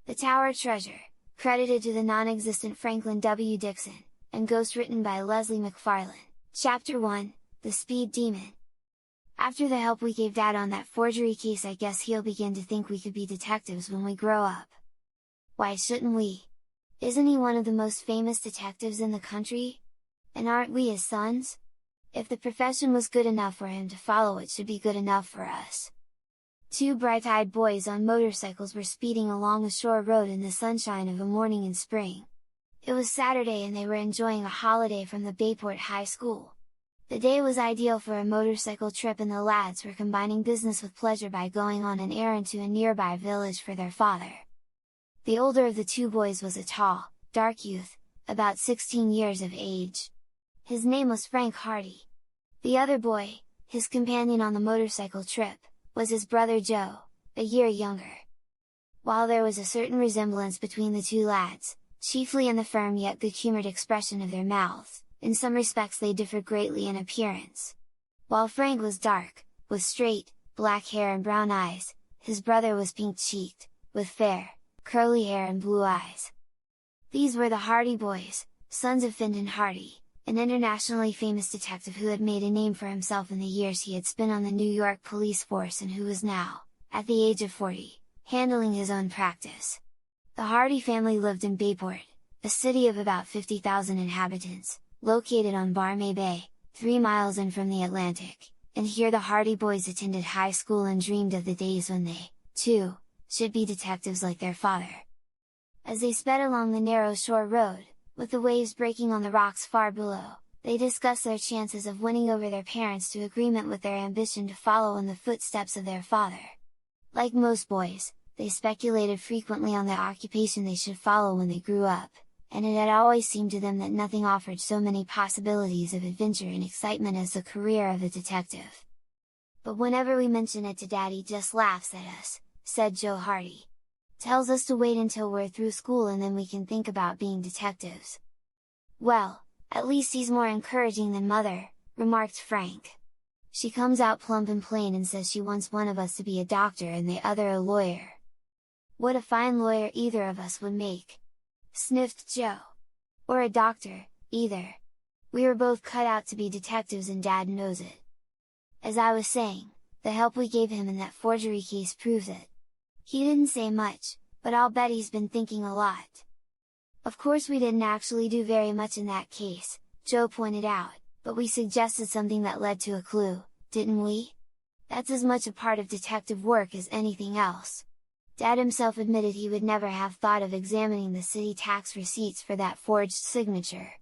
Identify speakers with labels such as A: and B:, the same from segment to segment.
A: The Tower Treasure, credited to the non-existent Franklin W. Dixon, and ghostwritten by Leslie McFarlane. Chapter 1, The Speed Demon. After the help we gave Dad on that forgery case, I guess he'll begin to think we could be detectives when we grow up. Why shouldn't we? Isn't he one of the most famous detectives in the country? And aren't we his sons? If the profession was good enough for him to follow, it should be good enough for us. Two bright-eyed boys on motorcycles were speeding along a shore road in the sunshine of a morning in spring. It was Saturday and they were enjoying a holiday from the Bayport High School. The day was ideal for a motorcycle trip and the lads were combining business with pleasure by going on an errand to a nearby village for their father. The older of the two boys was a tall, dark youth, about 16 years of age. His name was Frank Hardy. The other boy, his companion on the motorcycle trip, was his brother Joe, a year younger. While there was a certain resemblance between the two lads, chiefly in the firm yet good-humoured expression of their mouths, in some respects they differed greatly in appearance. While Frank was dark, with straight, black hair and brown eyes, his brother was pink-cheeked, with fair, curly hair and blue eyes. These were the Hardy boys, sons of Fenton Hardy, an internationally famous detective who had made a name for himself in the years he had spent on the New York police force and who was now, at the age of 40, handling his own practice. The Hardy family lived in Bayport, a city of about 50,000 inhabitants, located on Barmay Bay, 3 miles in from the Atlantic, and here the Hardy boys attended high school and dreamed of the days when they, too, should be detectives like their father. As they sped along the narrow shore road, with the waves breaking on the rocks far below, they discussed their chances of winning over their parents to agreement with their ambition to follow in the footsteps of their father. Like most boys, they speculated frequently on the occupation they should follow when they grew up, and it had always seemed to them that nothing offered so many possibilities of adventure and excitement as the career of a detective. But whenever we mention it to Dad, he just laughs at us, said Joe Hardy. Tells us to wait until we're through school and then we can think about being detectives. Well, at least he's more encouraging than Mother, remarked Frank. She comes out plump and plain and says she wants one of us to be a doctor and the other a lawyer. What a fine lawyer either of us would make! Sniffed Joe. Or a doctor, either. We were both cut out to be detectives and Dad knows it. As I was saying, the help we gave him in that forgery case proves it. He didn't say much, but I'll bet he's been thinking a lot. Of course we didn't actually do very much in that case, Joe pointed out, but we suggested something that led to a clue, didn't we? That's as much a part of detective work as anything else. Dad himself admitted he would never have thought of examining the city tax receipts for that forged signature.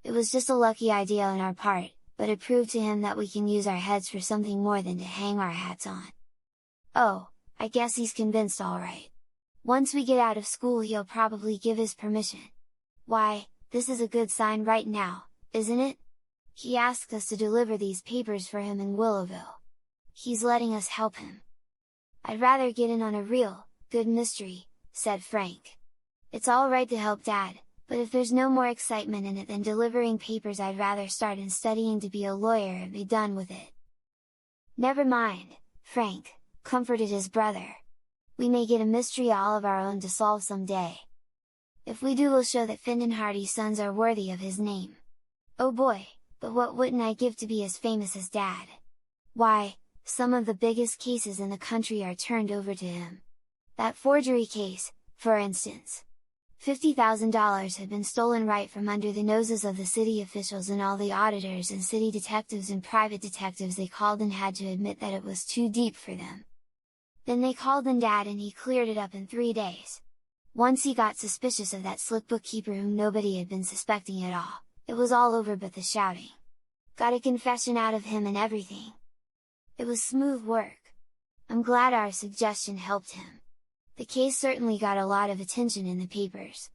A: It was just a lucky idea on our part, but it proved to him that we can use our heads for something more than to hang our hats on. Oh, I guess he's convinced all right. Once we get out of school he'll probably give his permission. Why, this is a good sign right now, isn't it? He asked us to deliver these papers for him in Willowville. He's letting us help him. I'd rather get in on a real, good mystery, said Frank. It's all right to help Dad, but if there's no more excitement in it than delivering papers, I'd rather start in studying to be a lawyer and be done with it. Never mind, Frank, comforted his brother. We may get a mystery all of our own to solve someday. If we do, we'll show that Fenton Hardy's sons are worthy of his name. Oh boy, but what wouldn't I give to be as famous as Dad? Why, some of the biggest cases in the country are turned over to him. That forgery case, for instance. $50,000 had been stolen right from under the noses of the city officials, and all the auditors and city detectives and private detectives they called in had to admit that it was too deep for them. Then they called in Dad and he cleared it up in 3 days. Once he got suspicious of that slick bookkeeper whom nobody had been suspecting at all, it was all over but the shouting. Got a confession out of him and everything. It was smooth work. I'm glad our suggestion helped him. The case certainly got a lot of attention in the papers.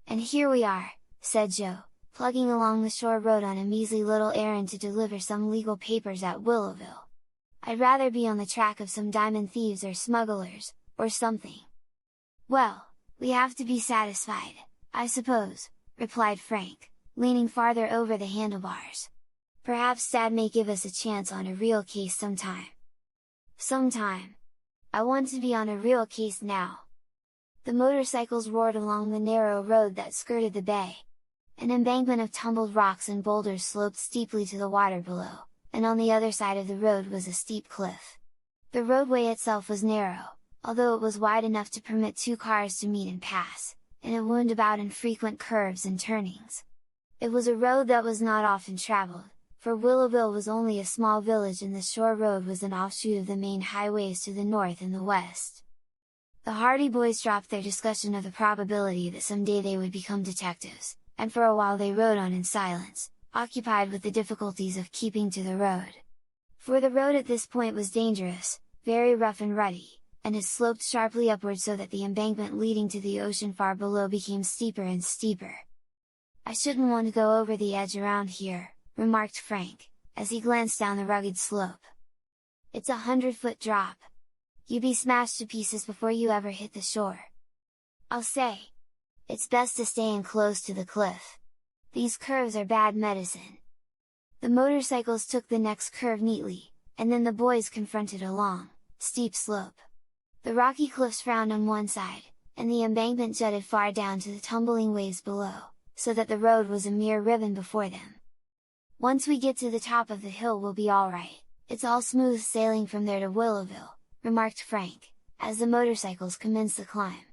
A: And here we are, said Joe, plugging along the shore road on a measly little errand to deliver some legal papers at Willowville. I'd rather be on the track of some diamond thieves or smugglers, or something. Well, we have to be satisfied, I suppose, replied Frank, leaning farther over the handlebars. Perhaps Dad may give us a chance on a real case sometime. Sometime. I want to be on a real case now. The motorcycles roared along the narrow road that skirted the bay. An embankment of tumbled rocks and boulders sloped steeply to the water below, and on the other side of the road was a steep cliff. The roadway itself was narrow, although it was wide enough to permit two cars to meet and pass, and it wound about in frequent curves and turnings. It was a road that was not often traveled, for Willowville was only a small village and the shore road was an offshoot of the main highways to the north and the west. The Hardy Boys dropped their discussion of the probability that someday they would become detectives, and for a while they rode on in silence, occupied with the difficulties of keeping to the road. For the road at this point was dangerous, very rough and rutty, and it sloped sharply upward so that the embankment leading to the ocean far below became steeper and steeper. "I shouldn't want to go over the edge around here," remarked Frank, as he glanced down the rugged slope. "It's a 100-foot drop. You'd be smashed to pieces before you ever hit the shore. I'll say! It's best to stay in close to the cliff. These curves are bad medicine." The motorcycles took the next curve neatly, and then the boys confronted a long, steep slope. The rocky cliffs frowned on one side, and the embankment jutted far down to the tumbling waves below, so that the road was a mere ribbon before them. "Once we get to the top of the hill we'll be alright, it's all smooth sailing from there to Willowville," remarked Frank, as the motorcycles commenced the climb.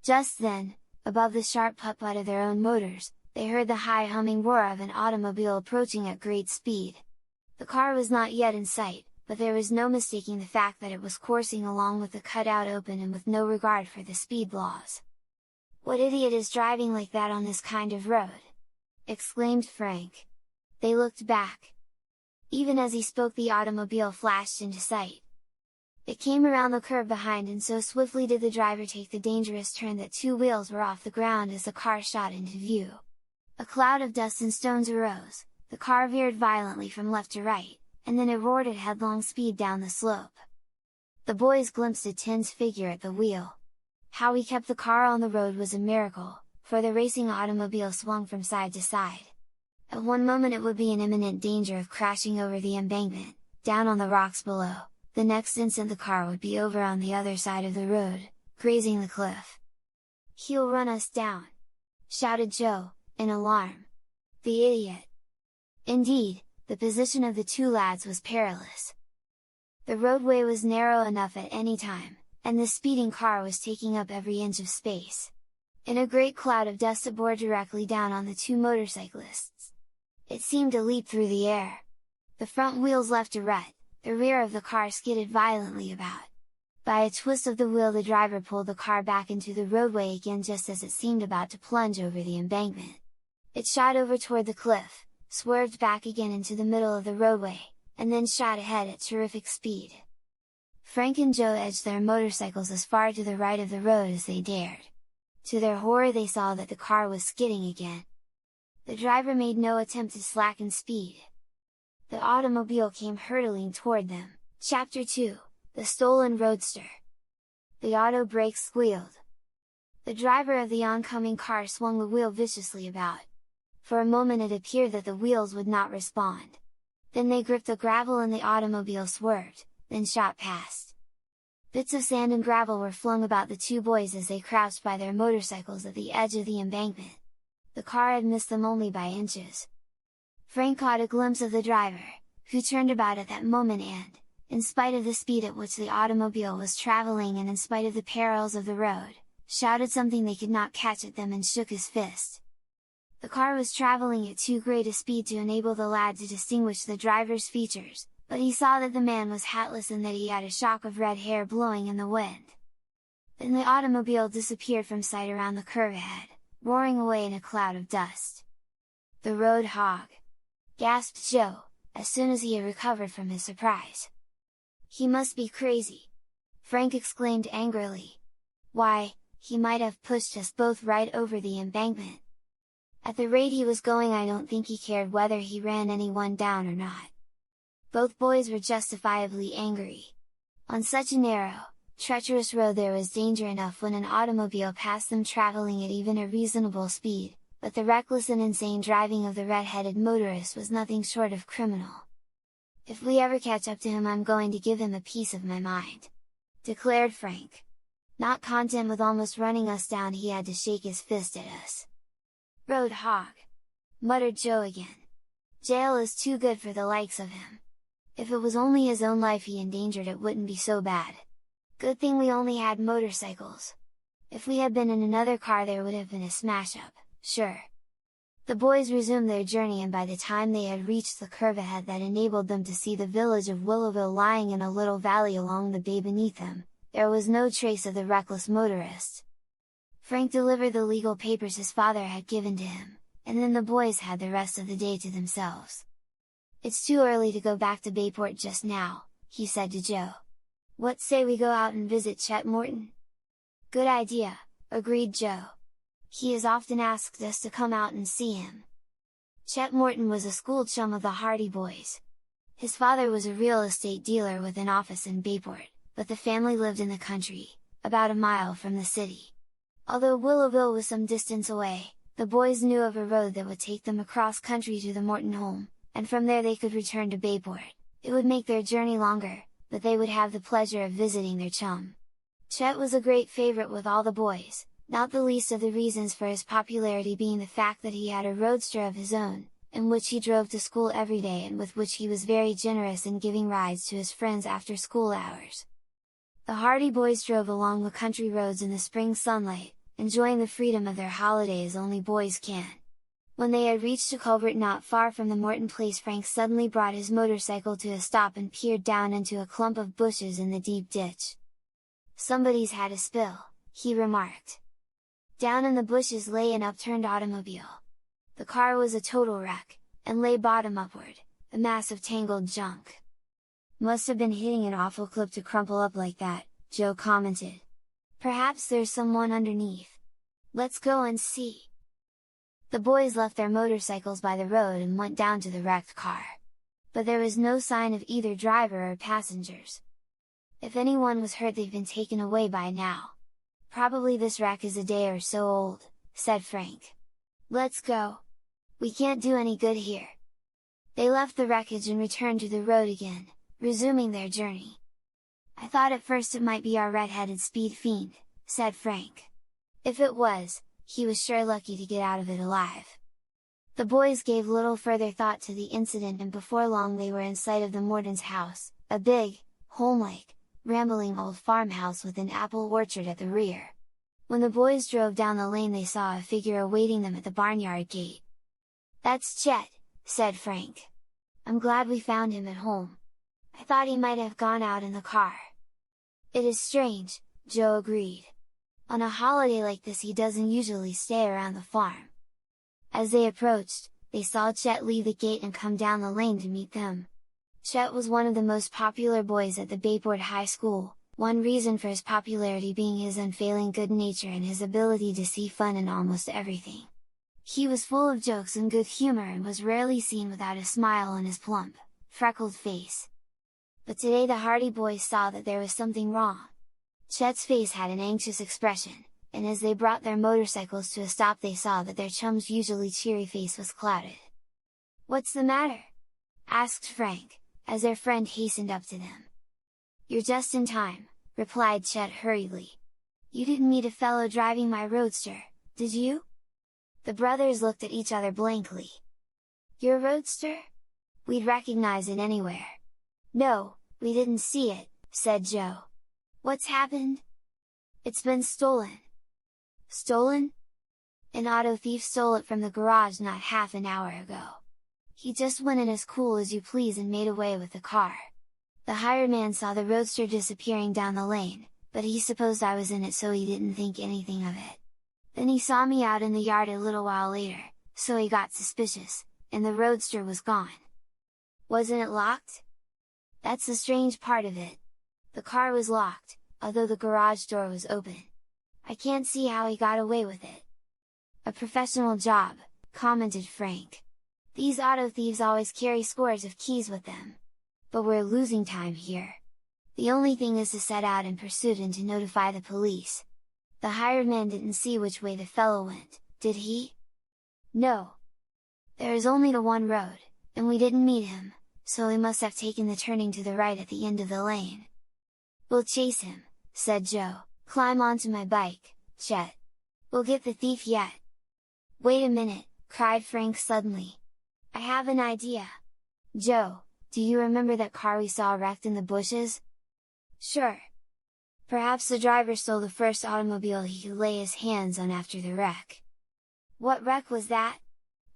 A: Just then, above the sharp putt-putt of their own motors, they heard the high humming roar of an automobile approaching at great speed. The car was not yet in sight, but there was no mistaking the fact that it was coursing along with the cutout open and with no regard for the speed laws. "What idiot is driving like that on this kind of road?" exclaimed Frank. They looked back. Even as he spoke the automobile flashed into sight. It came around the curve behind and so swiftly did the driver take the dangerous turn that two wheels were off the ground as the car shot into view. A cloud of dust and stones arose, the car veered violently from left to right, and then it roared at headlong speed down the slope. The boys glimpsed a tense figure at the wheel. How he kept the car on the road was a miracle, for the racing automobile swung from side to side. At one moment it would be in imminent danger of crashing over the embankment, down on the rocks below, the next instant the car would be over on the other side of the road, grazing the cliff. "He'll run us down!" shouted Joe, in alarm. "The idiot!" Indeed, the position of the two lads was perilous. The roadway was narrow enough at any time, and the speeding car was taking up every inch of space. In a great cloud of dust it bore directly down on the two motorcyclists. It seemed to leap through the air. The front wheels left a rut, the rear of the car skidded violently about. By a twist of the wheel the driver pulled the car back into the roadway again just as it seemed about to plunge over the embankment. It shot over toward the cliff, swerved back again into the middle of the roadway, and then shot ahead at terrific speed. Frank and Joe edged their motorcycles as far to the right of the road as they dared. To their horror they saw that the car was skidding again. The driver made no attempt to slacken speed. The automobile came hurtling toward them. Chapter 2: The Stolen Roadster. The auto brakes squealed. The driver of the oncoming car swung the wheel viciously about. For a moment it appeared that the wheels would not respond. Then they gripped the gravel and the automobile swerved, then shot past. Bits of sand and gravel were flung about the two boys as they crouched by their motorcycles at the edge of the embankment. The car had missed them only by inches. Frank caught a glimpse of the driver, who turned about at that moment and, in spite of the speed at which the automobile was traveling and in spite of the perils of the road, shouted something they could not catch at them and shook his fist. The car was traveling at too great a speed to enable the lad to distinguish the driver's features, but he saw that the man was hatless and that he had a shock of red hair blowing in the wind. Then the automobile disappeared from sight around the curve ahead, roaring away in a cloud of dust. "The road hog!" gasped Joe, as soon as he had recovered from his surprise. "He must be crazy!" Frank exclaimed angrily. "Why, he might have pushed us both right over the embankment! At the rate he was going I don't think he cared whether he ran anyone down or not." Both boys were justifiably angry. On such a narrow, treacherous road there was danger enough when an automobile passed them traveling at even a reasonable speed, but the reckless and insane driving of the red-headed motorist was nothing short of criminal. "If we ever catch up to him I'm going to give him a piece of my mind!" declared Frank. Not content with almost running us down, he had to shake his fist at us. "Road hog!" muttered Joe again. "Jail is too good for the likes of him. If it was only his own life he endangered, it wouldn't be so bad. Good thing we only had motorcycles. If we had been in another car there would have been a smash-up, sure." The boys resumed their journey, and by the time they had reached the curve ahead that enabled them to see the village of Willowville lying in a little valley along the bay beneath them, there was no trace of the reckless motorist. Frank delivered the legal papers his father had given to him, and then the boys had the rest of the day to themselves. "It's too early to go back to Bayport just now," he said to Joe. "What say we go out and visit Chet Morton?" "Good idea," agreed Joe. "He has often asked us to come out and see him." Chet Morton was a school chum of the Hardy boys. His father was a real estate dealer with an office in Bayport, but the family lived in the country, about a mile from the city. Although Willowville was some distance away, the boys knew of a road that would take them across country to the Morton home, and from there they could return to Bayport. It would make their journey longer, but they would have the pleasure of visiting their chum. Chet was a great favorite with all the boys, not the least of the reasons for his popularity being the fact that he had a roadster of his own, in which he drove to school every day and with which he was very generous in giving rides to his friends after school hours. The Hardy boys drove along the country roads in the spring sunlight, enjoying the freedom of their holiday as only boys can. When they had reached a culvert not far from the Morton place, Frank suddenly brought his motorcycle to a stop and peered down into a clump of bushes in the deep ditch. "Somebody's had a spill," he remarked. Down in the bushes lay an upturned automobile. The car was a total wreck, and lay bottom upward, a mass of tangled junk. "Must have been hitting an awful clip to crumple up like that," Joe commented. "Perhaps there's someone underneath. Let's go and see." The boys left their motorcycles by the road and went down to the wrecked car. But there was no sign of either driver or passengers. "If anyone was hurt, they've been taken away by now. Probably this wreck is a day or so old," said Frank. "Let's go! We can't do any good here." They left the wreckage and returned to the road again, resuming their journey. "I thought at first it might be our red-headed speed fiend," said Frank. If it was, he was sure lucky to get out of it alive. The boys gave little further thought to the incident, and before long they were in sight of the Morton's house, a big, home-like, rambling old farmhouse with an apple orchard at the rear. When the boys drove down the lane they saw a figure awaiting them at the barnyard gate. "That's Chet," said Frank. "I'm glad we found him at home. I thought he might have gone out in the car." "It is strange," Joe agreed. "On a holiday like this he doesn't usually stay around the farm." As they approached, they saw Chet leave the gate and come down the lane to meet them. Chet was one of the most popular boys at the Bayport High School, one reason for his popularity being his unfailing good nature and his ability to see fun in almost everything. He was full of jokes and good humor and was rarely seen without a smile on his plump, freckled face. But today the Hardy boys saw that there was something wrong. Chet's face had an anxious expression, and as they brought their motorcycles to a stop they saw that their chum's usually cheery face was clouded. "What's the matter?" asked Frank, as their friend hastened up to them. "You're just in time," replied Chet hurriedly. "You didn't meet a fellow driving my roadster, did you?" The brothers looked at each other blankly. "Your roadster? We'd recognize it anywhere." "No, we didn't see it," said Joe. "What's happened?" "It's been stolen." "Stolen?" "An auto thief stole it from the garage not half an hour ago. He just went in as cool as you please and made away with the car. The hired man saw the roadster disappearing down the lane, but he supposed I was in it so he didn't think anything of it. Then he saw me out in the yard a little while later, so he got suspicious, and the roadster was gone." "Wasn't it locked?" "That's the strange part of it. The car was locked, although the garage door was open. I can't see how he got away with it." "A professional job," commented Frank. "These auto thieves always carry scores of keys with them. But we're losing time here. The only thing is to set out in pursuit and to notify the police. The hired man didn't see which way the fellow went, did he?" "No. There is only the one road, and we didn't meet him, so he must have taken the turning to the right at the end of the lane." "We'll chase him," said Joe, Climb onto my bike, Chet. We'll get the thief yet. Wait a minute, cried Frank suddenly. I have an idea! Joe, do you remember that car we saw wrecked in the bushes? Sure! Perhaps the driver stole the first automobile he could lay his hands on after the wreck. What wreck was that?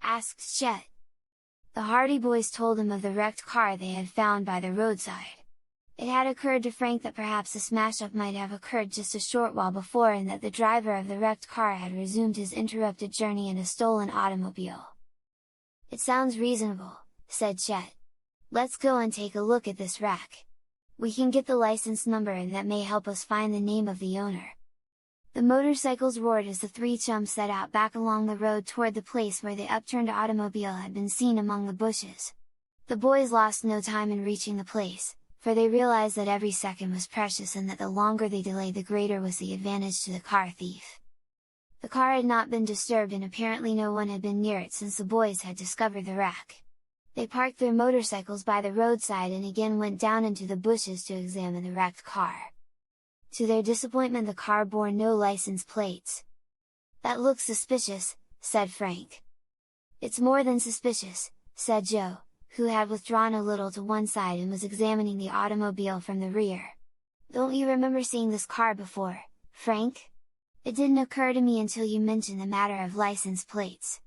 A: Asked Chet. The Hardy Boys told him of the wrecked car they had found by the roadside. It had occurred to Frank that perhaps the smash-up might have occurred just a short while before and that the driver of the wrecked car had resumed his interrupted journey in a stolen automobile. It sounds reasonable, said Chet. Let's go and take a look at this wreck. We can get the license number and that may help us find the name of the owner. The motorcycles roared as the three chums set out back along the road toward the place where the upturned automobile had been seen among the bushes. The boys lost no time in reaching the place, for they realized that every second was precious and that the longer they delayed the greater was the advantage to the car thief. The car had not been disturbed and apparently no one had been near it since the boys had discovered the wreck. They parked their motorcycles by the roadside and again went down into the bushes to examine the wrecked car. To their disappointment, the car bore no license plates. That looks suspicious, said Frank. It's more than suspicious, said Joe, who had withdrawn a little to one side and was examining the automobile from the rear. Don't you remember seeing this car before, Frank? It didn't occur to me until you mentioned the matter of license plates.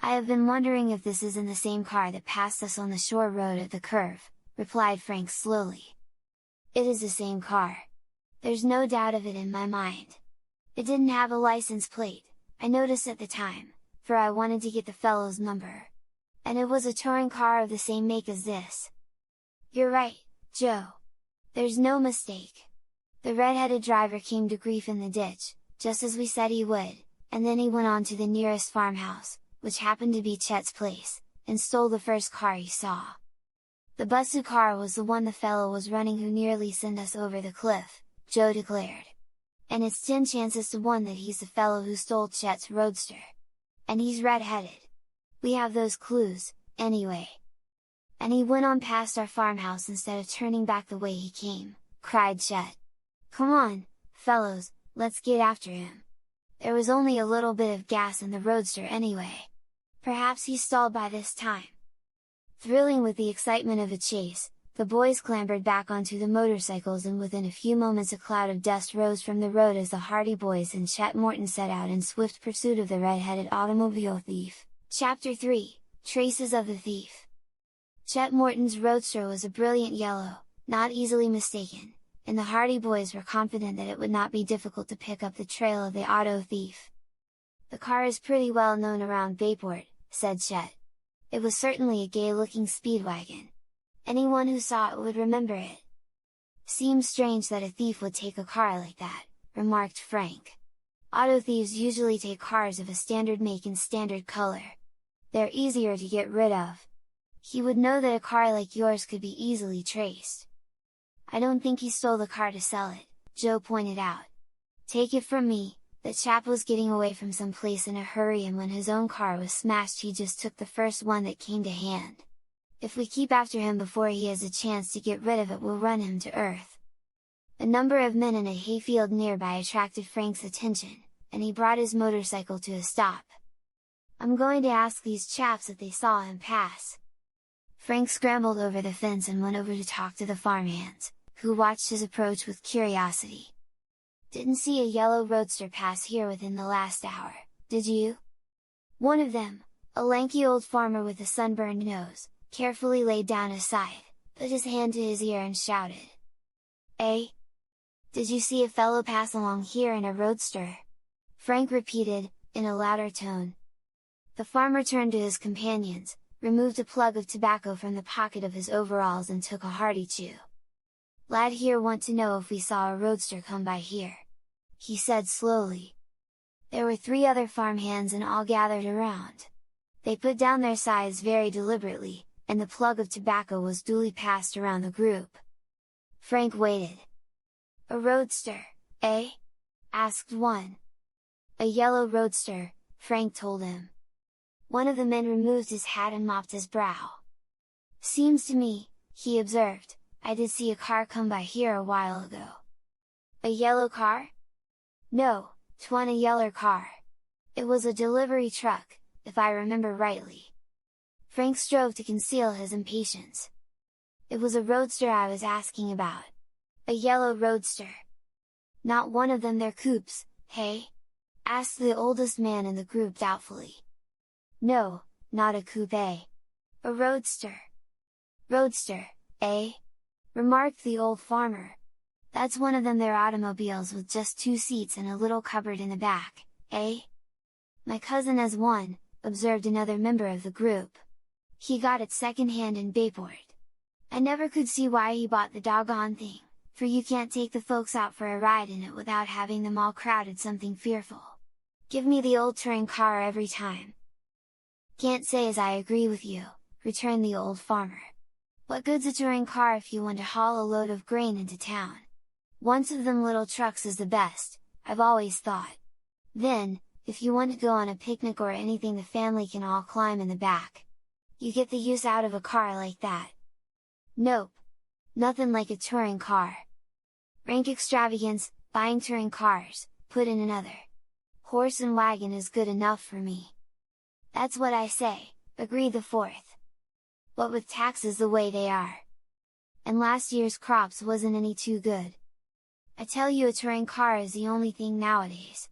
A: I have been wondering if this isn't the same car that passed us on the shore road at the curve, replied Frank slowly. It is the same car. There's no doubt of it in my mind. It didn't have a license plate, I noticed at the time, for I wanted to get the fellow's number. And it was a touring car of the same make as this. You're right, Joe. There's no mistake. The red-headed driver came to grief in the ditch, just as we said he would, and then he went on to the nearest farmhouse, which happened to be Chet's place, and stole the first car he saw. The Busu car was the one the fellow was running who nearly sent us over the cliff, Joe declared. And it's 10 chances to 1 that he's the fellow who stole Chet's roadster. And he's red-headed. We have those clues, anyway. And he went on past our farmhouse instead of turning back the way he came, cried Chet. Come on, fellows, let's get after him. There was only a little bit of gas in the roadster anyway. Perhaps he stalled by this time. Thrilling with the excitement of a chase, the boys clambered back onto the motorcycles and within a few moments a cloud of dust rose from the road as the Hardy Boys and Chet Morton set out in swift pursuit of the red-headed automobile thief. Chapter 3, Traces of the Thief. Chet Morton's roadster was a brilliant yellow, not easily mistaken, and the Hardy Boys were confident that it would not be difficult to pick up the trail of the auto thief. The car is pretty well known around Bayport, said Chet. It was certainly a gay-looking speedwagon. Anyone who saw it would remember it. Seems strange that a thief would take a car like that, remarked Frank. Auto thieves usually take cars of a standard make and standard color. They're easier to get rid of. He would know that a car like yours could be easily traced. I don't think he stole the car to sell it, Joe pointed out. Take it from me, that chap was getting away from some place in a hurry and when his own car was smashed he just took the first one that came to hand. If we keep after him before he has a chance to get rid of it we'll run him to earth. A number of men in a hayfield nearby attracted Frank's attention, and he brought his motorcycle to a stop. I'm going to ask these chaps if they saw him pass. Frank scrambled over the fence and went over to talk to the farmhands, who watched his approach with curiosity. Didn't see a yellow roadster pass here within the last hour, did you? One of them, a lanky old farmer with a sunburned nose, carefully laid down his scythe, put his hand to his ear and shouted. Eh? Did you see a fellow pass along here in a roadster? Frank repeated, in a louder tone. The farmer turned to his companions, removed a plug of tobacco from the pocket of his overalls and took a hearty chew. Lad here want to know if we saw a roadster come by here, he said slowly. There were 3 other farmhands and all gathered around. They put down their scythes very deliberately, and the plug of tobacco was duly passed around the group. Frank waited. A roadster, eh? Asked one. A yellow roadster, Frank told him. One of the men removed his hat and mopped his brow. Seems to me, he observed, I did see a car come by here a while ago. A yellow car? No, 'twan a yeller car. It was a delivery truck, if I remember rightly. Frank strove to conceal his impatience. It was a roadster I was asking about. A yellow roadster. Not one of them their coupes, hey? Asked the oldest man in the group doubtfully. No, not a coupe. A roadster. Roadster, eh? Remarked the old farmer. That's one of them their automobiles with just 2 seats and a little cupboard in the back, eh? My cousin has one, observed another member of the group. He got it second-hand in Bayport. I never could see why he bought the doggone thing, for you can't take the folks out for a ride in it without having them all crowded something fearful. Give me the old touring car every time. Can't say as I agree with you, returned the old farmer. What good's a touring car if you want to haul a load of grain into town? One of them little trucks is the best, I've always thought. Then, if you want to go on a picnic or anything the family can all climb in the back. You get the use out of a car like that. Nope. Nothing like a touring car. Rank extravagance, buying touring cars, put in another. Horse and wagon is good enough for me. That's what I say, agreed the fourth. What with taxes the way they are. And last year's crops wasn't any too good. I tell you a touring car is the only thing nowadays.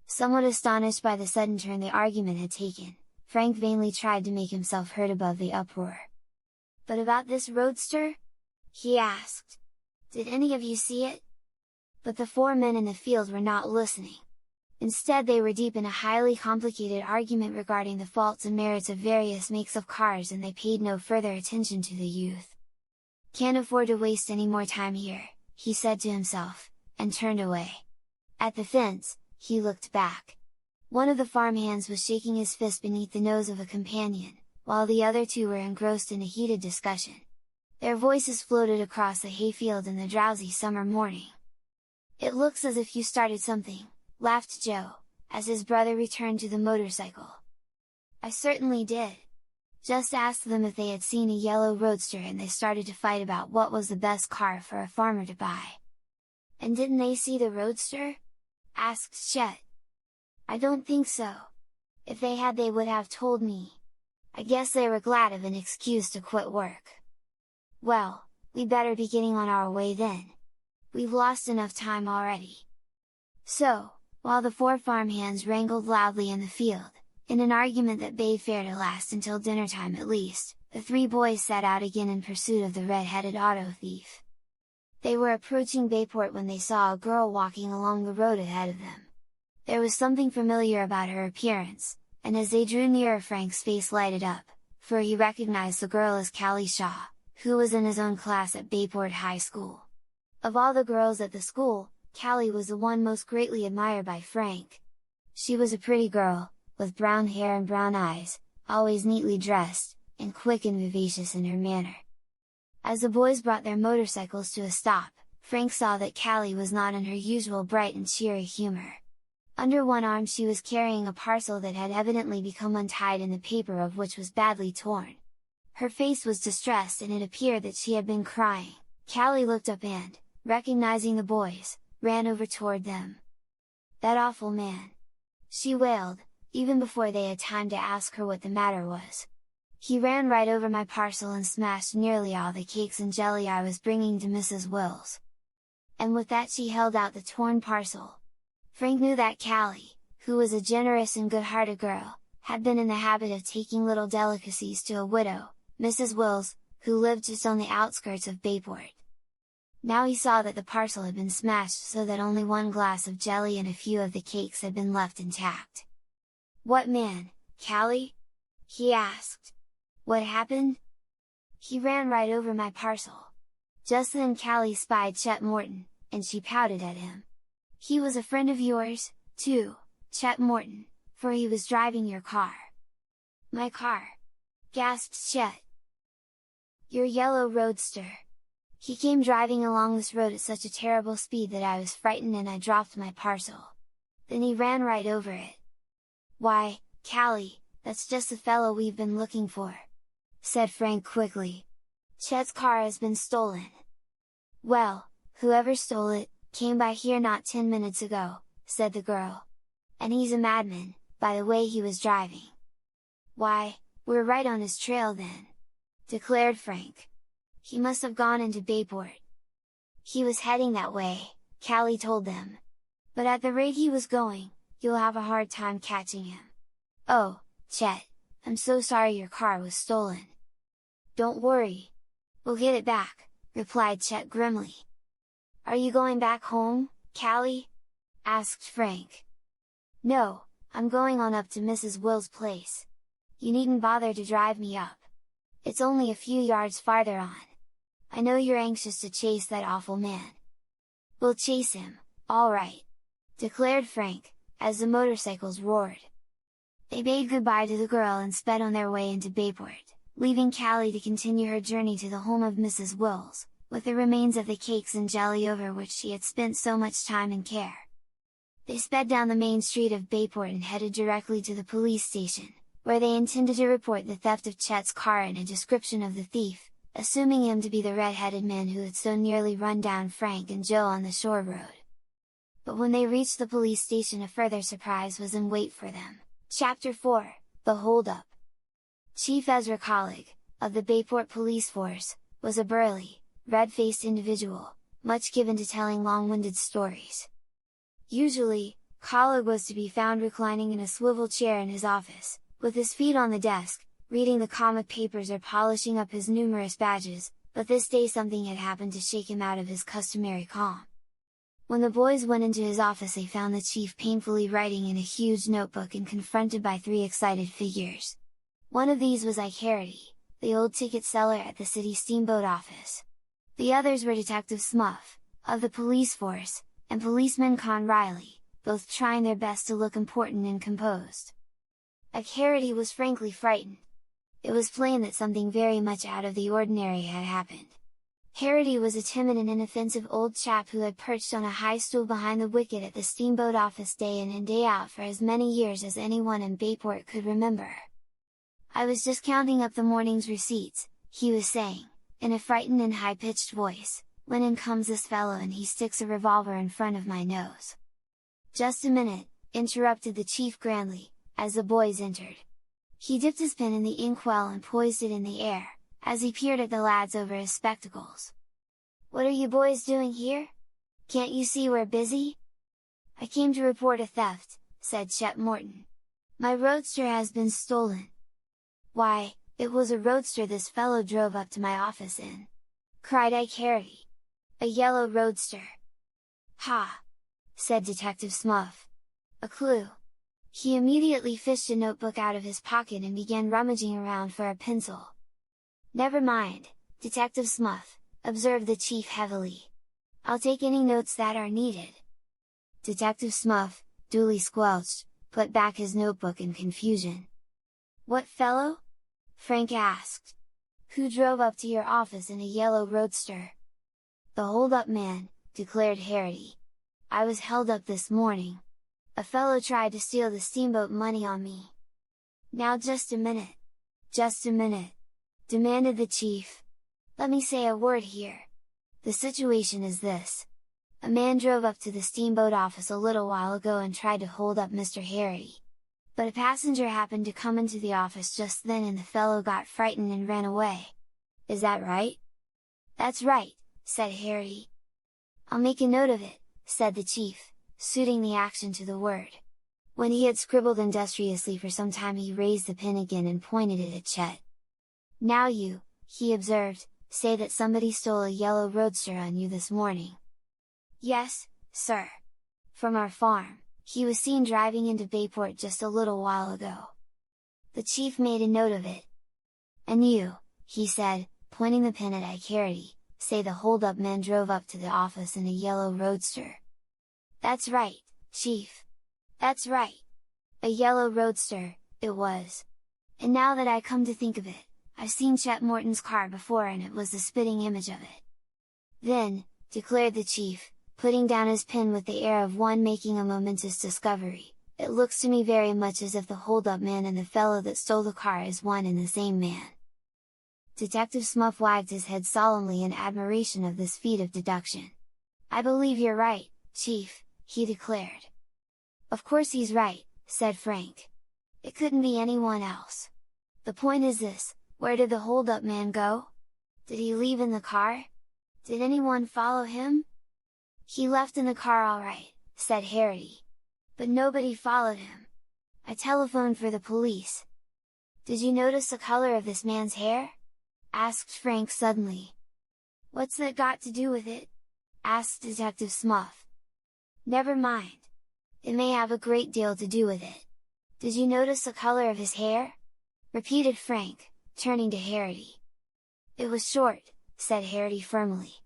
A: Somewhat astonished by the sudden turn the argument had taken, Frank vainly tried to make himself heard above the uproar. But about this roadster? He asked. Did any of you see it? But the 4 men in the field were not listening. Instead they were deep in a highly complicated argument regarding the faults and merits of various makes of cars, and they paid no further attention to the youth. Can't afford to waste any more time here, he said to himself, and turned away. At the fence, he looked back. One of the farmhands was shaking his fist beneath the nose of a companion, while the other 2 were engrossed in a heated discussion. Their voices floated across the hayfield in the drowsy summer morning. It looks as if you started something, laughed Joe, as his brother returned to the motorcycle. I certainly did. Just asked them if they had seen a yellow roadster and they started to fight about what was the best car for a farmer to buy. And didn't they see the roadster? Asked Chet. I don't think so. If they had they would have told me. I guess they were glad of an excuse to quit work. Well, we better be getting on our way then. We've lost enough time already. So, while the 4 farmhands wrangled loudly in the field, in an argument that bade fair to last until dinner time at least, the 3 boys set out again in pursuit of the red-headed auto thief. They were approaching Bayport when they saw a girl walking along the road ahead of them. There was something familiar about her appearance, and as they drew nearer Frank's face lighted up, for he recognized the girl as Callie Shaw, who was in his own class at Bayport High School. Of all the girls at the school, Callie was the one most greatly admired by Frank. She was a pretty girl, with brown hair and brown eyes, always neatly dressed, and quick and vivacious in her manner. As the boys brought their motorcycles to a stop, Frank saw that Callie was not in her usual bright and cheery humor. Under one arm she was carrying a parcel that had evidently become untied and the paper of which was badly torn. Her face was distressed and it appeared that she had been crying. Callie looked up and, recognizing the boys, ran over toward them. That awful man! She wailed, even before they had time to ask her what the matter was. He ran right over my parcel and smashed nearly all the cakes and jelly I was bringing to Mrs. Wills. And with that she held out the torn parcel. Frank knew that Callie, who was a generous and good-hearted girl, had been in the habit of taking little delicacies to a widow, Mrs. Wills, who lived just on the outskirts of Bayport. Now he saw that the parcel had been smashed so that only 1 glass of jelly and a few of the cakes had been left intact. What man, Callie? He asked. What happened? He ran right over my parcel. Just then Callie spied Chet Morton, and she pouted at him. He was a friend of yours, too, Chet Morton, for he was driving your car. My car? Gasped Chet. Your yellow roadster. He came driving along this road at such a terrible speed that I was frightened and I dropped my parcel. Then he ran right over it. Why, Callie, that's just the fellow we've been looking for, said Frank quickly. Chet's car has been stolen. Well, whoever stole it, came by here not 10 minutes ago, said the girl. And he's a madman, by the way he was driving. Why, we're right on his trail then, declared Frank. He must have gone into Bayport. He was heading that way, Callie told them. But at the rate he was going, you'll have a hard time catching him. Oh, Chet, I'm so sorry your car was stolen. Don't worry. We'll get it back, replied Chet grimly. Are you going back home, Callie? Asked Frank. No, I'm going on up to Mrs. Will's place. You needn't bother to drive me up. It's only a few yards farther on. I know you're anxious to chase that awful man. We'll chase him, all right, declared Frank, as the motorcycles roared. They bade goodbye to the girl and sped on their way into Bayport, leaving Callie to continue her journey to the home of Mrs. Wills, with the remains of the cakes and jelly over which she had spent so much time and care. They sped down the main street of Bayport and headed directly to the police station, where they intended to report the theft of Chet's car and a description of the thief, assuming him to be the red-headed man who had so nearly run down Frank and Joe on the shore road. But when they reached the police station, a further surprise was in wait for them. Chapter 4, The Hold-Up. Chief Ezra Collig, of the Bayport Police Force, was a burly, red-faced individual, much given to telling long-winded stories. Usually, Collig was to be found reclining in a swivel chair in his office, with his feet on the desk, reading the comic papers or polishing up his numerous badges, but this day something had happened to shake him out of his customary calm. When the boys went into his office, they found the chief painfully writing in a huge notebook and confronted by 3 excited figures. One of these was Ike Harity, the old ticket seller at the city steamboat office. The others were Detective Smuff, of the police force, and Policeman Con Riley, both trying their best to look important and composed. Ike Harity was frankly frightened. It was plain that something very much out of the ordinary had happened. Harity was a timid and inoffensive old chap who had perched on a high stool behind the wicket at the steamboat office day in and day out for as many years as anyone in Bayport could remember. I was just counting up the morning's receipts, he was saying, in a frightened and high-pitched voice, when in comes this fellow and he sticks a revolver in front of my nose. Just a minute, interrupted the chief grandly, as the boys entered. He dipped his pen in the inkwell and poised it in the air, as he peered at the lads over his spectacles. What are you boys doing here? Can't you see we're busy? I came to report a theft, said Chet Morton. My roadster has been stolen. Why, it was a roadster this fellow drove up to my office in! Cried Ike Harity. A yellow roadster! Ha! Said Detective Smuff. A clue! He immediately fished a notebook out of his pocket and began rummaging around for a pencil. Never mind, Detective Smuff, observed the chief heavily. I'll take any notes that are needed. Detective Smuff, duly squelched, put back his notebook in confusion. What fellow? Frank asked. Who drove up to your office in a yellow roadster? The hold-up man, declared Harity. I was held up this morning. A fellow tried to steal the steamboat money on me. Now just a minute! Just a minute! Demanded the chief. Let me say a word here. The situation is this. A man drove up to the steamboat office a little while ago and tried to hold up Mr. Harity. But a passenger happened to come into the office just then and the fellow got frightened and ran away. Is that right? That's right, said Harity. I'll make a note of it, said the chief, suiting the action to the word. When he had scribbled industriously for some time, he raised the pen again and pointed it at Chet. Now you, he observed, say that somebody stole a yellow roadster on you this morning. Yes, sir. From our farm. He was seen driving into Bayport just a little while ago. The chief made a note of it. And you, he said, pointing the pen at Ike Harity, say the hold-up man drove up to the office in a yellow roadster. That's right, chief. That's right. A yellow roadster, it was. And now that I come to think of it, I've seen Chet Morton's car before and it was the spitting image of it. Then, declared the chief, putting down his pen with the air of one making a momentous discovery, it looks to me very much as if the hold-up man and the fellow that stole the car is one and the same man. Detective Smuff wagged his head solemnly in admiration of this feat of deduction. I believe you're right, chief, he declared. "Of course he's right," said Frank. "It couldn't be anyone else. The point is this, where did the hold-up man go? Did he leave in the car? Did anyone follow him?" "He left in the car all right," said Harry. "But nobody followed him. I telephoned for the police." "Did you notice the color of this man's hair?" asked Frank suddenly. "What's that got to do with it?" asked Detective Smuff. "Never mind. It may have a great deal to do with it. Did you notice the color of his hair?" repeated Frank, turning to Harry. "It was short," said Harry firmly.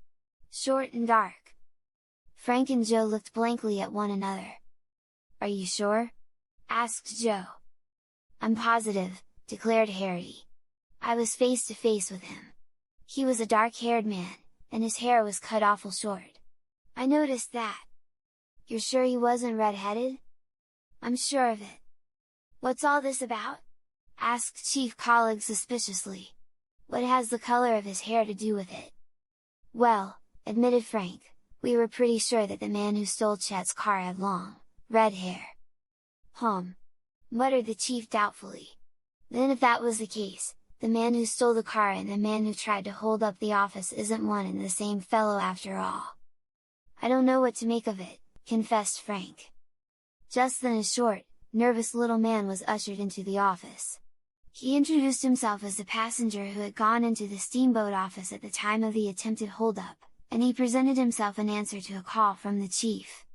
A: "Short and dark." Frank and Joe looked blankly at one another. "Are you sure?" asked Joe. "I'm positive," declared Harry. "I was face to face with him. He was a dark-haired man, and his hair was cut awful short. I noticed that." "You're sure he wasn't red-headed?" "I'm sure of it." "What's all this about?" asked Chief Colleague suspiciously. "What has the color of his hair to do with it?" "Well," admitted Frank, "we were pretty sure that the man who stole Chet's car had long, red hair." Muttered the chief doubtfully. "Then if that was the case, the man who stole the car and the man who tried to hold up the office isn't one and the same fellow after all." "I don't know what to make of it," confessed Frank. Just then a short, nervous little man was ushered into the office. He introduced himself as the passenger who had gone into the steamboat office at the time of the attempted holdup, and he presented himself in answer to a call from the chief.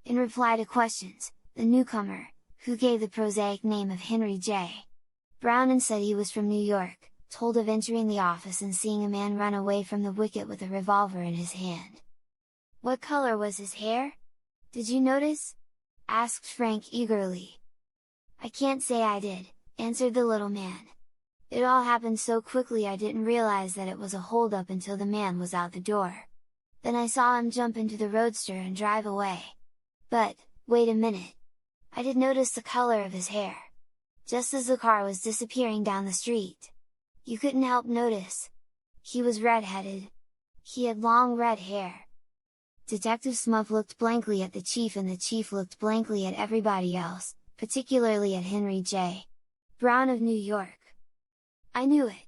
A: In reply to questions, the newcomer, who gave the prosaic name of Henry J. Brown and said he was from New York, told of entering the office and seeing a man run away from the wicket with a revolver in his hand. "What color was his hair? Did you notice?" asked Frank eagerly. "I can't say I did," answered the little man. "It all happened so quickly I didn't realize that it was a hold-up until the man was out the door. Then I saw him jump into the roadster and drive away. But, wait a minute! I did notice the color of his hair! Just as the car was disappearing down the street! You couldn't help notice! He was red-headed! He had long red hair!" Detective Smuff looked blankly at the chief and the chief looked blankly at everybody else, particularly at Henry J. Brown of New York. "I knew it!"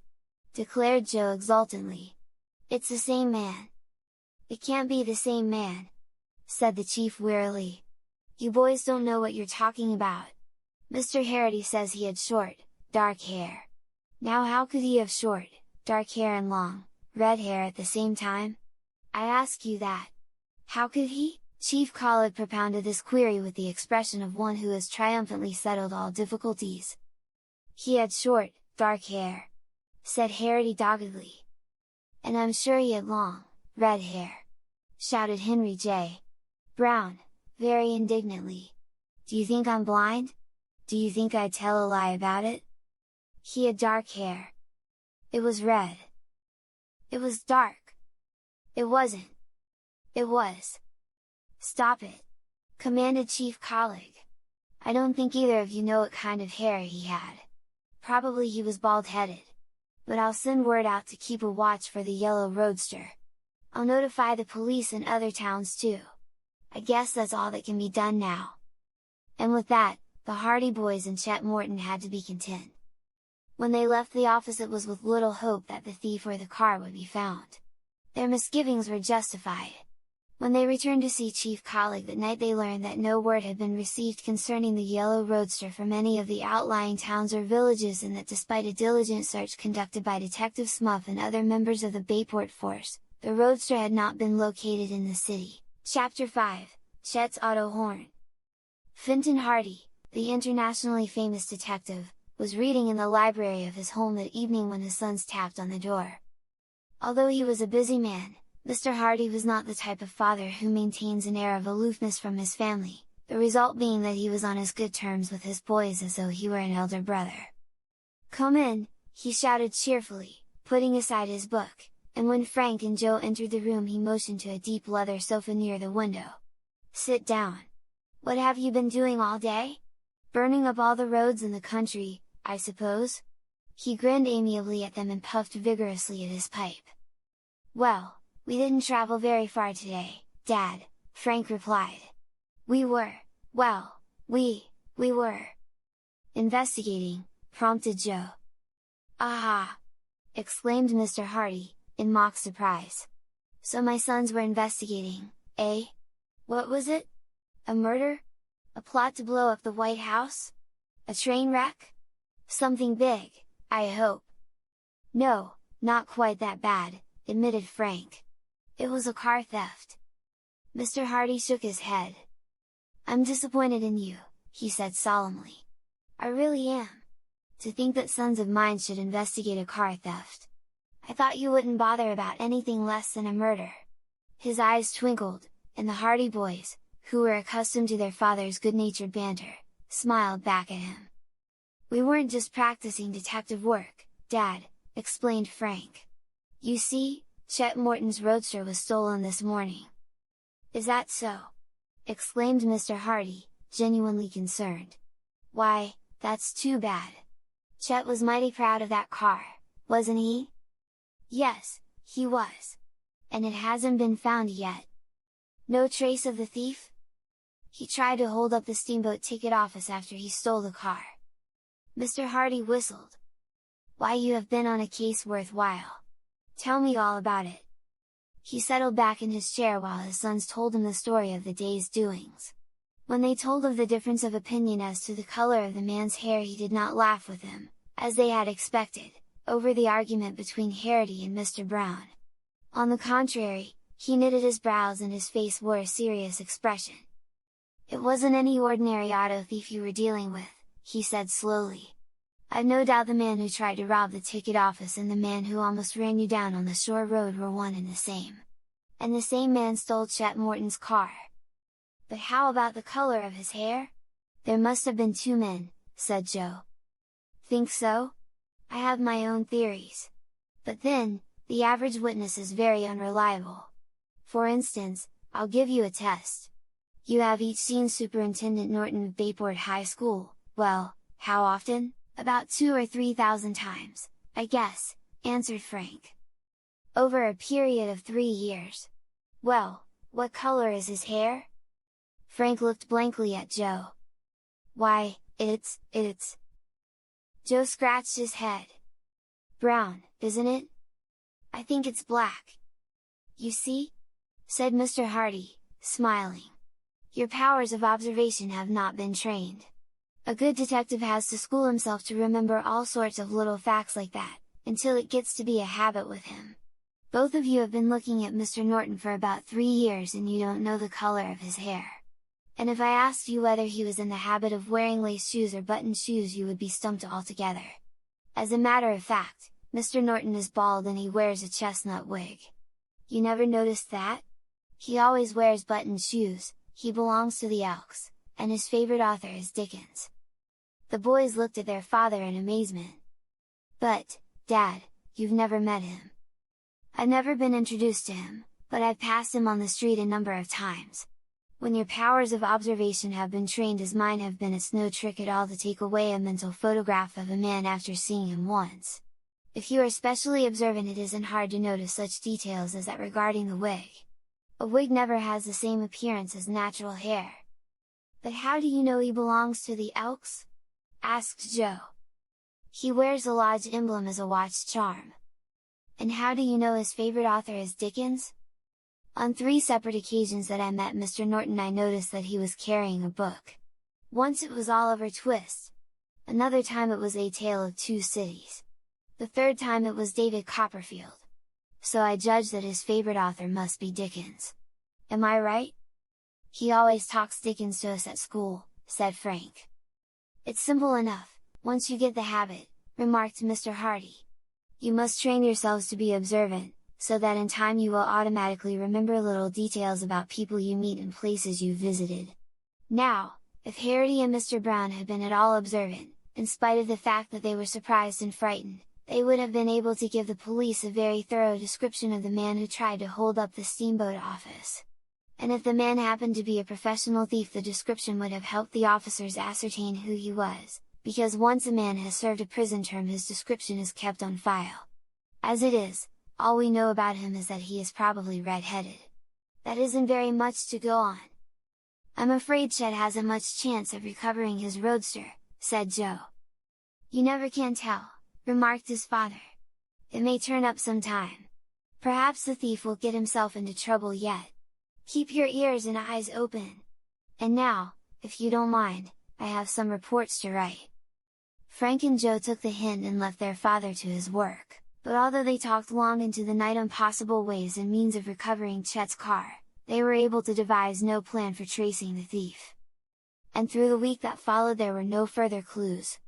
A: declared Joe exultantly. "It's the same man!" "It can't be the same man!" said the chief wearily. "You boys don't know what you're talking about! Mr. Harity says he had short, dark hair. Now how could he have short, dark hair and long, red hair at the same time? I ask you that! How could he?" Chief Khalid propounded this query with the expression of one who has triumphantly settled all difficulties. "He had short, dark hair," said Harity doggedly. "And I'm sure he had long, red hair!" shouted Henry J. Brown, very indignantly. "Do you think I'm blind? Do you think I'd tell a lie about it? He had dark hair. It was red. It was dark. It wasn't. It was. Stop it!" commanded Chief Colleague. "I don't think either of you know what kind of hair he had. Probably he was bald-headed. But I'll send word out to keep a watch for the yellow roadster. I'll notify the police in other towns too. I guess that's all that can be done now." And with that, the Hardy Boys and Chet Morton had to be content. When they left the office it was with little hope that the thief or the car would be found. Their misgivings were justified. When they returned to see Chief Colleague that night they learned that no word had been received concerning the yellow roadster from any of the outlying towns or villages and that despite a diligent search conducted by Detective Smuff and other members of the Bayport force, the roadster had not been located in the city. Chapter 5, Chet's Auto Horn. Finton Hardy, the internationally famous detective, was reading in the library of his home that evening when his sons tapped on the door. Although he was a busy man, Mr. Hardy was not the type of father who maintains an air of aloofness from his family, the result being that he was on as good terms with his boys as though he were an elder brother. "Come in!" he shouted cheerfully, putting aside his book, and when Frank and Joe entered the room he motioned to a deep leather sofa near the window. "Sit down! What have you been doing all day? Burning up all the roads in the country, I suppose?" He grinned amiably at them and puffed vigorously at his pipe. "Well, we didn't travel very far today, Dad," Frank replied. "We were, well, We were investigating," prompted Joe. "Aha!" exclaimed Mr. Hardy, in mock surprise. "So my sons were investigating, eh? What was it? A murder? A plot to blow up the White House? A train wreck? Something big, I hope." "No, not quite that bad," admitted Frank. "It was a car theft." Mr. Hardy shook his head. "I'm disappointed in you," he said solemnly. "I really am. To think that sons of mine should investigate a car theft! I thought you wouldn't bother about anything less than a murder." His eyes twinkled, and the Hardy boys, who were accustomed to their father's good-natured banter, smiled back at him. "We weren't just practicing detective work, Dad," explained Frank. "You see, Chet Morton's roadster was stolen this morning." "Is that so?" exclaimed Mr. Hardy, genuinely concerned. "Why, that's too bad! Chet was mighty proud of that car, wasn't he?" "Yes, he was. And it hasn't been found yet." "No trace of the thief?" "He tried to hold up the steamboat ticket office after he stole the car." Mr. Hardy whistled. "Why, you have been on a case worthwhile! Tell me all about it." He settled back in his chair while his sons told him the story of the day's doings. When they told of the difference of opinion as to the color of the man's hair, he did not laugh with them, as they had expected, over the argument between Harity and Mr. Brown. On the contrary, he knitted his brows and his face wore a serious expression. "It wasn't any ordinary auto thief you were dealing with," he said slowly. "I've no doubt the man who tried to rob the ticket office and the man who almost ran you down on the shore road were one and the same. And the same man stole Chet Morton's car. But how about the color of his hair? There must have been two men," said Joe. "Think so? I have my own theories. But then, the average witness is very unreliable. For instance, I'll give you a test. You have each seen Superintendent Norton of Bayport High School. Well, how often? About 2,000 or 3,000 times, I guess," answered Frank. "Over a period of 3 years. Well, what color is his hair?" Frank looked blankly at Joe. "Why, it's... Joe scratched his head. "Brown, isn't it? I think it's black." "You see?" said Mr. Hardy, smiling. "Your powers of observation have not been trained. A good detective has to school himself to remember all sorts of little facts like that, until it gets to be a habit with him. Both of you have been looking at Mr. Norton for about 3 years and you don't know the color of his hair. And if I asked you whether he was in the habit of wearing lace shoes or button shoes, you would be stumped altogether. As a matter of fact, Mr. Norton is bald and he wears a chestnut wig. You never noticed that? He always wears buttoned shoes, he belongs to the Elks, and his favorite author is Dickens." The boys looked at their father in amazement. "But, Dad, you've never met him." "I've never been introduced to him, but I've passed him on the street a number of times. When your powers of observation have been trained as mine have been, it's no trick at all to take away a mental photograph of a man after seeing him once. If you are specially observant, it isn't hard to notice such details as that regarding the wig. A wig never has the same appearance as natural hair." "But how do you know he belongs to the Elks?" asked Joe. "He wears a lodge emblem as a watch charm." "And how do you know his favorite author is Dickens?" "On 3 separate occasions that I met Mr. Norton I noticed that he was carrying a book. Once it was Oliver Twist. Another time it was A Tale of Two Cities. The third time it was David Copperfield. So I judged that his favorite author must be Dickens. Am I right?" "He always talks Dickens to us at school," said Frank. "It's simple enough, once you get the habit," remarked Mr. Hardy. "You must train yourselves to be observant, so that in time you will automatically remember little details about people you meet and places you visited. Now, if Harity and Mr. Brown had been at all observant, in spite of the fact that they were surprised and frightened, they would have been able to give the police a very thorough description of the man who tried to hold up the steamboat office. And if the man happened to be a professional thief, the description would have helped the officers ascertain who he was, because once a man has served a prison term, his description is kept on file. As it is, all we know about him is that he is probably red-headed. That isn't very much to go on." "I'm afraid Chet hasn't much chance of recovering his roadster," said Joe. "You never can tell," remarked his father. "It may turn up sometime. Perhaps the thief will get himself into trouble yet. Keep your ears and eyes open. And now, if you don't mind, I have some reports to write." Frank and Joe took the hint and left their father to his work, but although they talked long into the night on possible ways and means of recovering Chet's car, they were able to devise no plan for tracing the thief. And through the week that followed there were no further clues.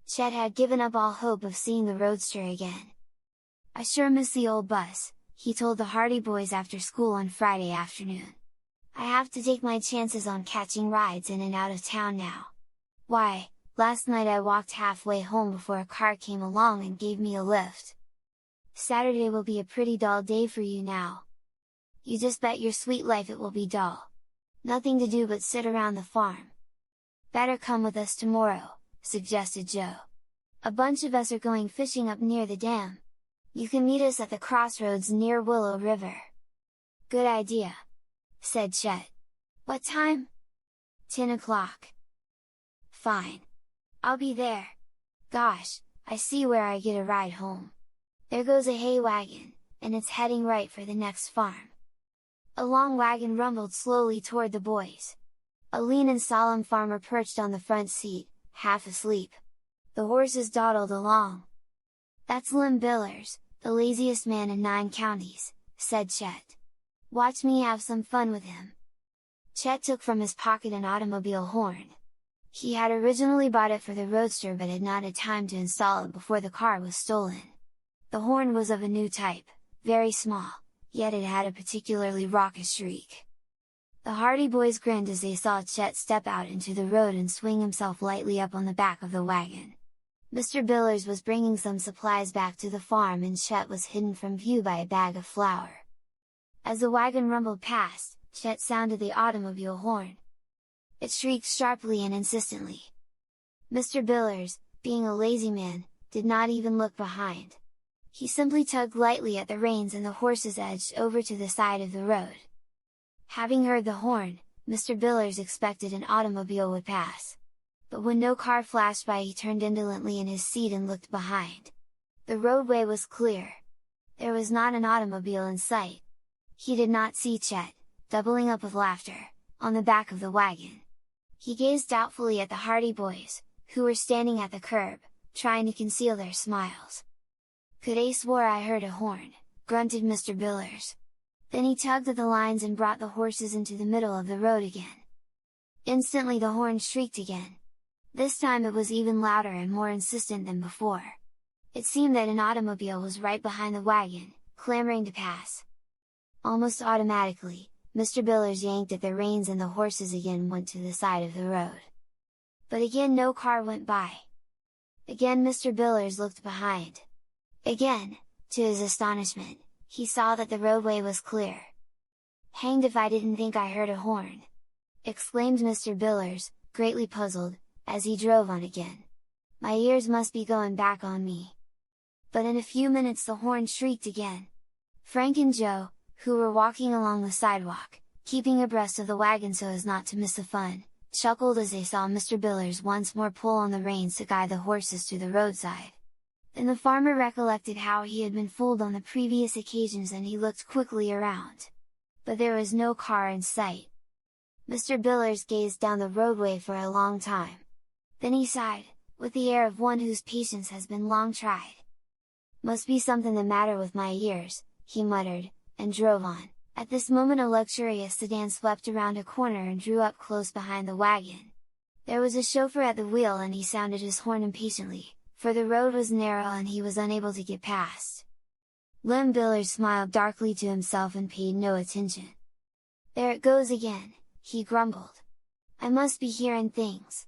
A: Chet had given up all hope of seeing the roadster again. "I sure miss the old bus," he told the Hardy Boys after school on Friday afternoon. "I have to take my chances on catching rides in and out of town now. Why, last night I walked halfway home before a car came along and gave me a lift. Saturday will be a pretty dull day for you now. You just bet your sweet life it will be dull. Nothing to do but sit around the farm." "Better come with us tomorrow," suggested Joe. "A bunch of us are going fishing up near the dam. You can meet us at the crossroads near Willow River." "Good idea," said Chet. "What time?" 10 o'clock. "Fine. I'll be there. Gosh, I see where I get a ride home. There goes a hay wagon, and it's heading right for the next farm." A long wagon rumbled slowly toward the boys. A lean and solemn farmer perched on the front seat, half asleep. The horses dawdled along. "That's Lem Billers, the laziest man in 9 counties, said Chet. "Watch me have some fun with him." Chet took from his pocket an automobile horn. He had originally bought it for the roadster but had not had time to install it before the car was stolen. The horn was of a new type, very small, yet it had a particularly raucous shriek. The Hardy Boys grinned as they saw Chet step out into the road and swing himself lightly up on the back of the wagon. Mr. Billers was bringing some supplies back to the farm and Chet was hidden from view by a bag of flour. As the wagon rumbled past, Chet sounded the automobile horn. It shrieked sharply and insistently. Mr. Billers, being a lazy man, did not even look behind. He simply tugged lightly at the reins and the horses edged over to the side of the road. Having heard the horn, Mr. Billers expected an automobile would pass. But when no car flashed by he turned indolently in his seat and looked behind. The roadway was clear. There was not an automobile in sight. He did not see Chet, doubling up with laughter, on the back of the wagon. He gazed doubtfully at the Hardy Boys, who were standing at the curb, trying to conceal their smiles. "Could a swore I heard a horn," grunted Mr. Billers. Then he tugged at the lines and brought the horses into the middle of the road again. Instantly the horn shrieked again. This time it was even louder and more insistent than before. It seemed that an automobile was right behind the wagon, clamoring to pass. Almost automatically, Mr. Billers yanked at the reins and the horses again went to the side of the road. But again no car went by. Again Mr. Billers looked behind. Again, to his astonishment, he saw that the roadway was clear. "Hanged if I didn't think I heard a horn!" exclaimed Mr. Billers, greatly puzzled, as he drove on again. "My ears must be going back on me." But in a few minutes the horn shrieked again. Frank and Joe, who were walking along the sidewalk, keeping abreast of the wagon so as not to miss the fun, chuckled as they saw Mr. Billers once more pull on the reins to guide the horses to the roadside. Then the farmer recollected how he had been fooled on the previous occasions and he looked quickly around. But there was no car in sight. Mr. Billers gazed down the roadway for a long time. Then he sighed, with the air of one whose patience has been long tried. "Must be something the matter with my ears," he muttered, and drove on. At this moment a luxurious sedan swept around a corner and drew up close behind the wagon. There was a chauffeur at the wheel and he sounded his horn impatiently, for the road was narrow and he was unable to get past. Lem Billers smiled darkly to himself and paid no attention. "There it goes again," he grumbled. "I must be hearing things.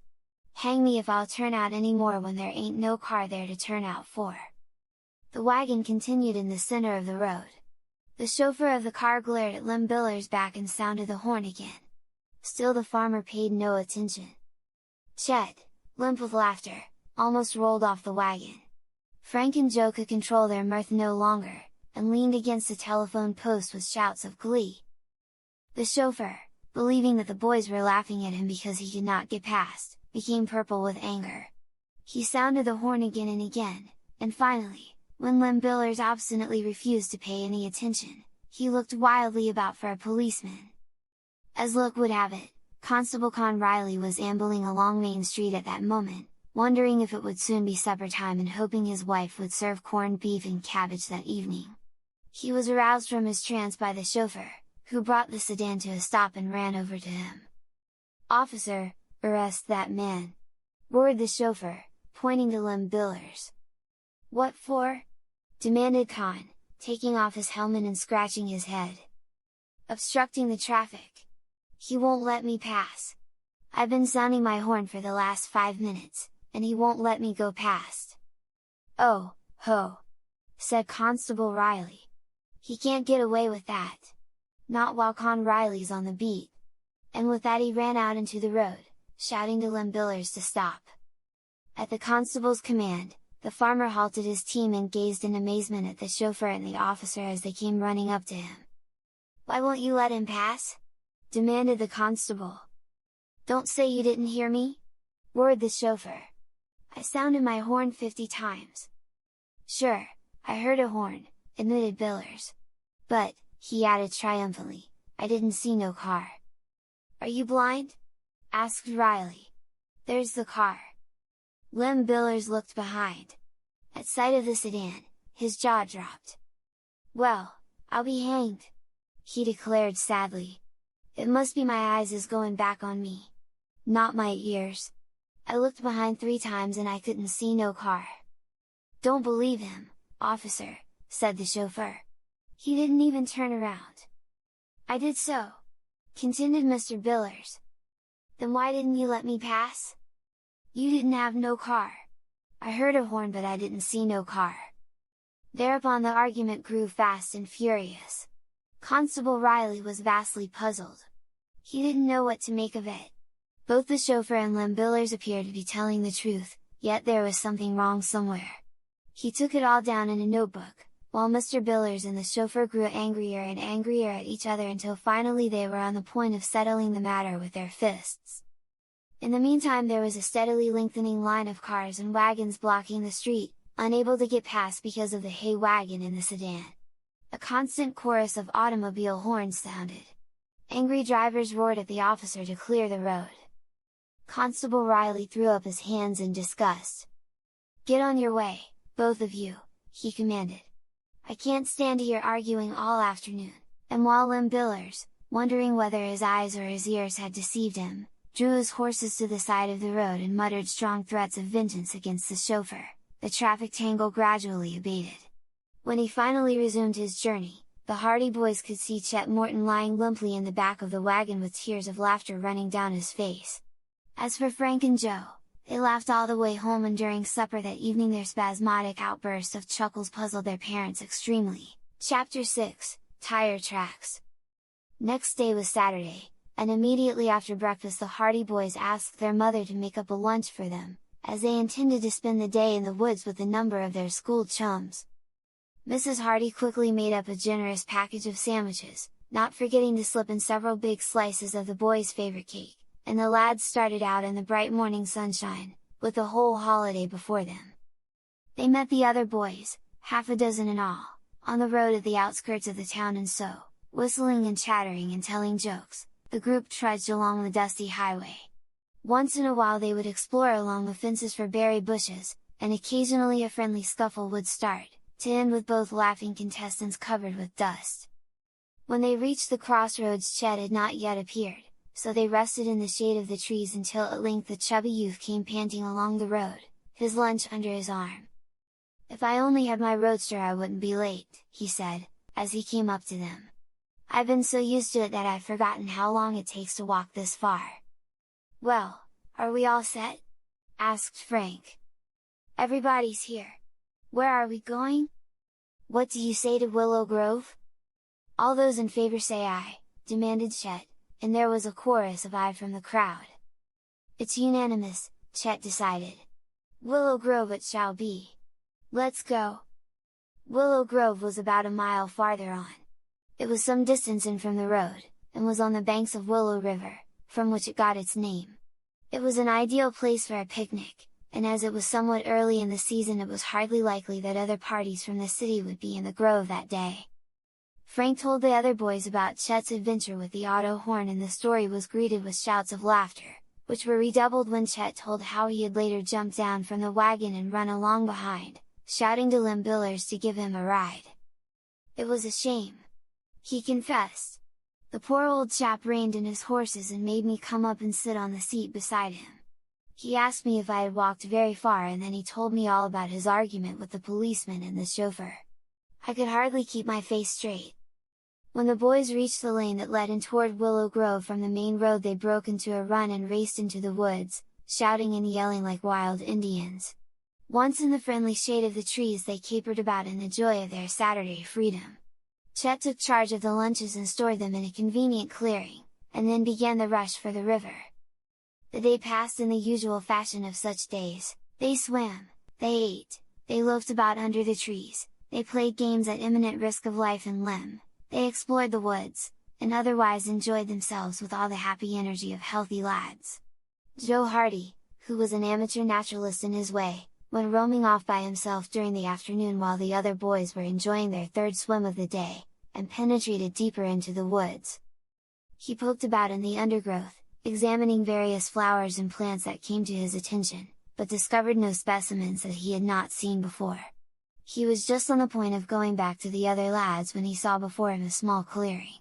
A: Hang me if I'll turn out any more when there ain't no car there to turn out for." The wagon continued in the center of the road. The chauffeur of the car glared at Lem Billers' back and sounded the horn again. Still the farmer paid no attention. Chet, limp with laughter, almost rolled off the wagon. Frank and Joe could control their mirth no longer, and leaned against a telephone post with shouts of glee. The chauffeur, believing that the boys were laughing at him because he could not get past, became purple with anger. He sounded the horn again and again, and finally, when Lem Billers obstinately refused to pay any attention, he looked wildly about for a policeman. As luck would have it, Constable Con Riley was ambling along Main Street at that moment, wondering if it would soon be supper time and hoping his wife would serve corned beef and cabbage that evening. He was aroused from his trance by the chauffeur, who brought the sedan to a stop and ran over to him. "Officer, arrest that man!" roared the chauffeur, pointing to Lem Billers. "What for?" demanded Con, taking off his helmet and scratching his head. "Obstructing the traffic. He won't let me pass. I've been sounding my horn for the last 5 minutes, and he won't let me go past." "Oh, ho!" said Constable Riley. "He can't get away with that. Not while Con Riley's on the beat." And with that he ran out into the road, shouting to Lem Billers to stop. At the constable's command, the farmer halted his team and gazed in amazement at the chauffeur and the officer as they came running up to him. "Why won't you let him pass?" demanded the constable. "Don't say you didn't hear me!" roared the chauffeur. "I sounded my horn 50 times. "Sure, I heard a horn," admitted Billers. "But," he added triumphantly, "I didn't see no car." "Are you blind?" asked Riley. "There's the car." Lem Billers looked behind. At sight of the sedan, his jaw dropped. "Well, I'll be hanged!" he declared sadly. "It must be my eyes is going back on me. Not my ears. I looked behind 3 times and I couldn't see no car." "Don't believe him, officer," said the chauffeur. "He didn't even turn around." "I did so," continued Mr. Billers. "Then why didn't you let me pass?" "You didn't have no car. I heard a horn but I didn't see no car." Thereupon the argument grew fast and furious. Constable Riley was vastly puzzled. He didn't know what to make of it. Both the chauffeur and Lem Billers appeared to be telling the truth, yet there was something wrong somewhere. He took it all down in a notebook, while Mr. Billers and the chauffeur grew angrier and angrier at each other until finally they were on the point of settling the matter with their fists. In the meantime there was a steadily lengthening line of cars and wagons blocking the street, unable to get past because of the hay wagon and the sedan. A constant chorus of automobile horns sounded. Angry drivers roared at the officer to clear the road. Constable Riley threw up his hands in disgust. "Get on your way, both of you," he commanded. "I can't stand here arguing all afternoon," and while Lem Billers, wondering whether his eyes or his ears had deceived him, drew his horses to the side of the road and muttered strong threats of vengeance against the chauffeur, the traffic tangle gradually abated. When he finally resumed his journey, the Hardy Boys could see Chet Morton lying limply in the back of the wagon with tears of laughter running down his face. As for Frank and Joe, they laughed all the way home, and during supper that evening their spasmodic outbursts of chuckles puzzled their parents extremely. Chapter 6, Tire Tracks. Next day was Saturday, and immediately after breakfast the Hardy Boys asked their mother to make up a lunch for them, as they intended to spend the day in the woods with a number of their school chums. Mrs. Hardy quickly made up a generous package of sandwiches, not forgetting to slip in several big slices of the boys' favorite cake, and the lads started out in the bright morning sunshine, with the whole holiday before them. They met the other boys, half a dozen in all, on the road at the outskirts of the town, and so, whistling and chattering and telling jokes, the group trudged along the dusty highway. Once in a while they would explore along the fences for berry bushes, and occasionally a friendly scuffle would start, to end with both laughing contestants covered with dust. When they reached the crossroads Chet had not yet appeared, so they rested in the shade of the trees until at length the chubby youth came panting along the road, his lunch under his arm. "If I only had my roadster I wouldn't be late," he said, as he came up to them. "I've been so used to it that I've forgotten how long it takes to walk this far." "Well, are we all set?" asked Frank. "Everybody's here. Where are we going? What do you say to Willow Grove?" "All those in favor say aye," demanded Chet, and there was a chorus of aye from the crowd. "It's unanimous," Chet decided. "Willow Grove it shall be! Let's go!" Willow Grove was about a mile farther on. It was some distance in from the road, and was on the banks of Willow River, from which it got its name. It was an ideal place for a picnic, and as it was somewhat early in the season it was hardly likely that other parties from the city would be in the grove that day. Frank told the other boys about Chet's adventure with the auto horn, and the story was greeted with shouts of laughter, which were redoubled when Chet told how he had later jumped down from the wagon and run along behind, shouting to Lim Billers to give him a ride. "It was a shame," he confessed. "The poor old chap reined in his horses and made me come up and sit on the seat beside him. He asked me if I had walked very far, and then he told me all about his argument with the policeman and the chauffeur. I could hardly keep my face straight." When the boys reached the lane that led in toward Willow Grove from the main road, they broke into a run and raced into the woods, shouting and yelling like wild Indians. Once in the friendly shade of the trees, they capered about in the joy of their Saturday freedom. Chet took charge of the lunches and stored them in a convenient clearing, and then began the rush for the river. The day passed in the usual fashion of such days. They swam, they ate, they loafed about under the trees, they played games at imminent risk of life and limb, they explored the woods, and otherwise enjoyed themselves with all the happy energy of healthy lads. Joe Hardy, who was an amateur naturalist in his way, went roaming off by himself during the afternoon while the other boys were enjoying their third swim of the day, and penetrated deeper into the woods. He poked about in the undergrowth, examining various flowers and plants that came to his attention, but discovered no specimens that he had not seen before. He was just on the point of going back to the other lads when he saw before him a small clearing.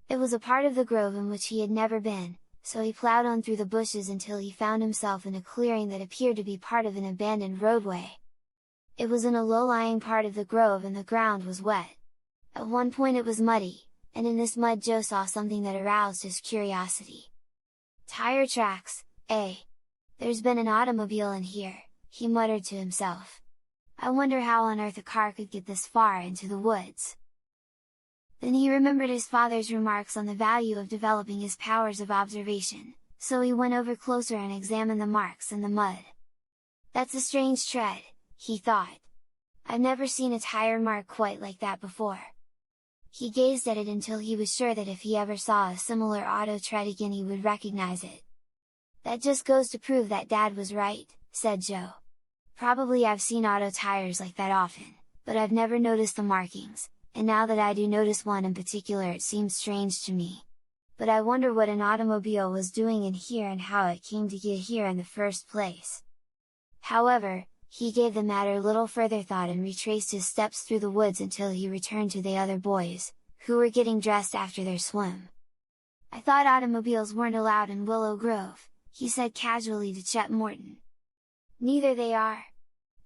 A: It was a part of the grove in which he had never been, so he plowed on through the bushes until he found himself in a clearing that appeared to be part of an abandoned roadway. It was in a low-lying part of the grove and the ground was wet. At one point it was muddy, and in this mud Joe saw something that aroused his curiosity. "Tire tracks, eh? There's been an automobile in here," he muttered to himself. "I wonder how on earth a car could get this far into the woods?" Then he remembered his father's remarks on the value of developing his powers of observation, so he went over closer and examined the marks in the mud. "That's a strange tread," he thought. "I've never seen a tire mark quite like that before." He gazed at it until he was sure that if he ever saw a similar auto tread again he would recognize it. "That just goes to prove that Dad was right," said Joe. "Probably I've seen auto tires like that often, but I've never noticed the markings, and now that I do notice one in particular it seems strange to me. But I wonder what an automobile was doing in here and how it came to get here in the first place." However, he gave the matter little further thought and retraced his steps through the woods until he returned to the other boys, who were getting dressed after their swim. "I thought automobiles weren't allowed in Willow Grove," he said casually to Chet Morton. "Neither they are.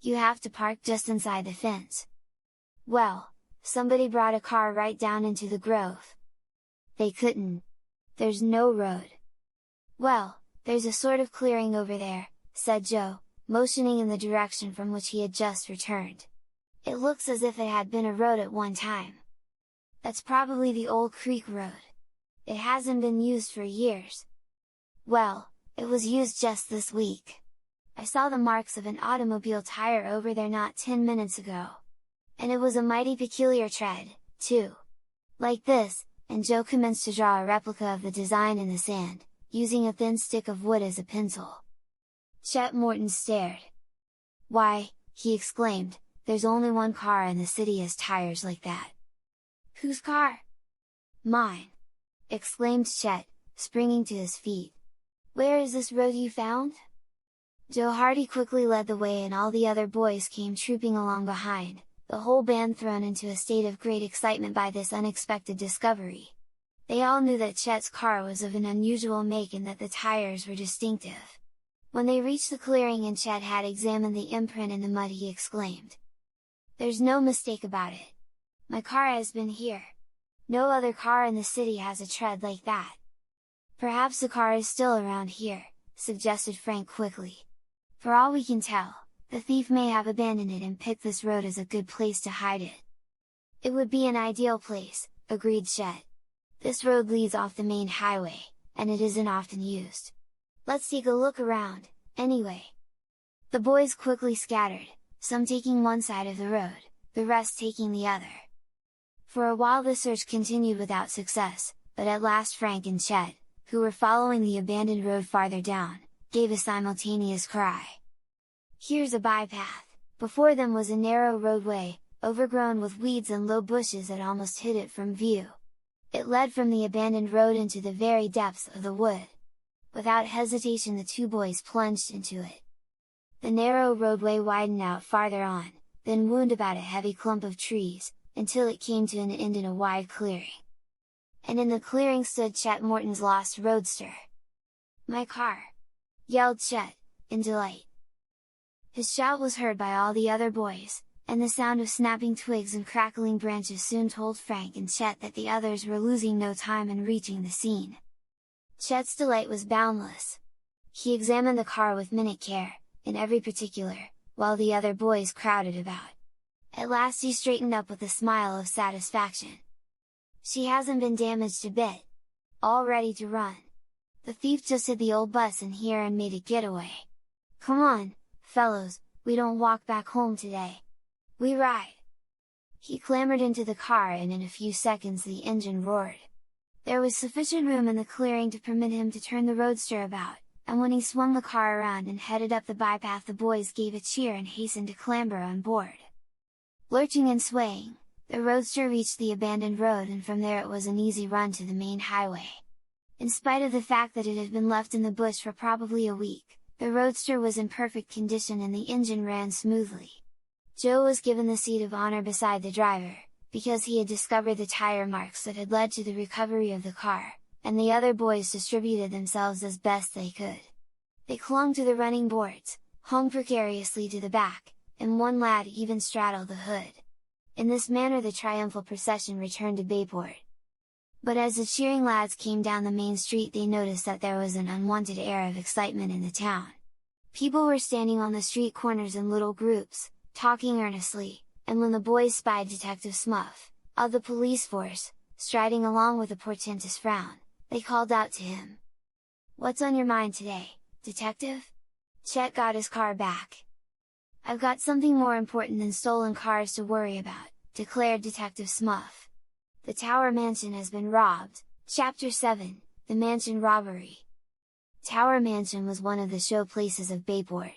A: You have to park just inside the fence." "Well, somebody brought a car right down into the grove." "They couldn't. There's no road." "Well, there's a sort of clearing over there," said Joe, motioning in the direction from which he had just returned. "It looks as if it had been a road at one time." "That's probably the old creek road. It hasn't been used for years." "Well, it was used just this week. I saw the marks of an automobile tire over there not 10 minutes ago. And it was a mighty peculiar tread, too. Like this," and Joe commenced to draw a replica of the design in the sand, using a thin stick of wood as a pencil. Chet Morton stared. "Why," he exclaimed, "there's only one car in the city has tires like that." "Whose car?" "Mine!" exclaimed Chet, springing to his feet. "Where is this road you found?" Joe Hardy quickly led the way and all the other boys came trooping along behind, the whole band thrown into a state of great excitement by this unexpected discovery. They all knew that Chet's car was of an unusual make and that the tires were distinctive. When they reached the clearing and Chet had examined the imprint in the mud, he exclaimed, "There's no mistake about it! My car has been here! No other car in the city has a tread like that!" "Perhaps the car is still around here," suggested Frank quickly. "For all we can tell, the thief may have abandoned it and picked this road as a good place to hide it." "It would be an ideal place," agreed Chet. "This road leads off the main highway, and it isn't often used. Let's take a look around, anyway." The boys quickly scattered, some taking one side of the road, the rest taking the other. For a while the search continued without success, but at last Frank and Chet, who were following the abandoned road farther down, gave a simultaneous cry. "Here's a bypath!" Before them was a narrow roadway, overgrown with weeds and low bushes that almost hid it from view. It led from the abandoned road into the very depths of the wood. Without hesitation the two boys plunged into it. The narrow roadway widened out farther on, then wound about a heavy clump of trees, until it came to an end in a wide clearing. And in the clearing stood Chet Morton's lost roadster. "My car!" yelled Chet, in delight. His shout was heard by all the other boys, and the sound of snapping twigs and crackling branches soon told Frank and Chet that the others were losing no time in reaching the scene. Chet's delight was boundless. He examined the car with minute care, in every particular, while the other boys crowded about. At last he straightened up with a smile of satisfaction. "She hasn't been damaged a bit! All ready to run! The thief just hid the old bus in here and made a getaway! Come on, fellows, we don't walk back home today! We ride!" He clambered into the car and in a few seconds the engine roared. There was sufficient room in the clearing to permit him to turn the roadster about, and when he swung the car around and headed up the bypath the boys gave a cheer and hastened to clamber on board. Lurching and swaying, the roadster reached the abandoned road and from there it was an easy run to the main highway. In spite of the fact that it had been left in the bush for probably a week, the roadster was in perfect condition and the engine ran smoothly. Joe was given the seat of honor beside the driver, because he had discovered the tire marks that had led to the recovery of the car, and the other boys distributed themselves as best they could. They clung to the running boards, hung precariously to the back, and one lad even straddled the hood. In this manner the triumphal procession returned to Bayport. But as the cheering lads came down the main street they noticed that there was an unwanted air of excitement in the town. People were standing on the street corners in little groups, talking earnestly, and when the boys spied Detective Smuff, of the police force, striding along with a portentous frown, they called out to him. "What's on your mind today, detective?" Chet got his car back. "I've got something more important than stolen cars to worry about," declared Detective Smuff. "The Tower Mansion has been robbed." Chapter 7, The Mansion Robbery. Tower Mansion was one of the show places of Bayport.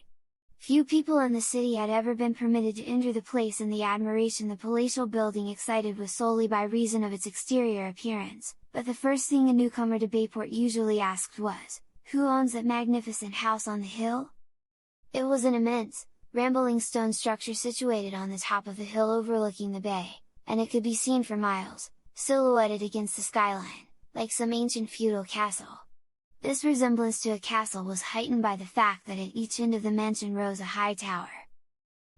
A: Few people in the city had ever been permitted to enter the place and the admiration the palatial building excited was solely by reason of its exterior appearance, but the first thing a newcomer to Bayport usually asked was, "Who owns that magnificent house on the hill?" It was an immense, rambling stone structure situated on the top of the hill overlooking the bay, and it could be seen for miles, silhouetted against the skyline, like some ancient feudal castle. This resemblance to a castle was heightened by the fact that at each end of the mansion rose a high tower.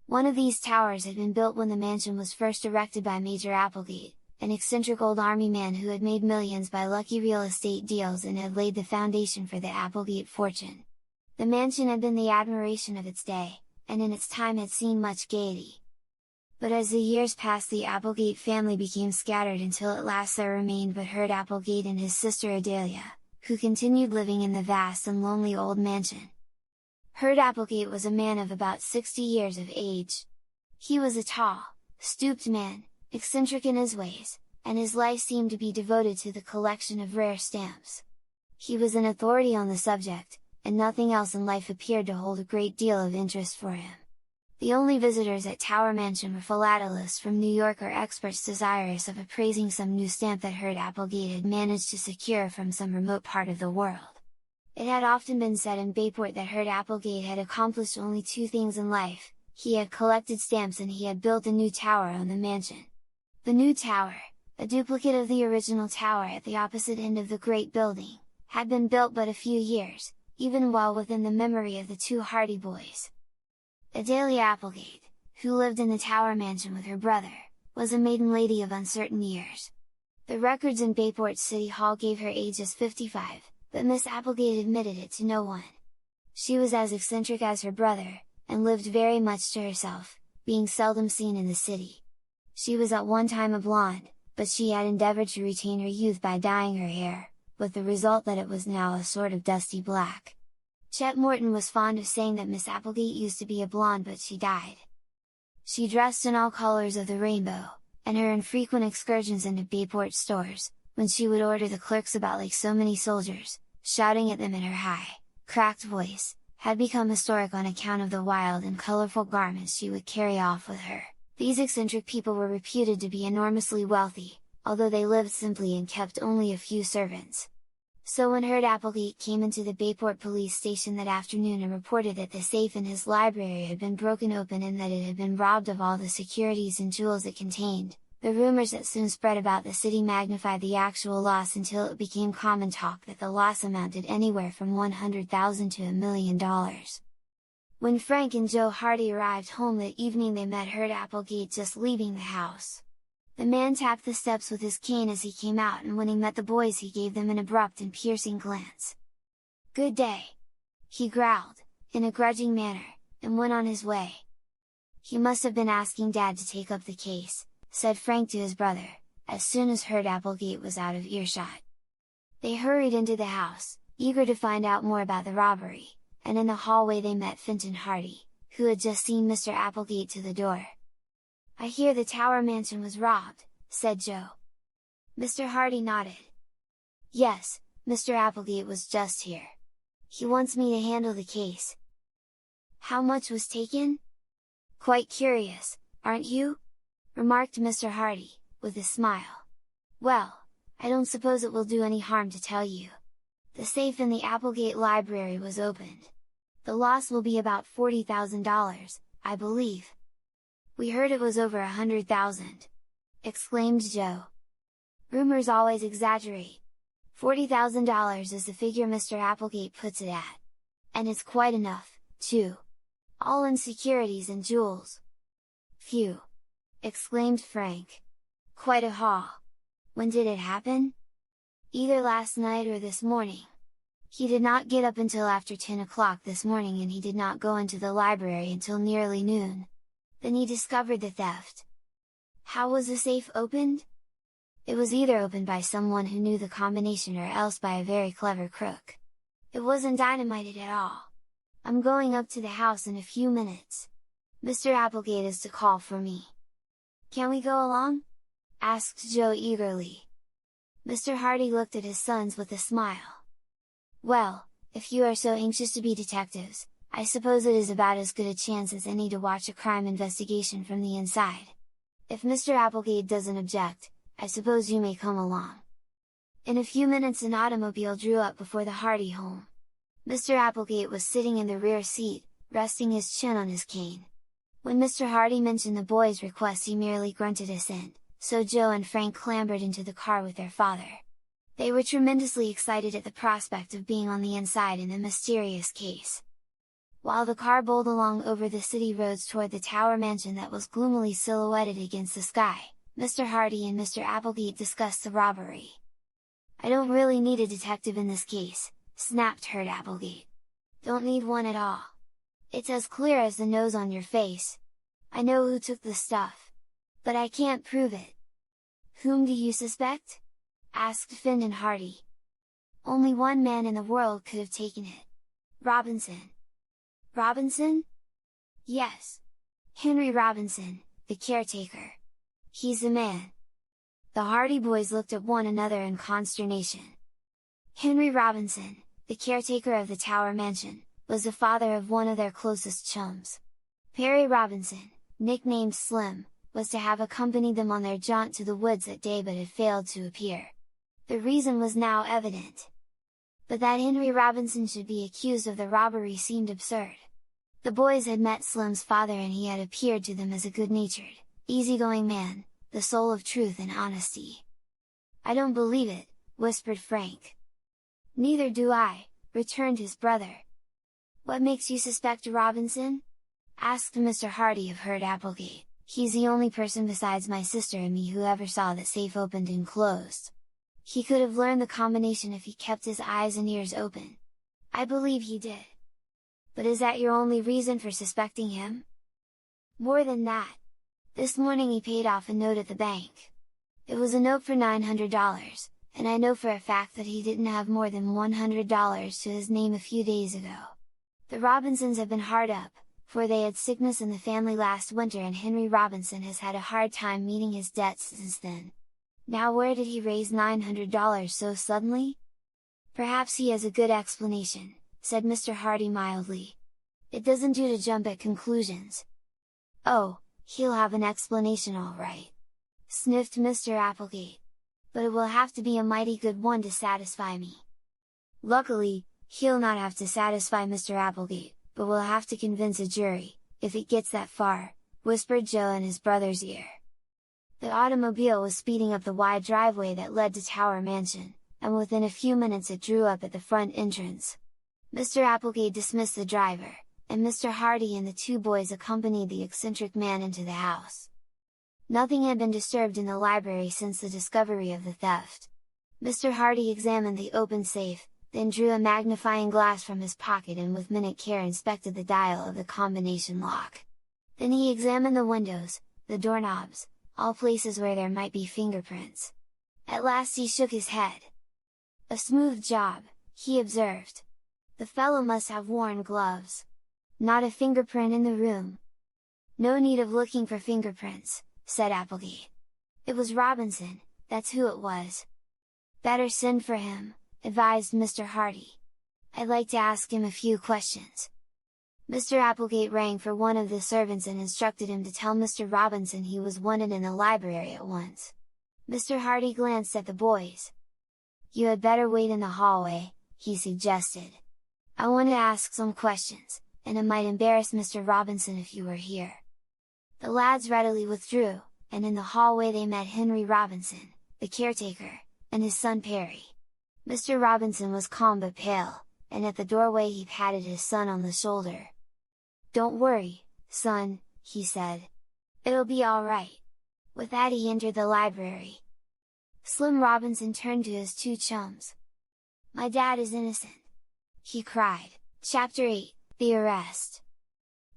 A: One of these towers had been built when the mansion was first erected by Major Applegate, an eccentric old army man who had made millions by lucky real estate deals and had laid the foundation for the Applegate fortune. The mansion had been the admiration of its day, and in its time had seen much gaiety. But as the years passed the Applegate family became scattered until at last there remained but Herd Applegate and his sister Adelia, who continued living in the vast and lonely old mansion. Herd Applegate was a man of about 60 years of age. He was a tall, stooped man, eccentric in his ways, and his life seemed to be devoted to the collection of rare stamps. He was an authority on the subject, and nothing else in life appeared to hold a great deal of interest for him. The only visitors at Tower Mansion were philatelists from New York or experts desirous of appraising some new stamp that Herd Applegate had managed to secure from some remote part of the world. It had often been said in Bayport that Herd Applegate had accomplished only two things in life: he had collected stamps and he had built a new tower on the mansion. The new tower, a duplicate of the original tower at the opposite end of the great building, had been built but a few years, even well within the memory of the two Hardy boys. Adelia Applegate, who lived in the Tower Mansion with her brother, was a maiden lady of uncertain years. The records in Bayport City Hall gave her age as 55, but Miss Applegate admitted it to no one. She was as eccentric as her brother, and lived very much to herself, being seldom seen in the city. She was at one time a blonde, but she had endeavored to retain her youth by dyeing her hair, with the result that it was now a sort of dusty black. Chet Morton was fond of saying that Miss Applegate used to be a blonde but she died. She dressed in all colors of the rainbow, and her infrequent excursions into Bayport stores, when she would order the clerks about like so many soldiers, shouting at them in her high, cracked voice, had become historic on account of the wild and colorful garments she would carry off with her. These eccentric people were reputed to be enormously wealthy, although they lived simply and kept only a few servants. So when Herb Applegate came into the Bayport police station that afternoon and reported that the safe in his library had been broken open and that it had been robbed of all the securities and jewels it contained, the rumors that soon spread about the city magnified the actual loss until it became common talk that the loss amounted anywhere from $100,000 to $1 million. When Frank and Joe Hardy arrived home that evening, they met Herb Applegate just leaving the house. The man tapped the steps with his cane as he came out, and when he met the boys he gave them an abrupt and piercing glance. "Good day!" he growled, in a grudging manner, and went on his way. "He must have been asking Dad to take up the case," said Frank to his brother, as soon as Herb Applegate was out of earshot. They hurried into the house, eager to find out more about the robbery, and in the hallway they met Fenton Hardy, who had just seen Mr. Applegate to the door. "I hear the Tower Mansion was robbed," said Joe. Mr. Hardy nodded. "Yes, Mr. Applegate was just here. He wants me to handle the case." "How much was taken?" "Quite curious, aren't you?" remarked Mr. Hardy, with a smile. "Well, I don't suppose it will do any harm to tell you. The safe in the Applegate library was opened. The loss will be about $40,000, I believe." "We heard it was over 100,000! exclaimed Joe. "Rumors always exaggerate. $40,000 is the figure Mr. Applegate puts it at. And it's quite enough, too. All in securities and jewels." "Phew!" exclaimed Frank. "Quite a haul! When did it happen?" "Either last night or this morning. He did not get up until after 10 o'clock this morning, and he did not go into the library until nearly noon. Then he discovered the theft." "How was the safe opened?" "It was either opened by someone who knew the combination or else by a very clever crook. It wasn't dynamited at all. I'm going up to the house in a few minutes. Mr. Applegate is to call for me." "Can we go along?" asked Joe eagerly. Mr. Hardy looked at his sons with a smile. "Well, if you are so anxious to be detectives, I suppose it is about as good a chance as any to watch a crime investigation from the inside. If Mr. Applegate doesn't object, I suppose you may come along." In a few minutes an automobile drew up before the Hardy home. Mr. Applegate was sitting in the rear seat, resting his chin on his cane. When Mr. Hardy mentioned the boy's request he merely grunted assent, so Joe and Frank clambered into the car with their father. They were tremendously excited at the prospect of being on the inside in the mysterious case. While the car bowled along over the city roads toward the Tower Mansion that was gloomily silhouetted against the sky, Mr. Hardy and Mr. Applegate discussed the robbery. "I don't really need a detective in this case," snapped Herb Applegate. "Don't need one at all. It's as clear as the nose on your face. I know who took the stuff. But I can't prove it." "Whom do you suspect?" asked Fenton Hardy. "Only one man in the world could have taken it. Robinson." "Robinson?" "Yes. Henry Robinson, the caretaker. He's the man." The Hardy boys looked at one another in consternation. Henry Robinson, the caretaker of the Tower Mansion, was the father of one of their closest chums. Perry Robinson, nicknamed Slim, was to have accompanied them on their jaunt to the woods that day but had failed to appear. The reason was now evident. But that Henry Robinson should be accused of the robbery seemed absurd. The boys had met Slim's father and he had appeared to them as a good-natured, easygoing man, the soul of truth and honesty. "I don't believe it," whispered Frank. "Neither do I," returned his brother. "What makes you suspect Robinson?" asked Mr. Hardy of Herb Applegate. "He's the only person besides my sister and me who ever saw that safe opened and closed. He could have learned the combination if he kept his eyes and ears open. I believe he did." "But is that your only reason for suspecting him?" "More than that. This morning he paid off a note at the bank. It was a note for $900, and I know for a fact that he didn't have more than $100 to his name a few days ago. The Robinsons have been hard up, for they had sickness in the family last winter and Henry Robinson has had a hard time meeting his debts since then. Now where did he raise $900 so suddenly? Perhaps he has a good explanation, said Mr. Hardy mildly. It doesn't do to jump at conclusions. Oh, he'll have an explanation all right, sniffed Mr. Applegate. But it will have to be a mighty good one to satisfy me. Luckily, he'll not have to satisfy Mr. Applegate, but will have to convince a jury, if it gets that far, whispered Joe in his brother's ear. The automobile was speeding up the wide driveway that led to Tower Mansion, and within a few minutes it drew up at the front entrance. Mr. Applegate dismissed the driver, and Mr. Hardy and the two boys accompanied the eccentric man into the house. Nothing had been disturbed in the library since the discovery of the theft. Mr. Hardy examined the open safe, then drew a magnifying glass from his pocket and with minute care inspected the dial of the combination lock. Then he examined the windows, the doorknobs, all places where there might be fingerprints. At last he shook his head. "A smooth job," he observed. "The fellow must have worn gloves. Not a fingerprint in the room." "No need of looking for fingerprints," said Applegate. "It was Robinson, that's who it was." "Better send for him," advised Mr. Hardy. "I'd like to ask him a few questions." Mr. Applegate rang for one of the servants and instructed him to tell Mr. Robinson he was wanted in the library at once. Mr. Hardy glanced at the boys. "You had better wait in the hallway," he suggested. "I want to ask some questions, and it might embarrass Mr. Robinson if you were here." The lads readily withdrew, and in the hallway they met Henry Robinson, the caretaker, and his son Perry. Mr. Robinson was calm but pale, and at the doorway he patted his son on the shoulder. "Don't worry, son," he said. "It'll be all right." With that he entered the library. Slim Robinson turned to his two chums. "My dad is innocent!" he cried. Chapter 8, The Arrest.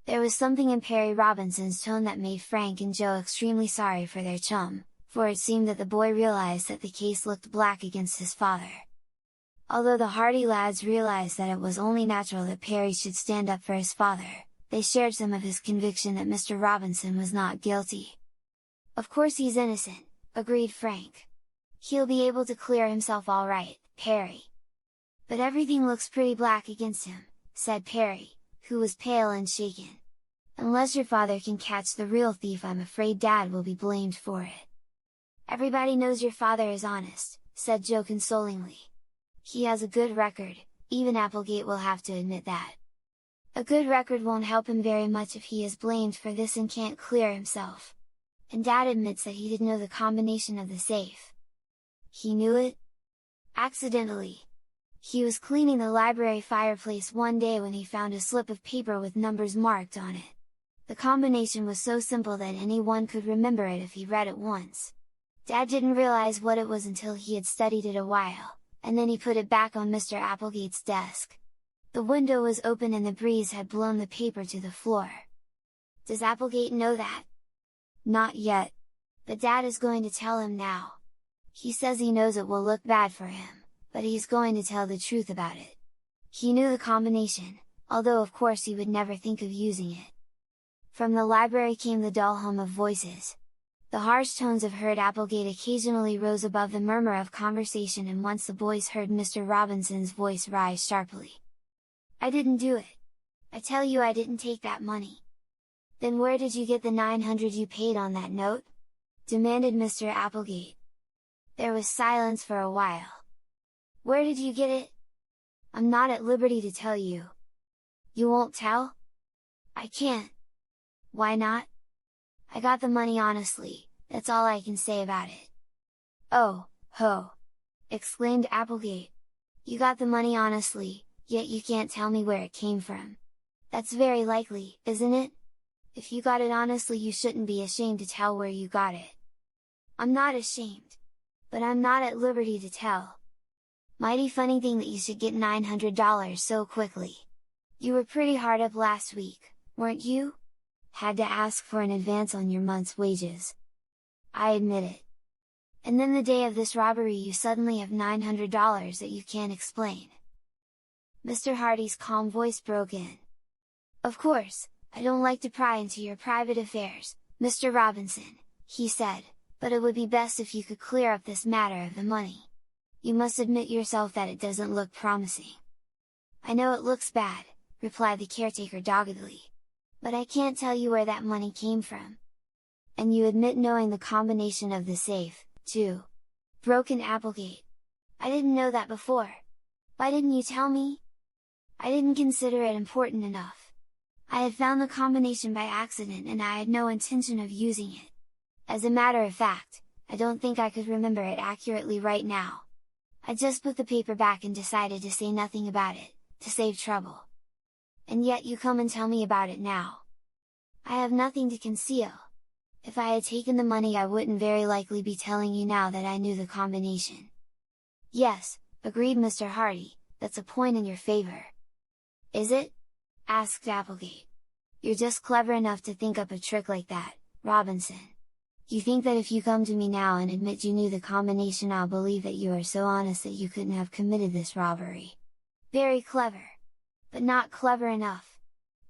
A: There was something in Perry Robinson's tone that made Frank and Joe extremely sorry for their chum, for it seemed that the boy realized that the case looked black against his father. Although the Hardy lads realized that it was only natural that Perry should stand up for his father, they shared some of his conviction that Mr. Robinson was not guilty. "Of course he's innocent," agreed Frank. "He'll be able to clear himself all right, Perry." "But everything looks pretty black against him," said Perry, who was pale and shaken. "Unless your father can catch the real thief, I'm afraid Dad will be blamed for it." "Everybody knows your father is honest," said Joe consolingly. "He has a good record, even Applegate will have to admit that." "A good record won't help him very much if he is blamed for this and can't clear himself. And Dad admits that he didn't know the combination of the safe." "He knew it?" "Accidentally. He was cleaning the library fireplace one day when he found a slip of paper with numbers marked on it. The combination was so simple that anyone could remember it if he read it once. Dad didn't realize what it was until he had studied it a while, and then he put it back on Mr. Applegate's desk. The window was open and the breeze had blown the paper to the floor." "Does Applegate know that?" "Not yet. But Dad is going to tell him now. He says he knows it will look bad for him, but he's going to tell the truth about it. He knew the combination, although of course he would never think of using it." From the library came the dull hum of voices. The harsh tones of Herd Applegate occasionally rose above the murmur of conversation, and once the boys heard Mr. Robinson's voice rise sharply. "I didn't do it! I tell you I didn't take that money!" "Then where did you get the $900 you paid on that note?" demanded Mr. Applegate. There was silence for a while. "Where did you get it?" "I'm not at liberty to tell you." "You won't tell?" "I can't." "Why not?" "I got the money honestly, that's all I can say about it." "Oh, ho!" exclaimed Applegate. "You got the money honestly, yet you can't tell me where it came from. That's very likely, isn't it? If you got it honestly, you shouldn't be ashamed to tell where you got it." "I'm not ashamed. But I'm not at liberty to tell." "Mighty funny thing that you should get $900 so quickly. You were pretty hard up last week, weren't you? Had to ask for an advance on your month's wages." "I admit it." "And then the day of this robbery you suddenly have $900 that you can't explain." Mr. Hardy's calm voice broke in. "Of course, I don't like to pry into your private affairs, Mr. Robinson," he said, But it would be best if you could clear up this matter of the money. You must admit yourself that it doesn't look promising." "I know it looks bad," replied the caretaker doggedly. "But I can't tell you where that money came from." "And you admit knowing the combination of the safe, too?" "Broken Applegate. I didn't know that before. Why didn't you tell me?" "I didn't consider it important enough. I had found the combination by accident and I had no intention of using it. As a matter of fact, I don't think I could remember it accurately right now. I just put the paper back and decided to say nothing about it, to save trouble. And yet you come and tell me about it now. I have nothing to conceal. If I had taken the money I wouldn't very likely be telling you now that I knew the combination." "Yes," agreed Mr. Hardy, "that's a point in your favor." "Is it?" asked Applegate. "You're just clever enough to think up a trick like that, Robinson. You think that if you come to me now and admit you knew the combination I'll believe that you are so honest that you couldn't have committed this robbery. Very clever! But not clever enough.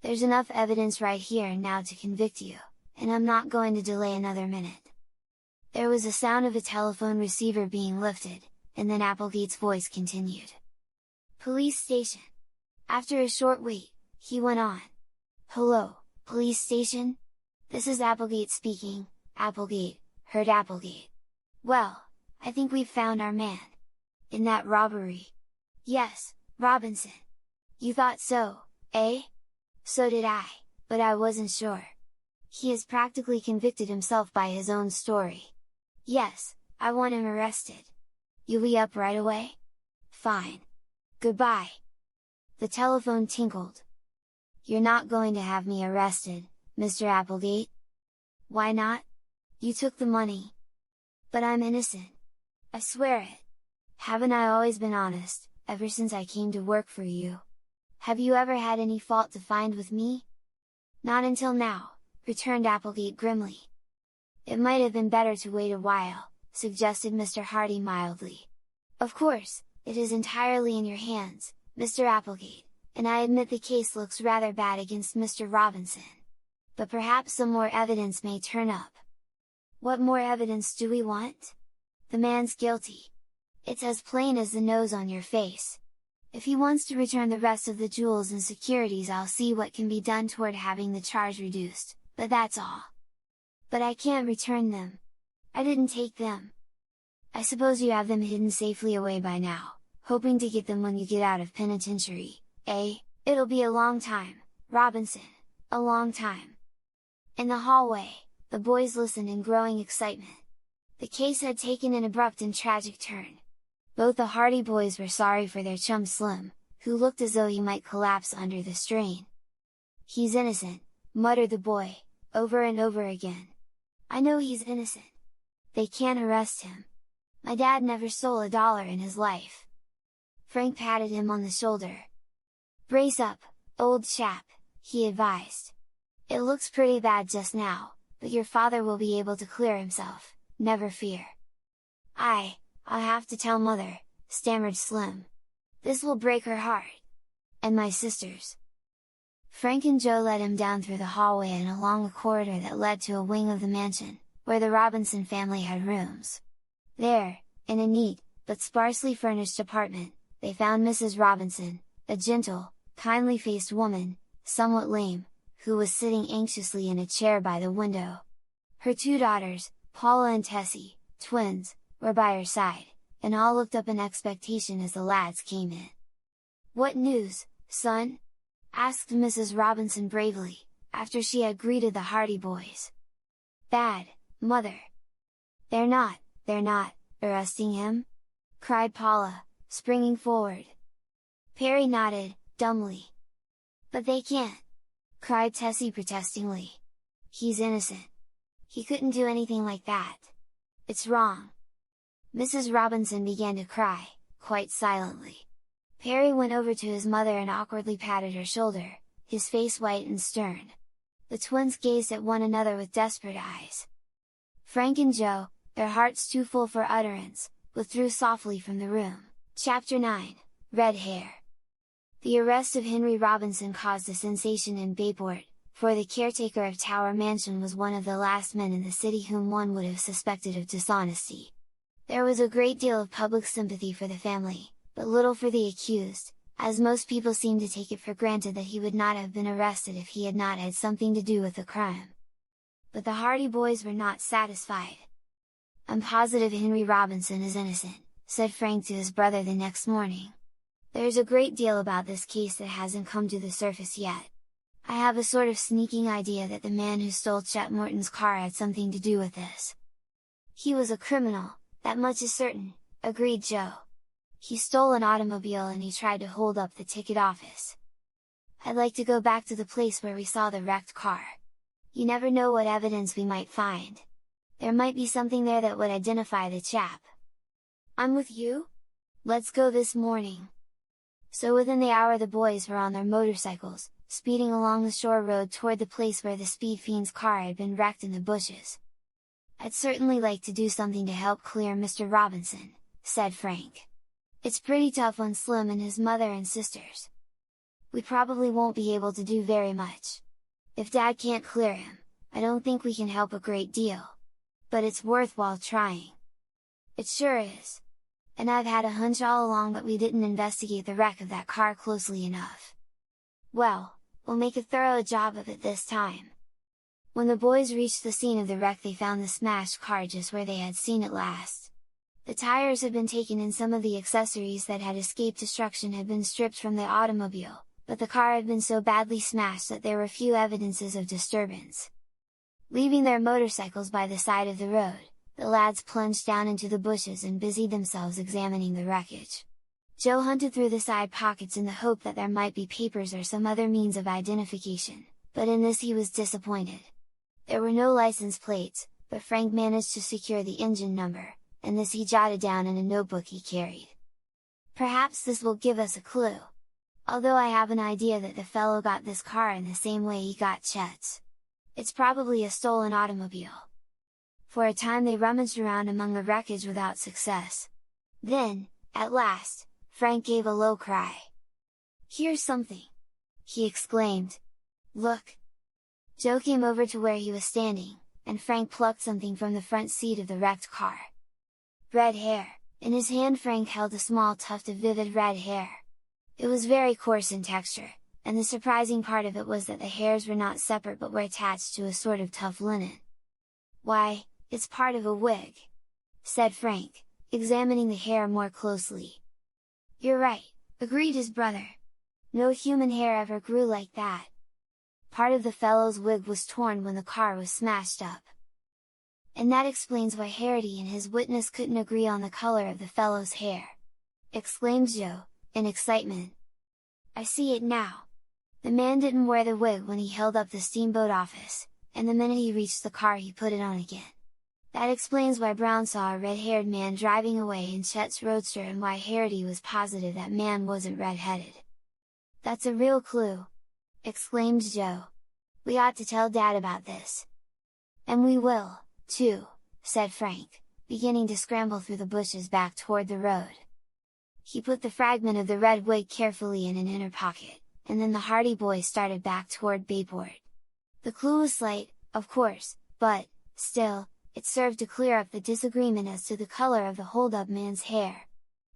A: There's enough evidence right here and now to convict you, and I'm not going to delay another minute." There was a sound of a telephone receiver being lifted, and then Applegate's voice continued. "Police station." After a short wait, he went on. "Hello, police station? This is Applegate speaking. Applegate, heard Applegate. Well, I think we've found our man." "In that robbery?" "Yes, Robinson. You thought so, eh?" "So did I, but I wasn't sure. He has practically convicted himself by his own story. Yes, I want him arrested. You'll be up right away? Fine. Goodbye." The telephone tinkled. "You're not going to have me arrested, Mr. Applegate?" "Why not? You took the money." "But I'm innocent. I swear it. Haven't I always been honest, ever since I came to work for you? Have you ever had any fault to find with me?" "Not until now," returned Applegate grimly. "It might have been better to wait a while," suggested Mr. Hardy mildly. "Of course, it is entirely in your hands, Mr. Applegate, and I admit the case looks rather bad against Mr. Robinson. But perhaps some more evidence may turn up." "What more evidence do we want? The man's guilty. It's as plain as the nose on your face. If he wants to return the rest of the jewels and securities, I'll see what can be done toward having the charge reduced, but that's all." "But I can't return them. I didn't take them." "I suppose you have them hidden safely away by now, hoping to get them when you get out of penitentiary, eh?" "It'll be a long time, Robinson, a long time." In the hallway, the boys listened in growing excitement. The case had taken an abrupt and tragic turn. Both the Hardy boys were sorry for their chum Slim, who looked as though he might collapse under the strain. "He's innocent," muttered the boy, over and over again. "I know he's innocent. They can't arrest him. My dad never stole $1 in his life." Frank patted him on the shoulder. "Brace up, old chap," he advised. "It looks pretty bad just now, but your father will be able to clear himself, never fear." I'll have to tell Mother," stammered Slim. "This will break her heart. And my sisters." Frank and Joe led him down through the hallway and along a corridor that led to a wing of the mansion, where the Robinson family had rooms. There, in a neat, but sparsely furnished apartment, they found Mrs. Robinson, a gentle, kindly-faced woman, somewhat lame, who was sitting anxiously in a chair by the window. Her 2 daughters, Paula and Tessie, twins, were by her side, and all looked up in expectation as the lads came in. "What news, son?" asked Mrs. Robinson bravely, after she had greeted the Hardy boys. "Bad, Mother." They're not arresting him?" cried Paula, springing forward. Perry nodded, dumbly. "But they can't!" cried Tessie protestingly. "He's innocent. He couldn't do anything like that. It's wrong." Mrs. Robinson began to cry, quite silently. Perry went over to his mother and awkwardly patted her shoulder, his face white and stern. The twins gazed at one another with desperate eyes. Frank and Joe, their hearts too full for utterance, withdrew softly from the room. Chapter 9, Red Hair. The arrest of Henry Robinson caused a sensation in Bayport, for the caretaker of Tower Mansion was one of the last men in the city whom one would have suspected of dishonesty. There was a great deal of public sympathy for the family, but little for the accused, as most people seemed to take it for granted that he would not have been arrested if he had not had something to do with the crime. But the Hardy boys were not satisfied. "I'm positive Henry Robinson is innocent," said Frank to his brother the next morning. "There's a great deal about this case that hasn't come to the surface yet. I have a sort of sneaking idea that the man who stole Chet Morton's car had something to do with this." "He was a criminal, that much is certain," agreed Joe. "He stole an automobile and he tried to hold up the ticket office. I'd like to go back to the place where we saw the wrecked car. You never know what evidence we might find. There might be something there that would identify the chap." "I'm with you! Let's go this morning!" So within the hour the boys were on their motorcycles, speeding along the shore road toward the place where the speed fiend's car had been wrecked in the bushes. "I'd certainly like to do something to help clear Mr. Robinson," said Frank. "It's pretty tough on Slim and his mother and sisters. We probably won't be able to do very much. If Dad can't clear him, I don't think we can help a great deal. But it's worthwhile trying." "It sure is! And I've had a hunch all along that we didn't investigate the wreck of that car closely enough. Well, we'll make a thorough job of it this time." When the boys reached the scene of the wreck they found the smashed car just where they had seen it last. The tires had been taken and some of the accessories that had escaped destruction had been stripped from the automobile, but the car had been so badly smashed that there were few evidences of disturbance. Leaving their motorcycles by the side of the road, the lads plunged down into the bushes and busied themselves examining the wreckage. Joe hunted through the side pockets in the hope that there might be papers or some other means of identification, but in this he was disappointed. There were no license plates, but Frank managed to secure the engine number, and this he jotted down in a notebook he carried. "Perhaps this will give us a clue. Although I have an idea that the fellow got this car in the same way he got Chet's. It's probably a stolen automobile." For a time they rummaged around among the wreckage without success. Then, at last, Frank gave a low cry. "Here's something!" he exclaimed. "Look!" Joe came over to where he was standing, and Frank plucked something from the front seat of the wrecked car. Red hair! In his hand Frank held a small tuft of vivid red hair. It was very coarse in texture, and the surprising part of it was that the hairs were not separate but were attached to a sort of tough linen. "Why, it's part of a wig!" said Frank, examining the hair more closely. "You're right," agreed his brother. "No human hair ever grew like that. Part of the fellow's wig was torn when the car was smashed up. And that explains why Harity and his witness couldn't agree on the color of the fellow's hair!" exclaimed Joe, in excitement. "I see it now! The man didn't wear the wig when he held up the steamboat office, and the minute he reached the car he put it on again. That explains why Brown saw a red-haired man driving away in Chet's roadster and why Harity was positive that man wasn't red-headed. That's a real clue!" exclaimed Joe. "We ought to tell Dad about this." "And we will, too," said Frank, beginning to scramble through the bushes back toward the road. He put the fragment of the red wig carefully in an inner pocket, and then the Hardy boys started back toward Bayport. The clue was slight, of course, but, still, it served to clear up the disagreement as to the color of the hold-up man's hair.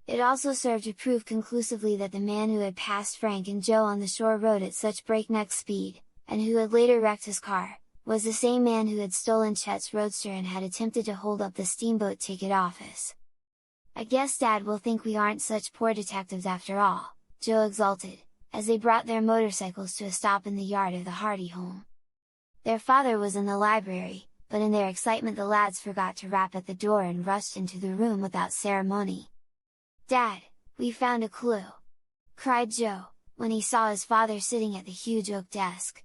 A: It also served to prove conclusively that the man who had passed Frank and Joe on the shore road at such breakneck speed, and who had later wrecked his car, was the same man who had stolen Chet's roadster and had attempted to hold up the steamboat ticket office. "I guess Dad will think we aren't such poor detectives after all," Joe exulted, as they brought their motorcycles to a stop in the yard of the Hardy home. Their father was in the library, but in their excitement the lads forgot to rap at the door and rushed into the room without ceremony. "Dad, we found a clue!" cried Joe, when he saw his father sitting at the huge oak desk.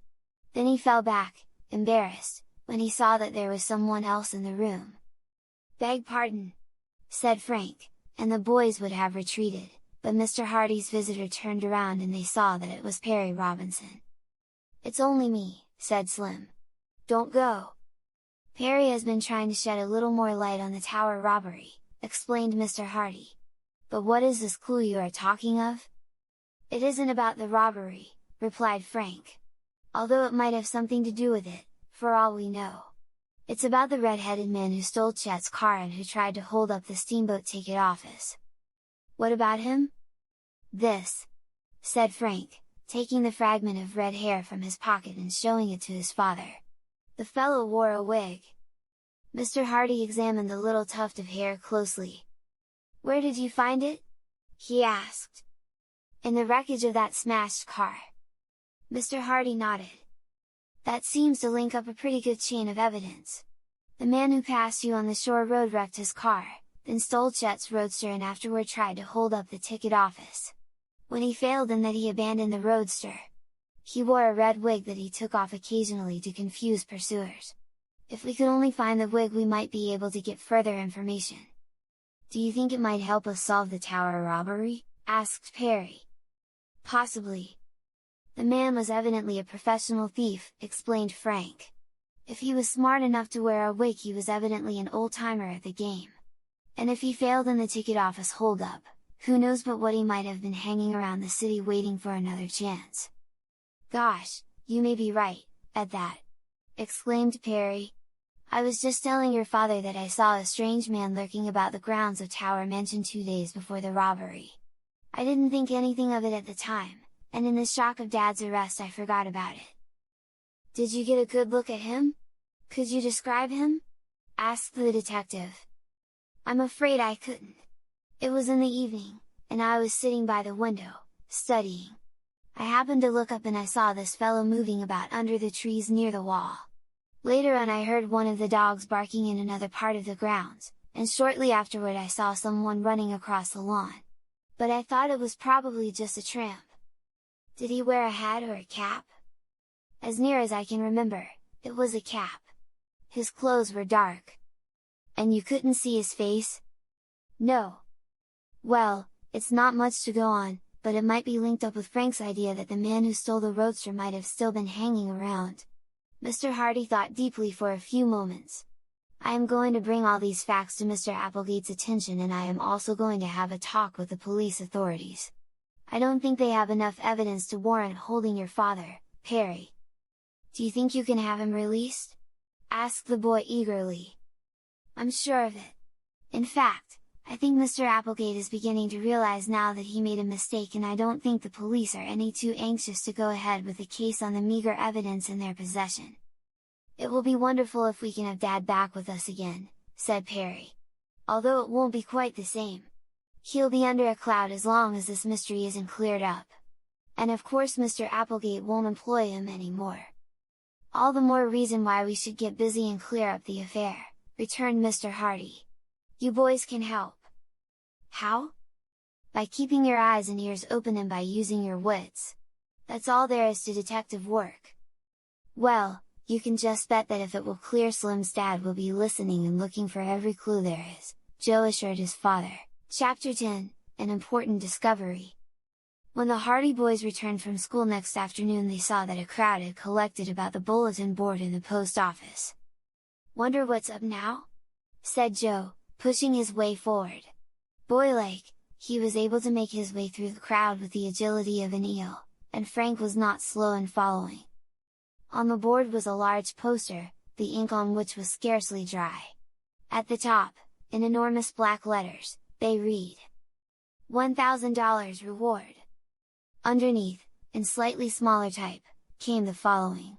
A: Then he fell back, embarrassed, when he saw that there was someone else in the room. "Beg pardon!" said Frank, and the boys would have retreated, but Mr. Hardy's visitor turned around and they saw that it was Perry Robinson. "It's only me," said Slim. "Don't go!" "Perry has been trying to shed a little more light on the tower robbery," explained Mr. Hardy. "But what is this clue you are talking of?" "It isn't about the robbery," replied Frank. although it might have something to do with it, for all we know. It's about the red-headed man who stole Chet's car and who tried to hold up the steamboat ticket office. What about him? This, said Frank, taking the fragment of red hair from his pocket and showing it to his father. The fellow wore a wig. Mr. Hardy examined the little tuft of hair closely. Where did you find it? He asked. In the wreckage of that smashed car. Mr. Hardy nodded. That seems to link up a pretty good chain of evidence. The man who passed you on the shore road wrecked his car, then stole Chet's roadster and afterward tried to hold up the ticket office. When he failed in that, he abandoned the roadster. He wore a red wig that he took off occasionally to confuse pursuers. If we could only find the wig, we might be able to get further information. Do you think it might help us solve the tower robbery? Asked Perry. Possibly. The man was evidently a professional thief, explained Frank. If he was smart enough to wear a wig, he was evidently an old-timer at the game. And if he failed in the ticket office holdup, who knows but what he might have been hanging around the city waiting for another chance. Gosh, you may be right, at that! Exclaimed Perry. I was just telling your father that I saw a strange man lurking about the grounds of Tower Mansion 2 days before the robbery. I didn't think anything of it at the time, and in the shock of Dad's arrest I forgot about it. Did you get a good look at him? Could you describe him? Asked the detective. I'm afraid I couldn't. It was in the evening, and I was sitting by the window, studying. I happened to look up and I saw this fellow moving about under the trees near the wall. Later on I heard one of the dogs barking in another part of the grounds, and shortly afterward I saw someone running across the lawn. But I thought it was probably just a tramp. Did he wear a hat or a cap? As near as I can remember, it was a cap. His clothes were dark. And you couldn't see his face? No. Well, it's not much to go on, but it might be linked up with Frank's idea that the man who stole the roadster might have still been hanging around. Mr. Hardy thought deeply for a few moments. I am going to bring all these facts to Mr. Applegate's attention, and I am also going to have a talk with the police authorities. I don't think they have enough evidence to warrant holding your father, Perry. Do you think you can have him released? Asked the boy eagerly. I'm sure of it. In fact, I think Mr. Applegate is beginning to realize now that he made a mistake, and I don't think the police are any too anxious to go ahead with the case on the meager evidence in their possession. It will be wonderful if we can have Dad back with us again, said Perry. Although it won't be quite the same. He'll be under a cloud as long as this mystery isn't cleared up. And of course Mr. Applegate won't employ him anymore. All the more reason why we should get busy and clear up the affair, returned Mr. Hardy. You boys can help. How? By keeping your eyes and ears open and by using your wits. That's all there is to detective work. Well, you can just bet that if it will clear, Slim's dad will be listening and looking for every clue there is, Joe assured his father. Chapter 10, An Important Discovery. When the Hardy boys returned from school next afternoon, they saw that a crowd had collected about the bulletin board in the post office. Wonder what's up now? Said Joe, pushing his way forward. Boylike, he was able to make his way through the crowd with the agility of an eel, and Frank was not slow in following. On the board was a large poster, the ink on which was scarcely dry. At the top, in enormous black letters, they read, $1,000 reward. Underneath, in slightly smaller type, came the following.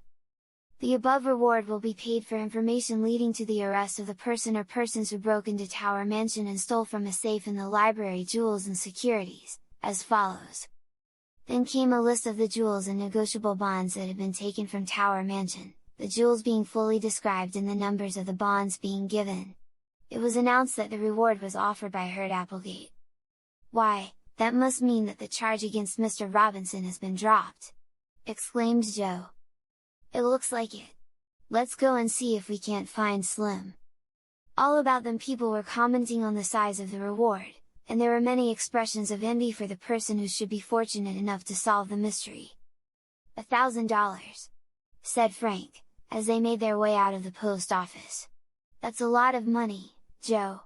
A: The above reward will be paid for information leading to the arrest of the person or persons who broke into Tower Mansion and stole from a safe in the library jewels and securities, as follows. Then came a list of the jewels and negotiable bonds that had been taken from Tower Mansion, the jewels being fully described and the numbers of the bonds being given. It was announced that the reward was offered by Heard Applegate. Why, that must mean that the charge against Mr. Robinson has been dropped! Exclaimed Joe. It looks like it. Let's go and see if we can't find Slim. All about them people were commenting on the size of the reward, and there were many expressions of envy for the person who should be fortunate enough to solve the mystery. $1,000, said Frank, as they made their way out of the post office. That's a lot of money, Joe.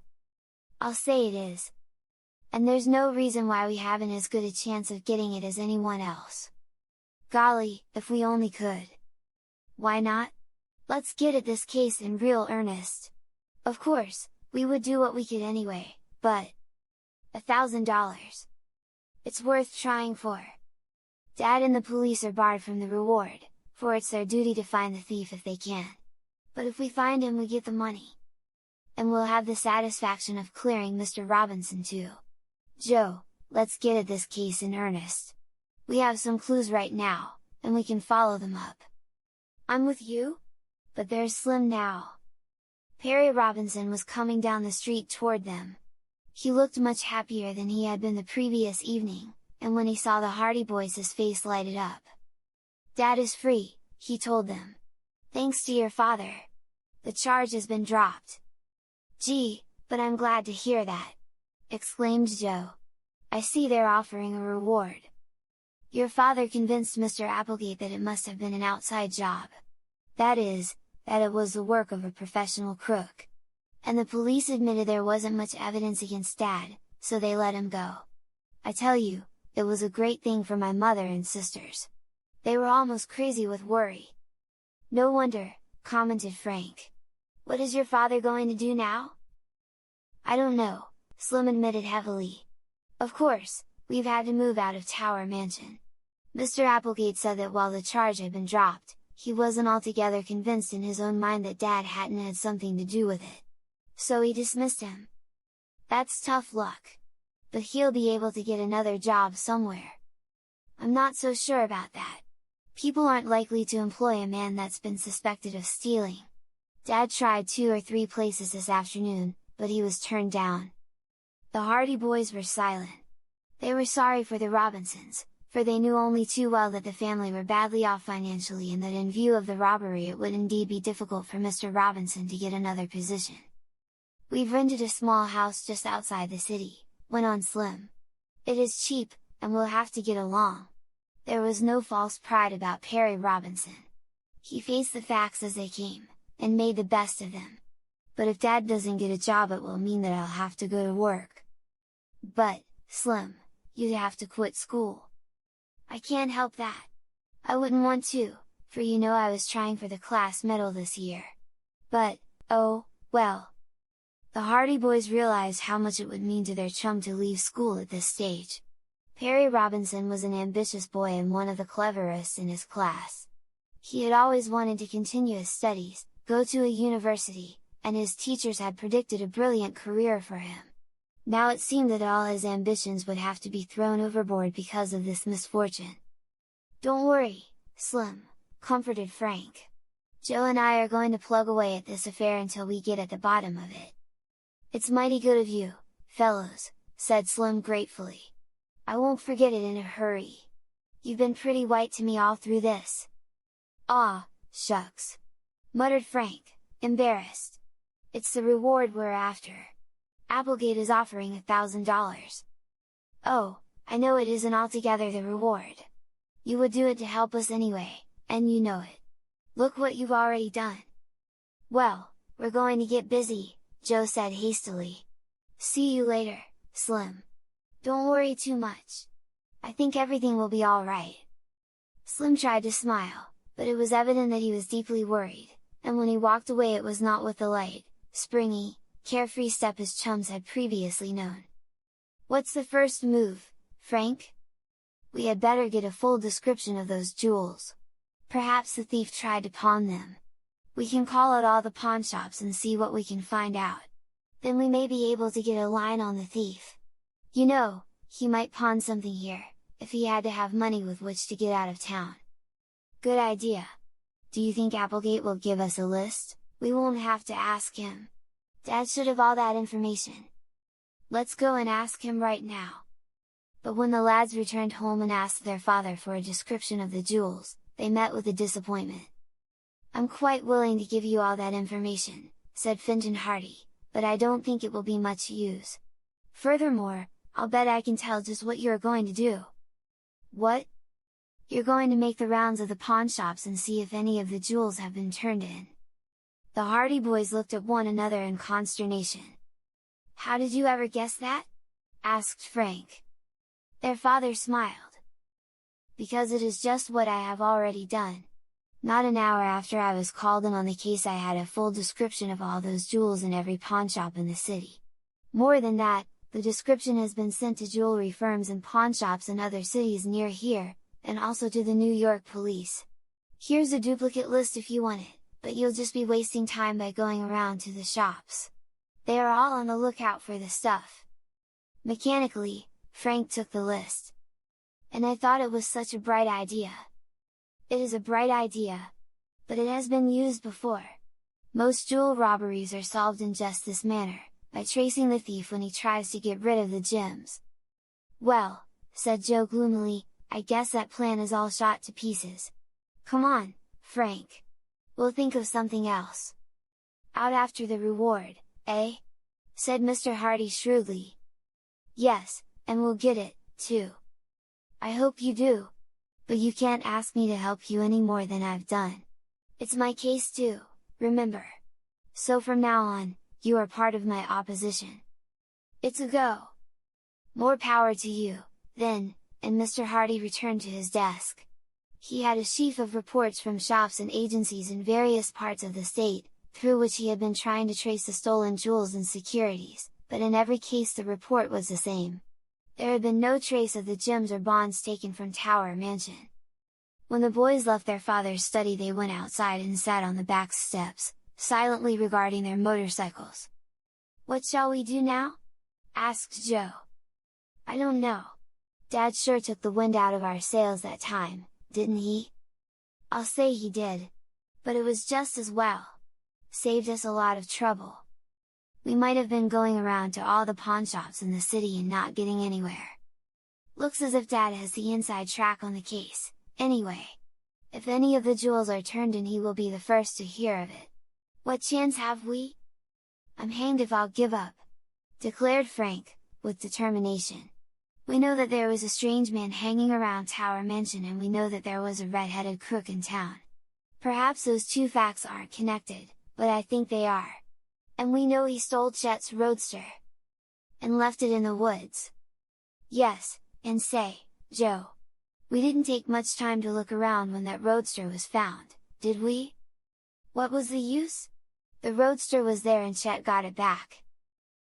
A: I'll say it is. And there's no reason why we haven't as good a chance of getting it as anyone else. Golly, if we only could! why not? Let's get at this case in real earnest. Of course, we would do what we could anyway, but $1,000. It's worth trying for. Dad and the police are barred from the reward, for it's their duty to find the thief if they can. But if we find him we get the money. And we'll have the satisfaction of clearing Mr. Robinson too. Joe, let's get at this case in earnest. We have some clues right now, and we can follow them up. I'm with you? But there's Slim now. Perry Robinson was coming down the street toward them. He looked much happier than he had been the previous evening, and when he saw the Hardy Boys his face lighted up. Dad is free, he told them. Thanks to your father. The charge has been dropped. Gee, but I'm glad to hear that! Exclaimed Joe. I see they're offering a reward. Your father convinced Mr. Applegate that it must have been an outside job. That is, that it was the work of a professional crook. And the police admitted there wasn't much evidence against Dad, so they let him go. I tell you, it was a great thing for my mother and sisters. They were almost crazy with worry. No wonder, commented Frank. What is your father going to do now? I don't know, Slim admitted heavily. Of course, we've had to move out of Tower Mansion. Mr. Applegate said that while the charge had been dropped, he wasn't altogether convinced in his own mind that Dad hadn't had something to do with it. So he dismissed him. That's tough luck. But he'll be able to get another job somewhere. I'm not so sure about that. People aren't likely to employ a man that's been suspected of stealing. Dad tried 2 or 3 places this afternoon, but he was turned down. The Hardy Boys were silent. They were sorry for the Robinsons, for they knew only too well that the family were badly off financially and that in view of the robbery it would indeed be difficult for Mr. Robinson to get another position. We've rented a small house just outside the city, went on Slim. It is cheap, and we'll have to get along. There was no false pride about Perry Robinson. He faced the facts as they came, and made the best of them. But if Dad doesn't get a job it will mean that I'll have to go to work. But, Slim, you'd have to quit school. I can't help that. I wouldn't want to, for you know I was trying for the class medal this year. But, oh, well. The Hardy Boys realized how much it would mean to their chum to leave school at this stage. Perry Robinson was an ambitious boy and one of the cleverest in his class. He had always wanted to continue his studies, go to a university, and his teachers had predicted a brilliant career for him. Now it seemed that all his ambitions would have to be thrown overboard because of this misfortune. Don't worry, Slim, comforted Frank. Joe and I are going to plug away at this affair until we get at the bottom of it. It's mighty good of you, fellows, said Slim gratefully. I won't forget it in a hurry. You've been pretty white to me all through this. Aw, shucks! Muttered Frank, embarrassed. It's the reward we're after. Applegate is offering $1,000. Oh, I know it isn't altogether the reward. You would do it to help us anyway, and you know it. Look what you've already done. Well, we're going to get busy, Joe said hastily. See you later, Slim. Don't worry too much. I think everything will be all right. Slim tried to smile, but it was evident that he was deeply worried, and when he walked away it was not with the light, springy, carefree step his chums had previously known. What's the first move, Frank? We had better get a full description of those jewels. Perhaps the thief tried to pawn them. We can call out all the pawn shops and see what we can find out. Then we may be able to get a line on the thief. You know, he might pawn something here, if he had to have money with which to get out of town. Good idea! Do you think Applegate will give us a list? We won't have to ask him. Dad should have all that information. Let's go and ask him right now. But when the lads returned home and asked their father for a description of the jewels, they met with a disappointment. I'm quite willing to give you all that information, said Finton Hardy, but I don't think it will be much use. Furthermore, I'll bet I can tell just what you're going to do. What? You're going to make the rounds of the pawn shops and see if any of the jewels have been turned in. The Hardy Boys looked at one another in consternation. How did you ever guess that? Asked Frank. Their father smiled. Because it is just what I have already done. Not an hour after I was called in on the case I had a full description of all those jewels in every pawnshop in the city. More than that, the description has been sent to jewelry firms and pawnshops in other cities near here, and also to the New York police. Here's a duplicate list if you want it, but you'll just be wasting time by going around to the shops. They are all on the lookout for the stuff. Mechanically, Frank took the list. And I thought it was such a bright idea. It is a bright idea. But it has been used before. Most jewel robberies are solved in just this manner, by tracing the thief when he tries to get rid of the gems. Well, said Joe gloomily, I guess that plan is all shot to pieces. Come on, Frank. We'll think of something else. Out after the reward, eh? Said Mr. Hardy shrewdly. Yes, and we'll get it, too. I hope you do. But you can't ask me to help you any more than I've done. It's my case too, remember. So from now on, you are part of my opposition. It's a go! More power to you, then, and Mr. Hardy returned to his desk. He had a sheaf of reports from shops and agencies in various parts of the state, through which he had been trying to trace the stolen jewels and securities, but in every case the report was the same. There had been no trace of the gems or bonds taken from Tower Mansion. When the boys left their father's study they went outside and sat on the back steps, silently regarding their motorcycles. What shall we do now? Asked Joe. I don't know. Dad sure took the wind out of our sails that time, didn't he? I'll say he did. But it was just as well. Saved us a lot of trouble. We might have been going around to all the pawnshops in the city and not getting anywhere. Looks as if Dad has the inside track on the case, anyway. If any of the jewels are turned in he will be the first to hear of it. What chance have we? I'm hanged if I'll give up! Declared Frank, with determination. We know that there was a strange man hanging around Tower Mansion and we know that there was a red-headed crook in town. Perhaps those two facts aren't connected, but I think they are. And we know he stole Chet's roadster. And left it in the woods. Yes, and say, Joe. We didn't take much time to look around when that roadster was found, did we? What was the use? The roadster was there and Chet got it back.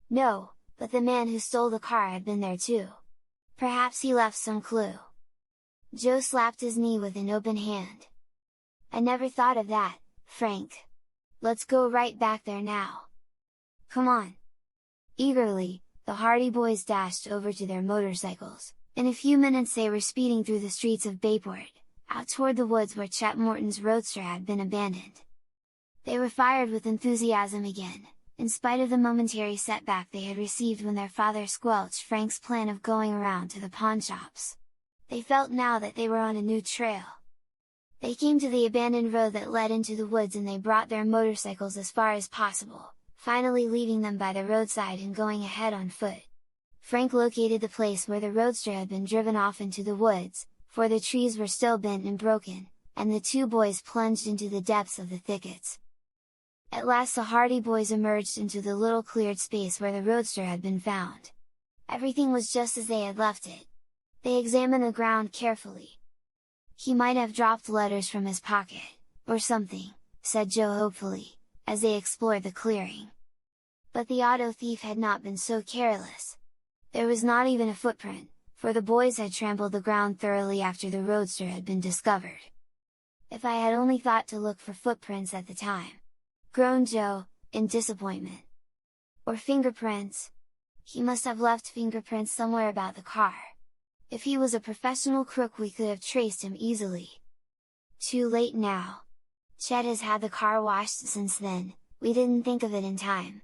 A: No, but the man who stole the car had been there too. Perhaps he left some clue. Joe slapped his knee with an open hand. I never thought of that, Frank. Let's go right back there now. Come on! Eagerly, the Hardy boys dashed over to their motorcycles. In a few minutes they were speeding through the streets of Bayport, out toward the woods where Chet Morton's roadster had been abandoned. They were fired with enthusiasm again, in spite of the momentary setback they had received when their father squelched Frank's plan of going around to the pawnshops. They felt now that they were on a new trail. They came to the abandoned road that led into the woods and they brought their motorcycles as far as possible, finally leaving them by the roadside and going ahead on foot. Frank located the place where the roadster had been driven off into the woods, for the trees were still bent and broken, and the two boys plunged into the depths of the thickets. At last the Hardy boys emerged into the little cleared space where the roadster had been found. Everything was just as they had left it. They examined the ground carefully. He might have dropped letters from his pocket, or something, said Joe hopefully, as they explored the clearing. But the auto thief had not been so careless. There was not even a footprint, for the boys had trampled the ground thoroughly after the roadster had been discovered. If I had only thought to look for footprints at the time! Groaned Joe, in disappointment. Or fingerprints! He must have left fingerprints somewhere about the car. If he was a professional crook we could have traced him easily. Too late now. Chet has had the car washed since then, we didn't think of it in time.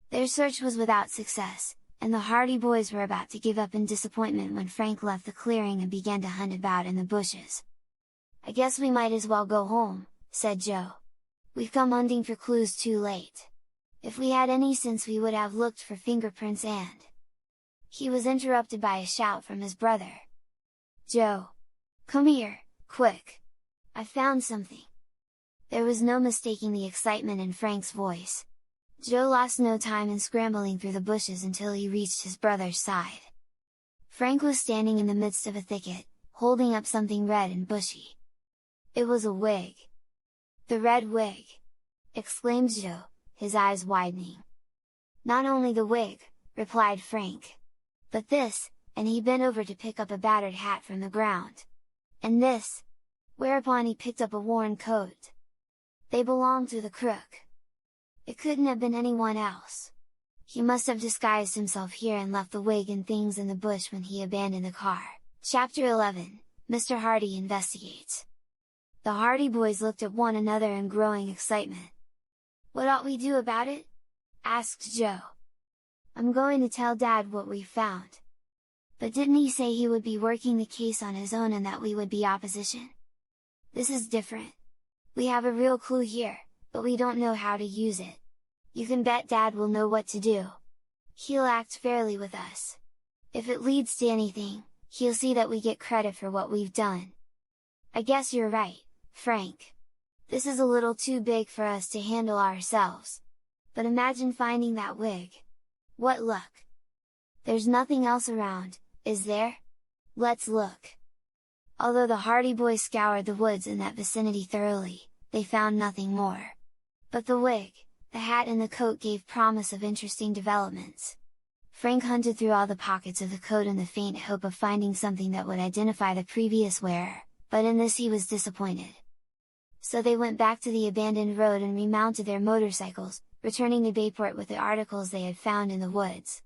A: Their search was without success, and the Hardy boys were about to give up in disappointment when Frank left the clearing and began to hunt about in the bushes. I guess we might as well go home, said Joe. We've come hunting for clues too late. If we had any sense we would have looked for fingerprints and… He was interrupted by a shout from his brother. Joe! Come here, quick! I found something! There was no mistaking the excitement in Frank's voice. Joe lost no time in scrambling through the bushes until he reached his brother's side. Frank was standing in the midst of a thicket, holding up something red and bushy. It was a wig, "The red wig!" exclaimed Joe, his eyes widening. "Not only the wig," replied Frank, "but this," and he bent over to pick up a battered hat from the ground. "And this!" Whereupon he picked up a worn coat. "They belong to the crook. It couldn't have been anyone else. He must have disguised himself here and left the wig and things in the bush when he abandoned the car." Chapter 11, Mr. Hardy Investigates. The Hardy boys looked at one another in growing excitement. "What ought we do about it?" asked Joe. "I'm going to tell Dad what we've found." "But didn't he say he would be working the case on his own and that we would be opposition?" "This is different. We have a real clue here, but we don't know how to use it. You can bet Dad will know what to do. He'll act fairly with us. If it leads to anything, he'll see that we get credit for what we've done." "I guess you're right, Frank. This is a little too big for us to handle ourselves. But imagine finding that wig! What luck! There's nothing else around, is there? Let's look." Although the Hardy boys scoured the woods in that vicinity thoroughly, they found nothing more. But the wig, the hat and the coat gave promise of interesting developments. Frank hunted through all the pockets of the coat in the faint hope of finding something that would identify the previous wearer, but in this he was disappointed. So they went back to the abandoned road and remounted their motorcycles, returning to Bayport with the articles they had found in the woods.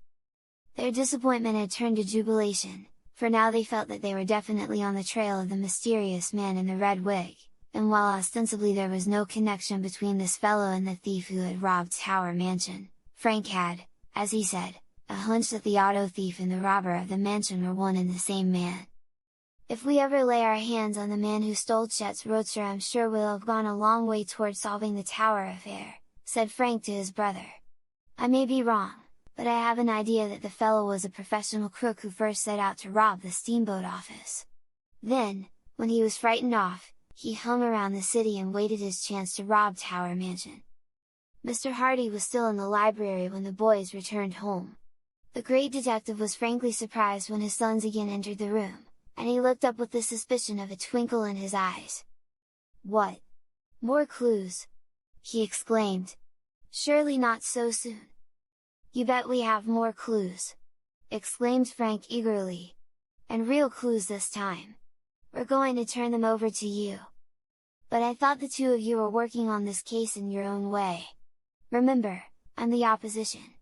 A: Their disappointment had turned to jubilation, for now they felt that they were definitely on the trail of the mysterious man in the red wig, and while ostensibly there was no connection between this fellow and the thief who had robbed Tower Mansion, Frank had, as he said, a hunch that the auto thief and the robber of the mansion were one and the same man. "If we ever lay our hands on the man who stole Chet's roadster, I'm sure we'll have gone a long way toward solving the Tower affair," said Frank to his brother. "I may be wrong, but I have an idea that the fellow was a professional crook who first set out to rob the steamboat office. Then, when he was frightened off, he hung around the city and waited his chance to rob Tower Mansion." Mr. Hardy was still in the library when the boys returned home. The great detective was frankly surprised when his sons again entered the room, and he looked up with the suspicion of a twinkle in his eyes. "What? More clues?" he exclaimed. "Surely not so soon." "You bet we have more clues!" exclaimed Frank eagerly. "And real clues this time! We're going to turn them over to you. But I thought the two of you were working on this case in your own way. Remember, I'm the opposition."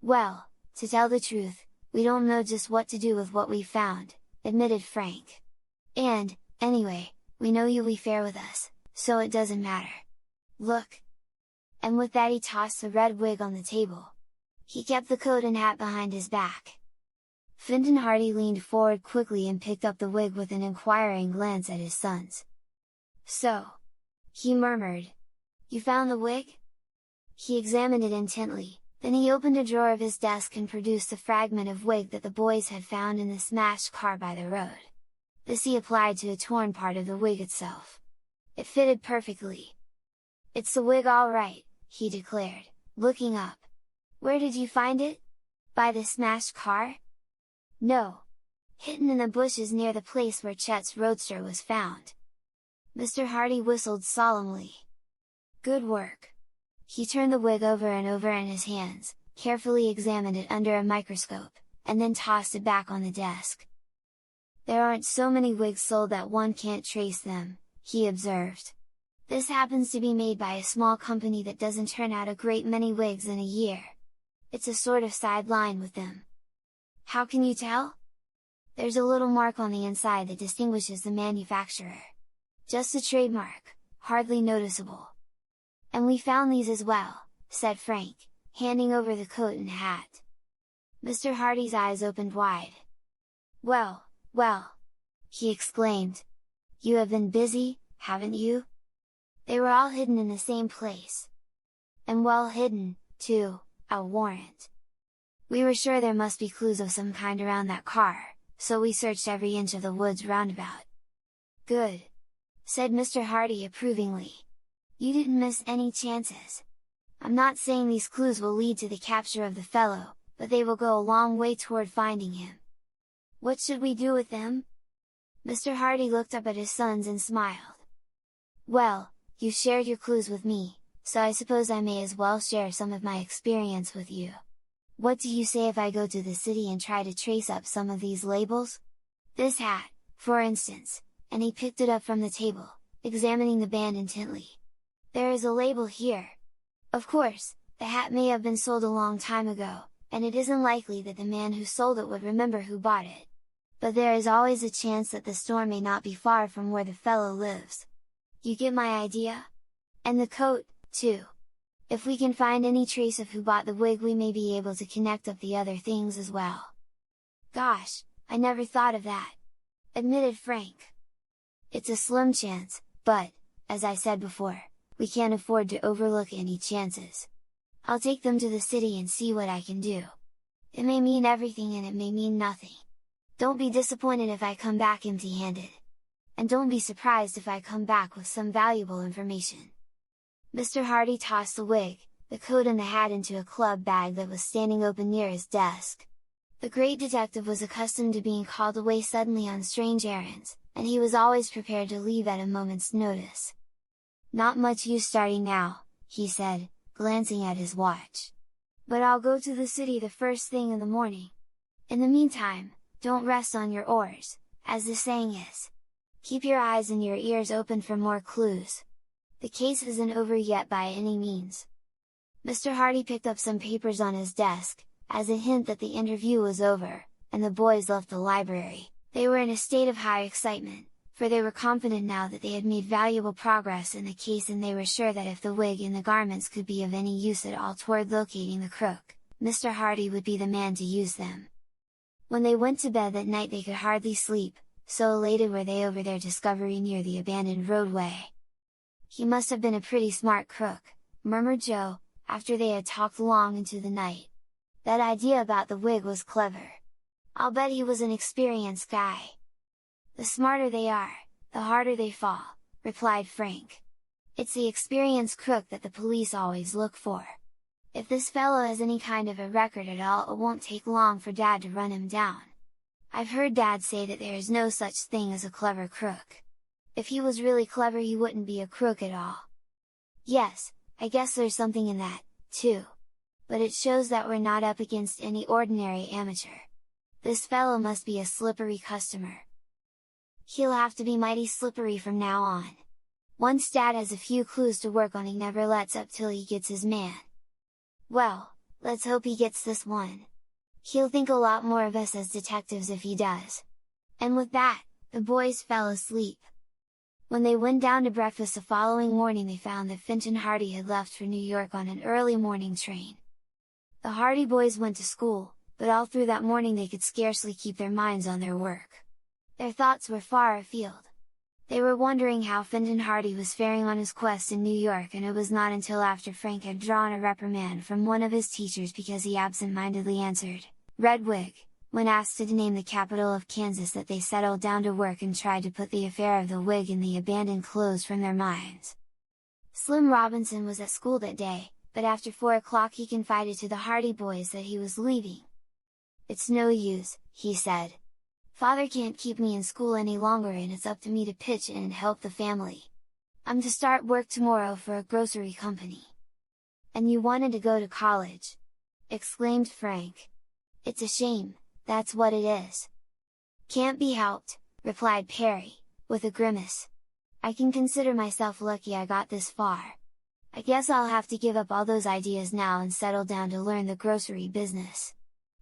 A: "Well, to tell the truth, we don't know just what to do with what we've found," admitted Frank. "And, anyway, we know you'll be fair with us, so it doesn't matter. Look!" And with that he tossed the red wig on the table. He kept the coat and hat behind his back. Fenton Hardy leaned forward quickly and picked up the wig with an inquiring glance at his sons. "So," he murmured, "you found the wig?" He examined it intently, then he opened a drawer of his desk and produced the fragment of wig that the boys had found in the smashed car by the road. This he applied to a torn part of the wig itself. It fitted perfectly. "It's the wig all right," he declared, looking up. "Where did you find it? By the smashed car?" "No. Hidden in the bushes near the place where Chet's roadster was found." Mr. Hardy whistled solemnly. "Good work!" He turned the wig over and over in his hands, carefully examined it under a microscope, and then tossed it back on the desk. "There aren't so many wigs sold that one can't trace them," he observed. "This happens to be made by a small company that doesn't turn out a great many wigs in a year. It's a sort of sideline with them." "How can you tell?" "There's a little mark on the inside that distinguishes the manufacturer. Just a trademark, hardly noticeable." "And we found these as well," said Frank, handing over the coat and hat. Mr. Hardy's eyes opened wide. "Well, well!" he exclaimed. "You have been busy, haven't you? They were all hidden in the same place. And well hidden, too, I'll warrant. We were sure there must be clues of some kind around that car, so we searched every inch of the woods roundabout." "Good!" said Mr. Hardy approvingly. "You didn't miss any chances. I'm not saying these clues will lead to the capture of the fellow, but they will go a long way toward finding him. What should we do with them?" Mr. Hardy looked up at his sons and smiled. "Well, you've shared your clues with me, so I suppose I may as well share some of my experience with you. What do you say if I go to the city and try to trace up some of these labels? This hat, for instance," and he picked it up from the table, examining the band intently. "There is a label here. Of course, the hat may have been sold a long time ago, and it isn't likely that the man who sold it would remember who bought it. But there is always a chance that the store may not be far from where the fellow lives. You get my idea? And the coat, too. If we can find any trace of who bought the wig, we may be able to connect up the other things as well." "Gosh, I never thought of that!" admitted Frank. "It's a slim chance, but, as I said before, we can't afford to overlook any chances. I'll take them to the city and see what I can do. It may mean everything and it may mean nothing. Don't be disappointed if I come back empty-handed. And don't be surprised if I come back with some valuable information." Mr. Hardy tossed the wig, the coat and the hat into a club bag that was standing open near his desk. The great detective was accustomed to being called away suddenly on strange errands, and he was always prepared to leave at a moment's notice. "Not much use starting now," he said, glancing at his watch. "But I'll go to the city the first thing in the morning. In the meantime, don't rest on your oars, as the saying is. Keep your eyes and your ears open for more clues. The case isn't over yet by any means." Mr. Hardy picked up some papers on his desk, as a hint that the interview was over, and the boys left the library. They were in a state of high excitement, for they were confident now that they had made valuable progress in the case, and they were sure that if the wig and the garments could be of any use at all toward locating the crook, Mr. Hardy would be the man to use them. When they went to bed that night they could hardly sleep, so elated were they over their discovery near the abandoned roadway. "He must have been a pretty smart crook," murmured Joe, after they had talked long into the night. "That idea about the wig was clever. I'll bet he was an experienced guy." "The smarter they are, the harder they fall," replied Frank. "It's the experienced crook that the police always look for. If this fellow has any kind of a record at all, it won't take long for Dad to run him down. I've heard Dad say that there is no such thing as a clever crook. If he was really clever he wouldn't be a crook at all." "Yes, I guess there's something in that, too. But it shows that we're not up against any ordinary amateur. This fellow must be a slippery customer. He'll have to be mighty slippery from now on. Once Dad has a few clues to work on, he never lets up till he gets his man. Well, let's hope he gets this one. He'll think a lot more of us as detectives if he does." And with that, the boys fell asleep. When they went down to breakfast the following morning they found that Fenton Hardy had left for New York on an early morning train. The Hardy boys went to school, but all through that morning they could scarcely keep their minds on their work. Their thoughts were far afield. They were wondering how Fenton Hardy was faring on his quest in New York, and it was not until after Frank had drawn a reprimand from one of his teachers because he absent-mindedly answered, "Redwig," when asked to name the capital of Kansas, that they settled down to work and tried to put the affair of the wig and the abandoned clothes from their minds. Slim Robinson was at school that day, but after 4 o'clock he confided to the Hardy boys that he was leaving. "It's no use," he said. "Father can't keep me in school any longer and it's up to me to pitch in and help the family. I'm to start work tomorrow for a grocery company." "And you wanted to go to college!" exclaimed Frank. "It's a shame, that's what it is." "Can't be helped," replied Perry, with a grimace. "I can consider myself lucky I got this far. I guess I'll have to give up all those ideas now and settle down to learn the grocery business.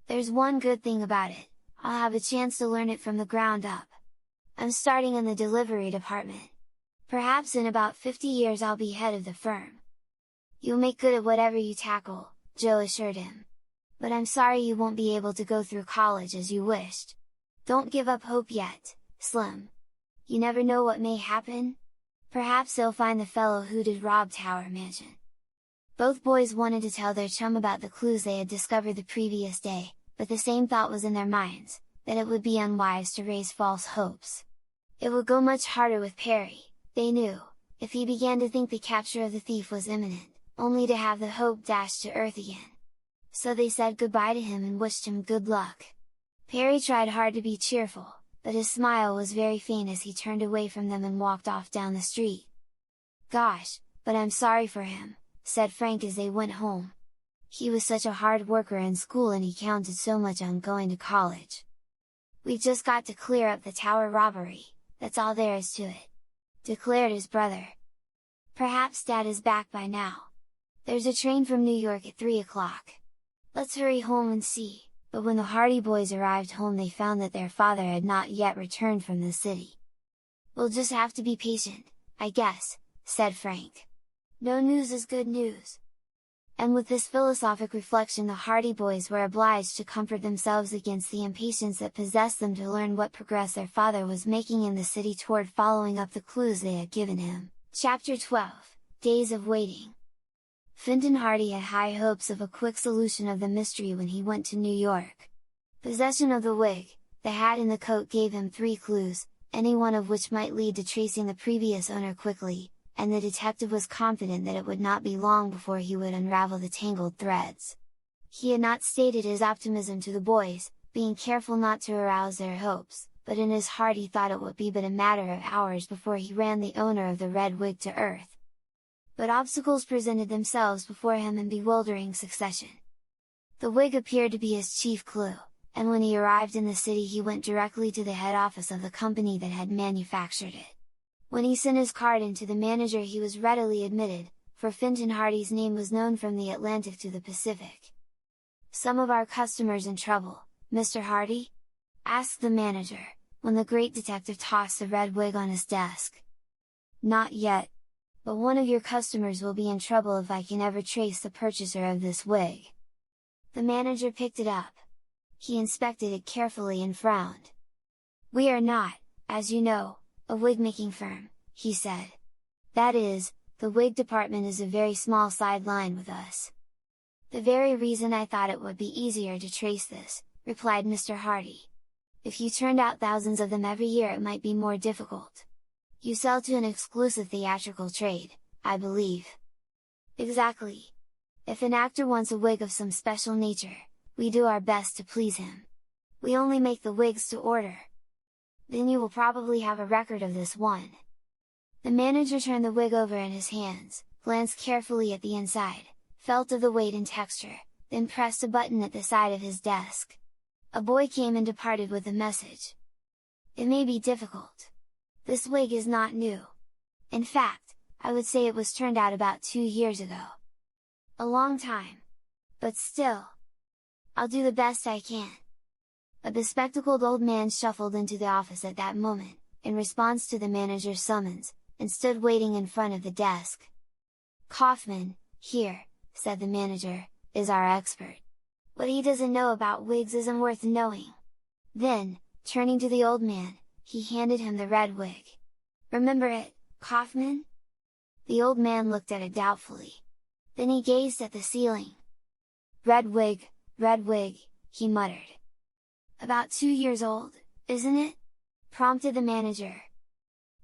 A: There's one good thing about it, I'll have a chance to learn it from the ground up. I'm starting in the delivery department. Perhaps in about 50 years I'll be head of the firm." "You'll make good at whatever you tackle," Joe assured him. "But I'm sorry you won't be able to go through college as you wished. Don't give up hope yet, Slim. You never know what may happen? Perhaps they'll find the fellow who did rob Tower Mansion." Both boys wanted to tell their chum about the clues they had discovered the previous day, but the same thought was in their minds, that it would be unwise to raise false hopes. It would go much harder with Perry, they knew, if he began to think the capture of the thief was imminent, only to have the hope dashed to earth again. So they said goodbye to him and wished him good luck. Perry tried hard to be cheerful, but his smile was very faint as he turned away from them and walked off down the street. Gosh, but I'm sorry for him, said Frank as they went home. He was such a hard worker in school and he counted so much on going to college. We've just got to clear up the tower robbery, that's all there is to it, declared his brother. Perhaps Dad is back by now. There's a train from New York at 3 o'clock. Let's hurry home and see. But when the Hardy boys arrived home they found that their father had not yet returned from the city. We'll just have to be patient, I guess, said Frank. No news is good news. And with this philosophic reflection the Hardy boys were obliged to comfort themselves against the impatience that possessed them to learn what progress their father was making in the city toward following up the clues they had given him. Chapter 12, Days of Waiting. Fintan Hardy had high hopes of a quick solution of the mystery when he went to New York. Possession of the wig, the hat and the coat gave him 3 clues, any one of which might lead to tracing the previous owner quickly, and the detective was confident that it would not be long before he would unravel the tangled threads. He had not stated his optimism to the boys, being careful not to arouse their hopes, but in his heart he thought it would be but a matter of hours before he ran the owner of the red wig to earth. But obstacles presented themselves before him in bewildering succession. The wig appeared to be his chief clue, and when he arrived in the city he went directly to the head office of the company that had manufactured it. When he sent his card in to the manager he was readily admitted, for Fintan Hardy's name was known from the Atlantic to the Pacific. "Some of our customers in trouble, Mr. Hardy?" asked the manager, when the great detective tossed the red wig on his desk. "Not yet. But one of your customers will be in trouble if I can ever trace the purchaser of this wig." The manager picked it up. He inspected it carefully and frowned. "We are not, as you know, a wig-making firm," he said. "That is, the wig department is a very small sideline with us." "The very reason I thought it would be easier to trace this," replied Mr. Hardy. "If you turned out thousands of them every year it might be more difficult. You sell to an exclusive theatrical trade, I believe." "Exactly. If an actor wants a wig of some special nature, we do our best to please him. We only make the wigs to order." "Then you will probably have a record of this one." The manager turned the wig over in his hands, glanced carefully at the inside, felt of the weight and texture, then pressed a button at the side of his desk. A boy came and departed with a message. "It may be difficult. This wig is not new. In fact, I would say it was turned out about 2 years ago. A long time. But still, I'll do the best I can." A bespectacled old man shuffled into the office at that moment, in response to the manager's summons, and stood waiting in front of the desk. "Kaufman, here," said the manager, "is our expert. What he doesn't know about wigs isn't worth knowing." Then, turning to the old man, he handed him the red wig. "Remember it, Kaufman?" The old man looked at it doubtfully. Then he gazed at the ceiling. red wig," he muttered. "About 2 years old, isn't it?" prompted the manager.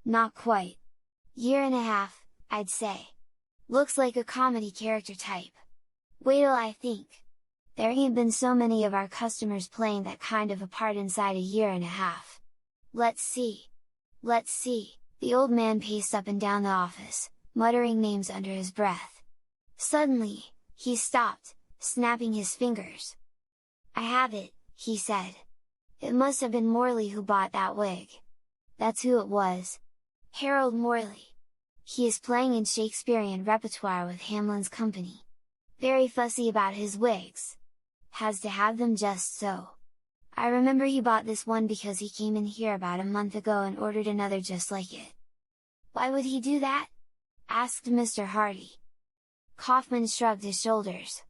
A: "Not quite. 1.5 years, I'd say. Looks like a comedy character type. Wait till I think. There ain't been so many of our customers playing that kind of a part inside 1.5 years. Let's see. The old man paced up and down the office, muttering names under his breath. Suddenly, he stopped, snapping his fingers. "I have it," he said. "It must have been Morley who bought that wig. That's who it was. Harold Morley. He is playing in Shakespearean repertoire with Hamlin's company. Very fussy about his wigs. Has to have them just so. I remember he bought this one because he came in here about a month ago and ordered another just like it." "Why would he do that?" asked Mr. Hardy. Kaufman shrugged his shoulders.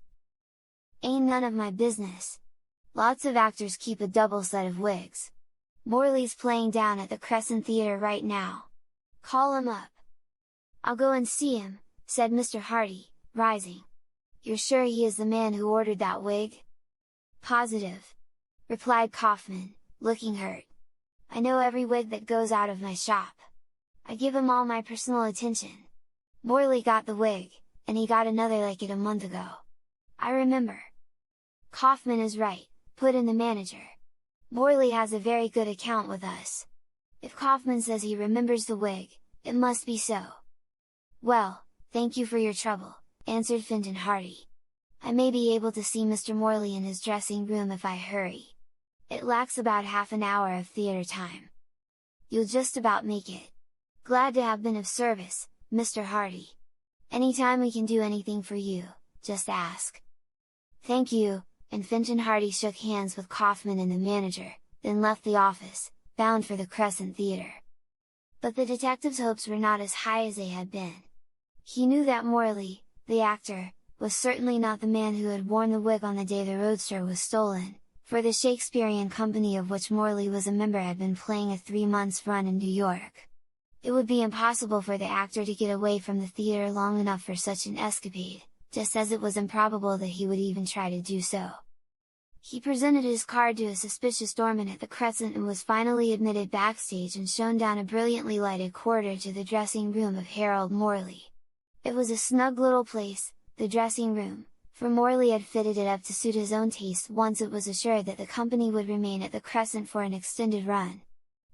A: "Ain't none of my business. Lots of actors keep a double set of wigs. Morley's playing down at the Crescent Theatre right now. Call him up." "I'll go and see him," said Mr. Hardy, rising. "You're sure he is the man who ordered that wig?" "Positive," replied Kaufman, looking hurt. "I know every wig that goes out of my shop. I give him all my personal attention. Morley got the wig, and he got another like it a month ago. I remember." "Kaufman is right," put in the manager. "Morley has a very good account with us. If Kaufman says he remembers the wig, it must be so." "Well, thank you for your trouble," answered Fintan Hardy. "I may be able to see Mr. Morley in his dressing room if I hurry. It lacks about half an hour of theatre time." "You'll just about make it. Glad to have been of service, Mr. Hardy. Anytime we can do anything for you, just ask." "Thank you," and Fintan Hardy shook hands with Kaufman and the manager, then left the office, bound for the Crescent Theatre. But the detective's hopes were not as high as they had been. He knew that Morley, the actor, was certainly not the man who had worn the wig on the day the Roadster was stolen, for the Shakespearean company of which Morley was a member had been playing a 3 months run in New York. It would be impossible for the actor to get away from the theatre long enough for such an escapade, just as it was improbable that he would even try to do so. He presented his card to a suspicious doorman at the Crescent and was finally admitted backstage and shown down a brilliantly lighted corridor to the dressing room of Harold Morley. It was a snug little place, the dressing room, for Morley had fitted it up to suit his own taste once it was assured that the company would remain at the Crescent for an extended run.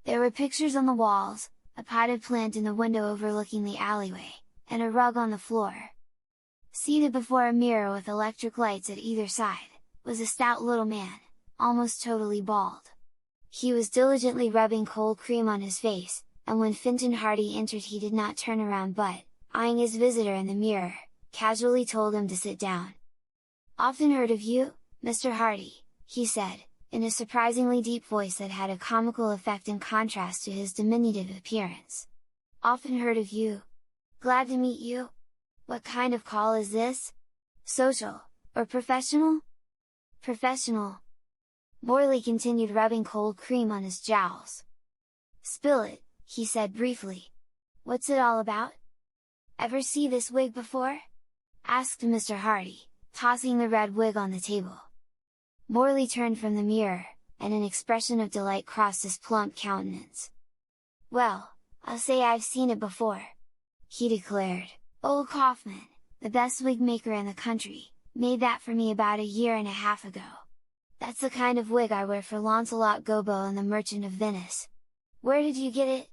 A: There were pictures on the walls, a potted plant in the window overlooking the alleyway, and a rug on the floor. Seated before a mirror with electric lights at either side, was a stout little man, almost totally bald. He was diligently rubbing cold cream on his face, and when Fintan Hardy entered he did not turn around but, eyeing his visitor in the mirror, casually told him to sit down. "Often heard of you, Mr. Hardy," he said, in a surprisingly deep voice that had a comical effect in contrast to his diminutive appearance. "Often heard of you. Glad to meet you. What kind of call is this? Social, or professional?" "Professional." Morley continued rubbing cold cream on his jowls. "Spill it," he said briefly. "What's it all about?" "Ever see this wig before?" asked Mr. Hardy, tossing the red wig on the table. Morley turned from the mirror, and an expression of delight crossed his plump countenance. "Well, I'll say I've seen it before!" he declared. "Old Kaufman, the best wig maker in the country, made that for me about a year and a half ago. That's the kind of wig I wear for Launcelot Gobbo in The Merchant of Venice. Where did you get it?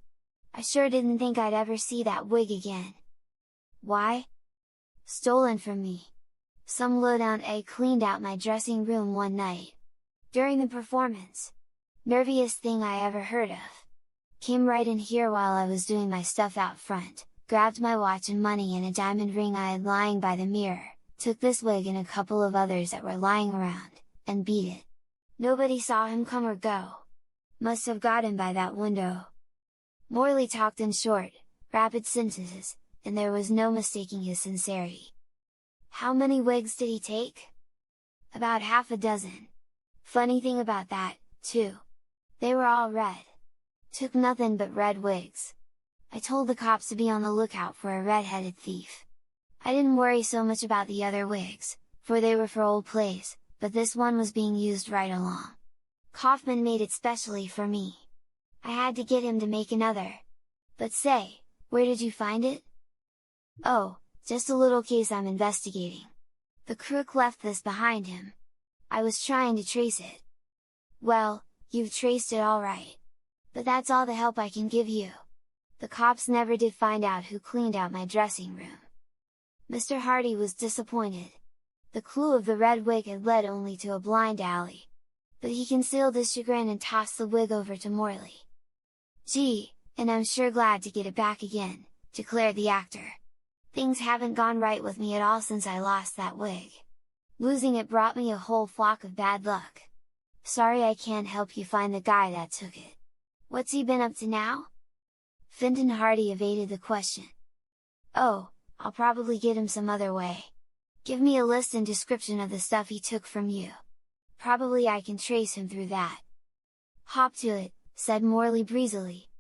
A: I sure didn't think I'd ever see that wig again." "Why?" "Stolen from me. Some lowdown egg cleaned out my dressing room one night. During the performance. Nerviest thing I ever heard of. Came right in here while I was doing my stuff out front, grabbed my watch and money and a diamond ring I had lying by the mirror, took this wig and a couple of others that were lying around, and beat it. Nobody saw him come or go. Must have got him by that window." Morley talked in short, rapid sentences, and there was no mistaking his sincerity. "How many wigs did he take?" "About half a dozen. Funny thing about that, too. They were all red. Took nothing but red wigs. I told the cops to be on the lookout for a red-headed thief. I didn't worry so much about the other wigs, for they were for old plays, but this one was being used right along. Kaufman made it specially for me. I had to get him to make another. But say, where did you find it?" "Oh, just a little case I'm investigating. The crook left this behind him. I was trying to trace it." "Well, you've traced it all right. But that's all the help I can give you. The cops never did find out who cleaned out my dressing room." Mr. Hardy was disappointed. The clue of the red wig had led only to a blind alley. But he concealed his chagrin and tossed the wig over to Morley. "Gee, and I'm sure glad to get it back again," declared the actor. "Things haven't gone right with me at all since I lost that wig. Losing it brought me a whole flock of bad luck. Sorry I can't help you find the guy that took it. What's he been up to now?" Fintan Hardy evaded the question. "Oh, I'll probably get him some other way. Give me a list and description of the stuff he took from you. Probably I can trace him through that." "Hop to it," said Morley breezily.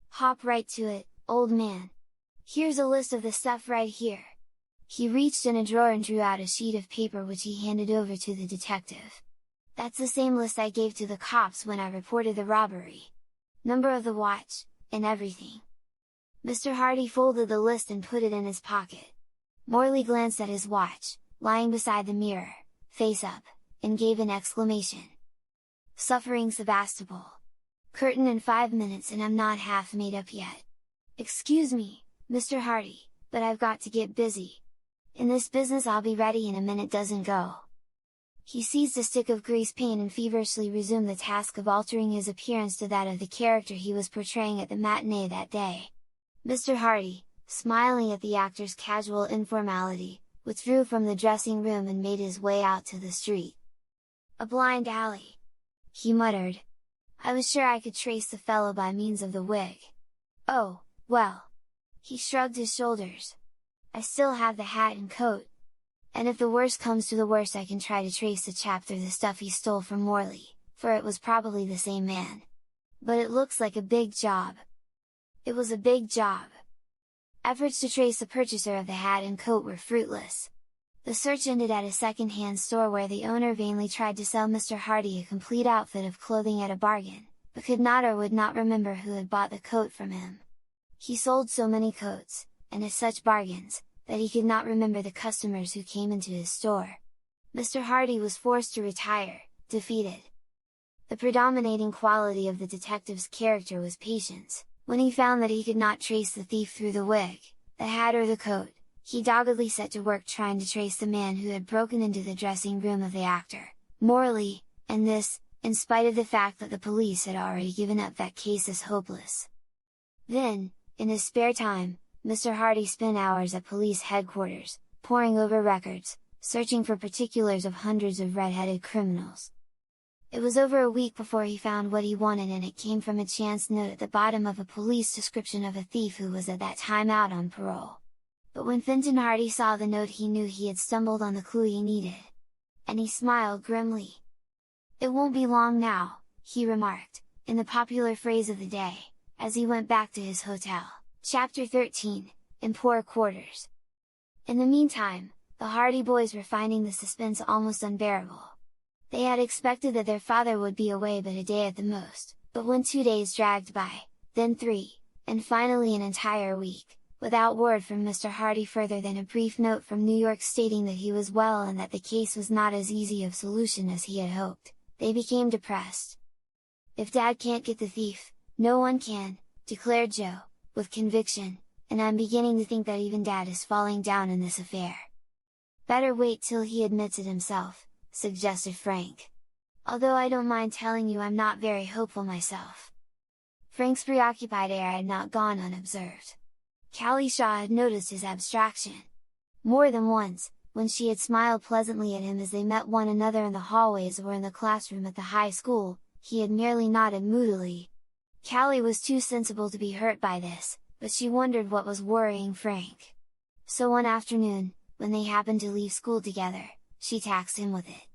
A: "Hop right to it, old man. Here's a list of the stuff right here." He reached in a drawer and drew out a sheet of paper which he handed over to the detective. "That's the same list I gave to the cops when I reported the robbery. Number of the watch, and everything." Mr. Hardy folded the list and put it in his pocket. Morley glanced at his watch, lying beside the mirror, face up, and gave an exclamation. "Suffering Sebastopol! Curtain in 5 minutes and I'm not half made up yet! Excuse me, Mr. Hardy, but I've got to get busy. In this business I'll be ready in a minute doesn't go." He seized a stick of grease paint and feverishly resumed the task of altering his appearance to that of the character he was portraying at the matinee that day. Mr. Hardy, smiling at the actor's casual informality, withdrew from the dressing room and made his way out to the street. "A blind alley," he muttered. "I was sure I could trace the fellow by means of the wig. Oh, well." He shrugged his shoulders. "I still have the hat and coat. And if the worst comes to the worst I can try to trace the chap through the stuff he stole from Morley, for it was probably the same man. But it looks like a big job." It was a big job. Efforts to trace the purchaser of the hat and coat were fruitless. The search ended at a second-hand store where the owner vainly tried to sell Mr. Hardy a complete outfit of clothing at a bargain, but could not or would not remember who had bought the coat from him. He sold so many coats, and at such bargains, that he could not remember the customers who came into his store. Mr. Hardy was forced to retire, defeated. The predominating quality of the detective's character was patience. When he found that he could not trace the thief through the wig, the hat or the coat, he doggedly set to work trying to trace the man who had broken into the dressing room of the actor, Morley, and this, in spite of the fact that the police had already given up that case as hopeless. Then, in his spare time, Mr. Hardy spent hours at police headquarters, poring over records, searching for particulars of hundreds of red-headed criminals. It was over a week before he found what he wanted, and it came from a chance note at the bottom of a police description of a thief who was at that time out on parole. But when Fenton Hardy saw the note he knew he had stumbled on the clue he needed. And he smiled grimly. "It won't be long now," he remarked, in the popular phrase of the day, as he went back to his hotel. Chapter 13, In Poor Quarters. In the meantime, the Hardy boys were finding the suspense almost unbearable. They had expected that their father would be away but a day at the most, but when 2 days dragged by, then 3, and finally an entire week, without word from Mr. Hardy further than a brief note from New York stating that he was well and that the case was not as easy of solution as he had hoped, they became depressed. "If Dad can't get the thief, no one can," declared Joe, with conviction, "and I'm beginning to think that even Dad is falling down in this affair." "Better wait till he admits it himself," suggested Frank. "Although I don't mind telling you I'm not very hopeful myself." Frank's preoccupied air had not gone unobserved. Callie Shaw had noticed his abstraction. More than once, when she had smiled pleasantly at him as they met one another in the hallways or in the classroom at the high school, he had merely nodded moodily. Callie was too sensible to be hurt by this, but she wondered what was worrying Frank. So one afternoon, when they happened to leave school together, she taxed him with it.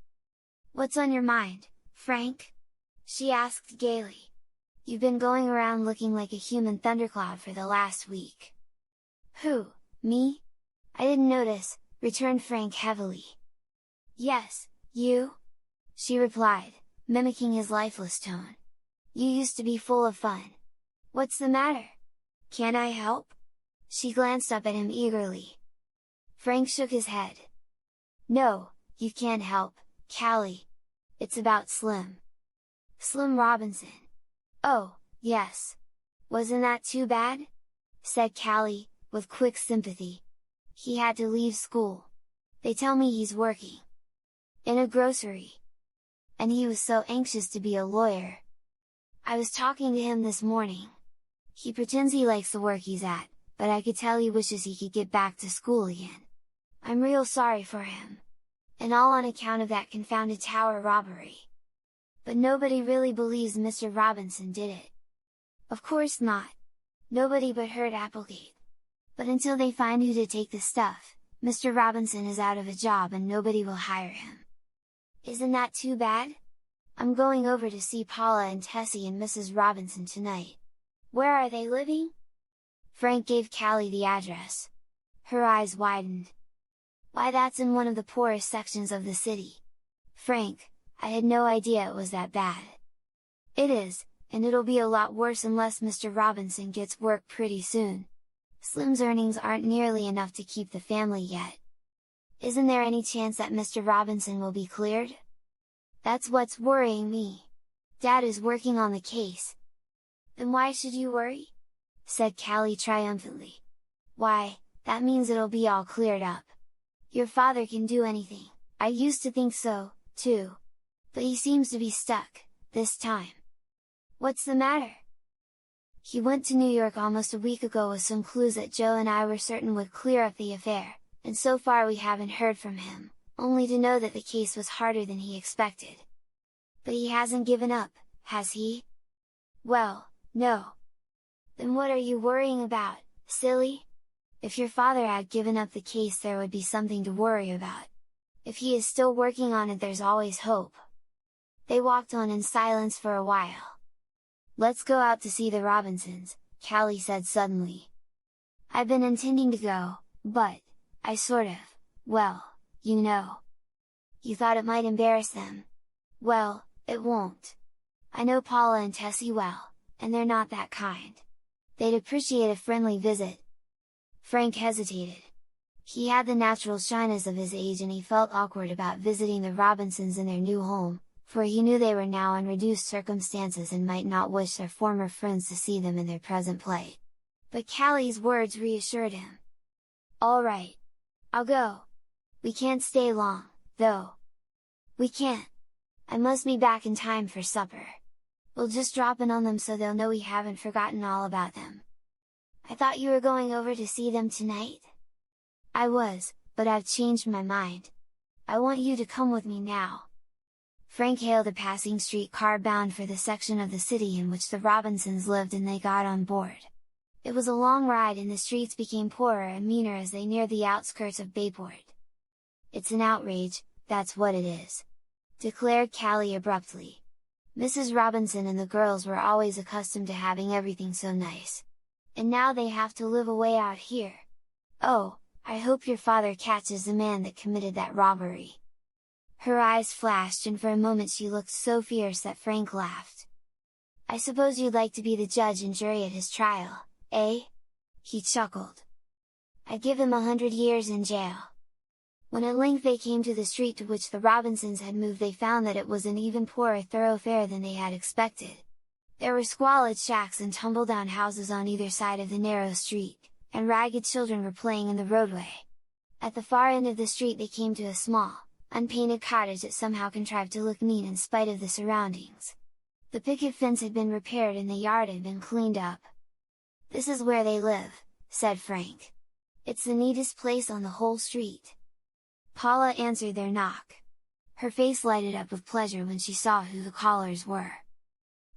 A: "What's on your mind, Frank?" she asked gaily. "You've been going around looking like a human thundercloud for the last week." "Who, me? I didn't notice," returned Frank heavily. "Yes, you?" she replied, mimicking his lifeless tone. "You used to be full of fun. What's the matter? Can I help?" She glanced up at him eagerly. Frank shook his head. "No, you can't help, Callie. It's about Slim." "Slim Robinson. Oh, yes. Wasn't that too bad?" said Callie, with quick sympathy. "He had to leave school. They tell me he's working in a grocery. And he was so anxious to be a lawyer. I was talking to him this morning. He pretends he likes the work he's at, but I could tell he wishes he could get back to school again. I'm real sorry for him. And all on account of that confounded tower robbery. But nobody really believes Mr. Robinson did it. Of course not. Nobody but Hurt Applegate. But until they find who to take the stuff, Mr. Robinson is out of a job and nobody will hire him. Isn't that too bad? I'm going over to see Paula and Tessie and Mrs. Robinson tonight. Where are they living?" Frank gave Callie the address. Her eyes widened. "Why, that's in one of the poorest sections of the city. Frank, I had no idea it was that bad." "It is, and it'll be a lot worse unless Mr. Robinson gets work pretty soon. Slim's earnings aren't nearly enough to keep the family yet. Isn't there any chance that Mr. Robinson will be cleared?" "That's what's worrying me. Dad is working on the case." "Then why should you worry?" said Callie triumphantly. "Why, that means it'll be all cleared up. Your father can do anything, I used to think so, too. But he seems to be stuck, this time. What's the matter? He went to New York almost a week ago with some clues that Joe and I were certain would clear up the affair, and so far we haven't heard from him, only to know that the case was harder than he expected. But he hasn't given up, has he? Well, no. Then what are you worrying about, silly? If your father had given up the case there would be something to worry about. If he is still working on it there's always hope. They walked on in silence for a while. Let's go out to see the Robinsons, Callie said suddenly. I've been intending to go, but, I sort of, well, you know. You thought it might embarrass them? Well, it won't. I know Paula and Tessie well, and they're not that kind. They'd appreciate a friendly visit. Frank hesitated. He had the natural shyness of his age and he felt awkward about visiting the Robinsons in their new home, for he knew they were now in reduced circumstances and might not wish their former friends to see them in their present plight. But Callie's words reassured him. All right. I'll go. We can't stay long, though. We can't. I must be back in time for supper. We'll just drop in on them so they'll know we haven't forgotten all about them. I thought you were going over to see them tonight? I was, but I've changed my mind. I want you to come with me now. Frank hailed a passing streetcar bound for the section of the city in which the Robinsons lived and they got on board. It was a long ride and the streets became poorer and meaner as they neared the outskirts of Bayport. It's an outrage, that's what it is, declared Callie abruptly. Mrs. Robinson and the girls were always accustomed to having everything so nice. And now they have to live away out here. Oh, I hope your father catches the man that committed that robbery. Her eyes flashed and for a moment she looked so fierce that Frank laughed. I suppose you'd like to be the judge and jury at his trial, eh? He chuckled. I'd give him 100 years in jail. When at length they came to the street to which the Robinsons had moved they found that it was an even poorer thoroughfare than they had expected. There were squalid shacks and tumble-down houses on either side of the narrow street, and ragged children were playing in the roadway. At the far end of the street they came to a small, unpainted cottage that somehow contrived to look neat in spite of the surroundings. The picket fence had been repaired and the yard had been cleaned up. This is where they live, said Frank. It's the neatest place on the whole street. Paula answered their knock. Her face lighted up with pleasure when she saw who the callers were.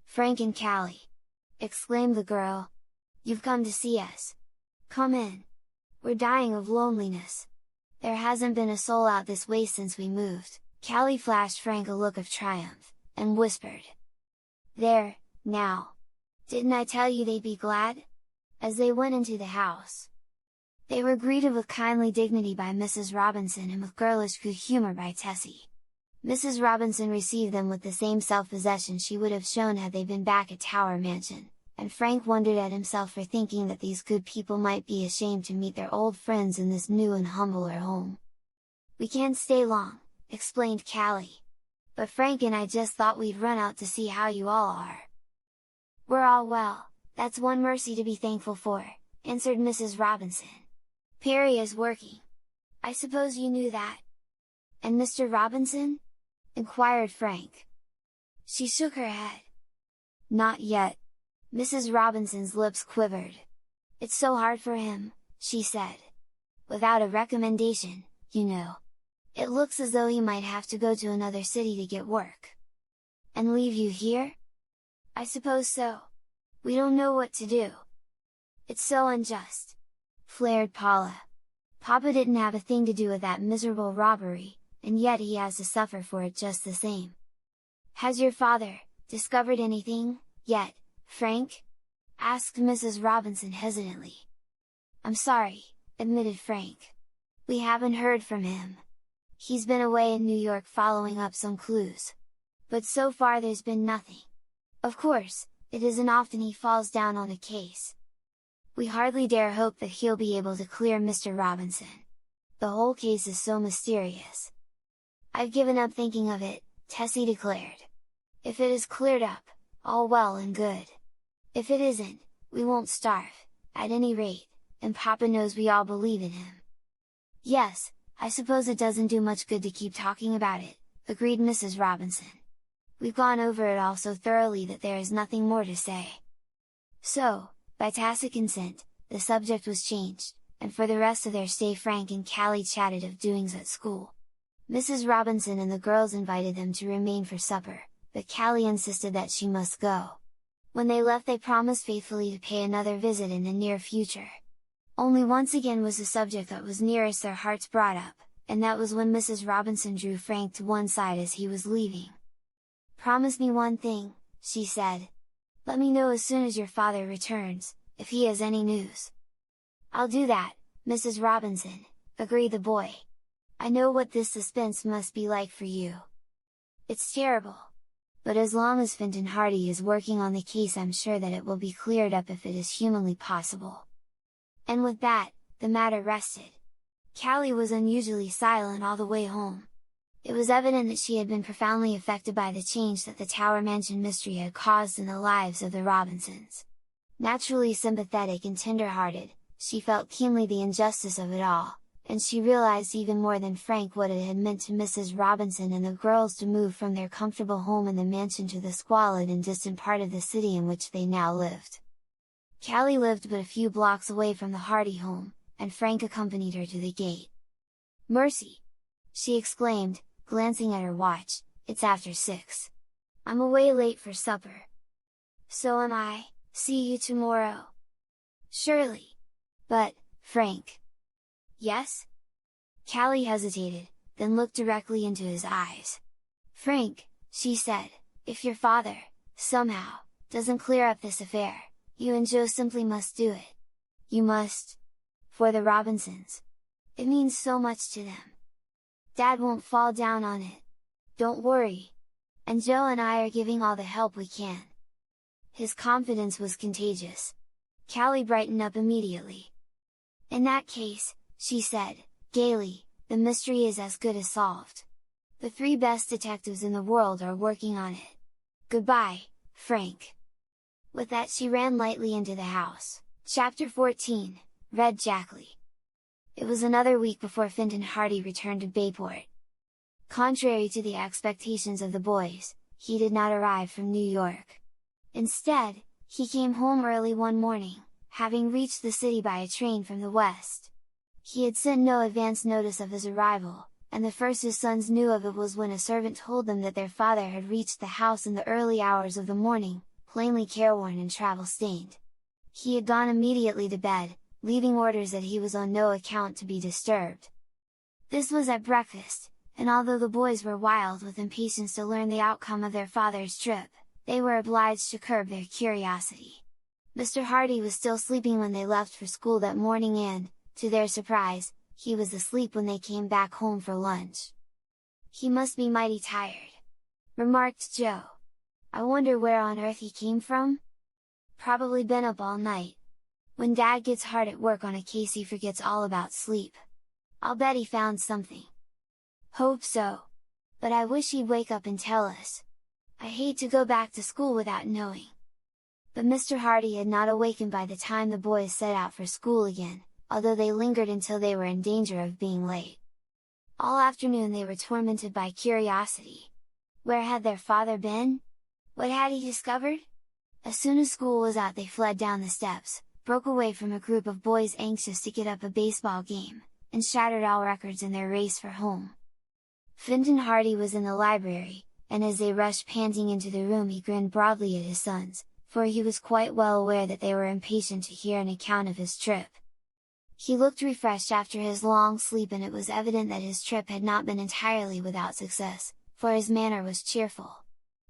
A: Frank and Callie! Exclaimed the girl. You've come to see us! Come in! We're dying of loneliness! There hasn't been a soul out this way since we moved. Callie flashed Frank a look of triumph, and whispered. There, now! Didn't I tell you they'd be glad? As they went into the house. They were greeted with kindly dignity by Mrs. Robinson and with girlish good humor by Tessie. Mrs. Robinson received them with the same self-possession she would have shown had they been back at Tower Mansion, and Frank wondered at himself for thinking that these good people might be ashamed to meet their old friends in this new and humbler home. We can't stay long, explained Callie. But Frank and I just thought we'd run out to see how you all are. We're all well, that's one mercy to be thankful for, answered Mrs. Robinson. Perry is working. I suppose you knew that? And Mr. Robinson? Inquired Frank. She shook her head. Not yet. Mrs. Robinson's lips quivered. It's so hard for him, she said. Without a recommendation, you know. It looks as though he might have to go to another city to get work. And leave you here? I suppose so. We don't know what to do. It's so unjust, flared Paula. Papa didn't have a thing to do with that miserable robbery, and yet he has to suffer for it just the same. Has your father discovered anything yet, Frank? Asked Mrs. Robinson hesitantly. I'm sorry, admitted Frank. We haven't heard from him. He's been away in New York following up some clues. But so far there's been nothing. Of course, it isn't often he falls down on a case. We hardly dare hope that he'll be able to clear Mr. Robinson. The whole case is so mysterious. I've given up thinking of it, Tessie declared. If it is cleared up, all well and good. If it isn't, we won't starve, at any rate, and Papa knows we all believe in him." "Yes, I suppose it doesn't do much good to keep talking about it," agreed Mrs. Robinson. "We've gone over it all so thoroughly that there is nothing more to say." So, by tacit consent, the subject was changed, and for the rest of their stay Frank and Callie chatted of doings at school. Mrs. Robinson and the girls invited them to remain for supper, but Callie insisted that she must go. When they left they promised faithfully to pay another visit in the near future. Only once again was the subject that was nearest their hearts brought up, and that was when Mrs. Robinson drew Frank to one side as he was leaving. "Promise me one thing," she said. "Let me know as soon as your father returns, if he has any news." "I'll do that, Mrs. Robinson," agreed the boy. "I know what this suspense must be like for you. It's terrible. But as long as Fintan Hardy is working on the case I'm sure that it will be cleared up if it is humanly possible." And with that, the matter rested. Callie was unusually silent all the way home. It was evident that she had been profoundly affected by the change that the Tower Mansion mystery had caused in the lives of the Robinsons. Naturally sympathetic and tender-hearted, she felt keenly the injustice of it all, and she realized even more than Frank what it had meant to Mrs. Robinson and the girls to move from their comfortable home in the mansion to the squalid and distant part of the city in which they now lived. Callie lived but a few blocks away from the Hardy home, and Frank accompanied her to the gate. "Mercy!" she exclaimed, glancing at her watch, "it's after 6. I'm away late for supper." "So am I, see you tomorrow." "Surely. But, Frank." "Yes?" Callie hesitated, then looked directly into his eyes. "Frank," she said, "if your father, somehow, doesn't clear up this affair, you and Joe simply must do it. You must. For the Robinsons. It means so much to them. Dad won't fall down on it. Don't worry. And Joe and I are giving all the help we can." His confidence was contagious. Callie brightened up immediately. "In that case," she said, gaily, "the mystery is as good as solved. The 3 best detectives in the world are working on it. Goodbye, Frank." With that she ran lightly into the house. Chapter 14, Red Jackley. It was another week before Fintan Hardy returned to Bayport. Contrary to the expectations of the boys, he did not arrive from New York. Instead, he came home early one morning, having reached the city by a train from the west. He had sent no advance notice of his arrival, and the first his sons knew of it was when a servant told them that their father had reached the house in the early hours of the morning, plainly careworn and travel-stained. He had gone immediately to bed, leaving orders that he was on no account to be disturbed. This was at breakfast, and although the boys were wild with impatience to learn the outcome of their father's trip, they were obliged to curb their curiosity. Mr. Hardy was still sleeping when they left for school that morning and, to their surprise, he was asleep when they came back home for lunch. "He must be mighty tired," remarked Joe. "I wonder where on earth he came from? Probably been up all night. When Dad gets hard at work on a case he forgets all about sleep. I'll bet he found something." "Hope so. But I wish he'd wake up and tell us. I hate to go back to school without knowing." But Mr. Hardy had not awakened by the time the boys set out for school again, although they lingered until they were in danger of being late. All afternoon they were tormented by curiosity. Where had their father been? What had he discovered? As soon as school was out they fled down the steps, broke away from a group of boys anxious to get up a baseball game, and shattered all records in their race for home. Fintan Hardy was in the library, and as they rushed panting into the room he grinned broadly at his sons, for he was quite well aware that they were impatient to hear an account of his trip. He looked refreshed after his long sleep and it was evident that his trip had not been entirely without success, for his manner was cheerful.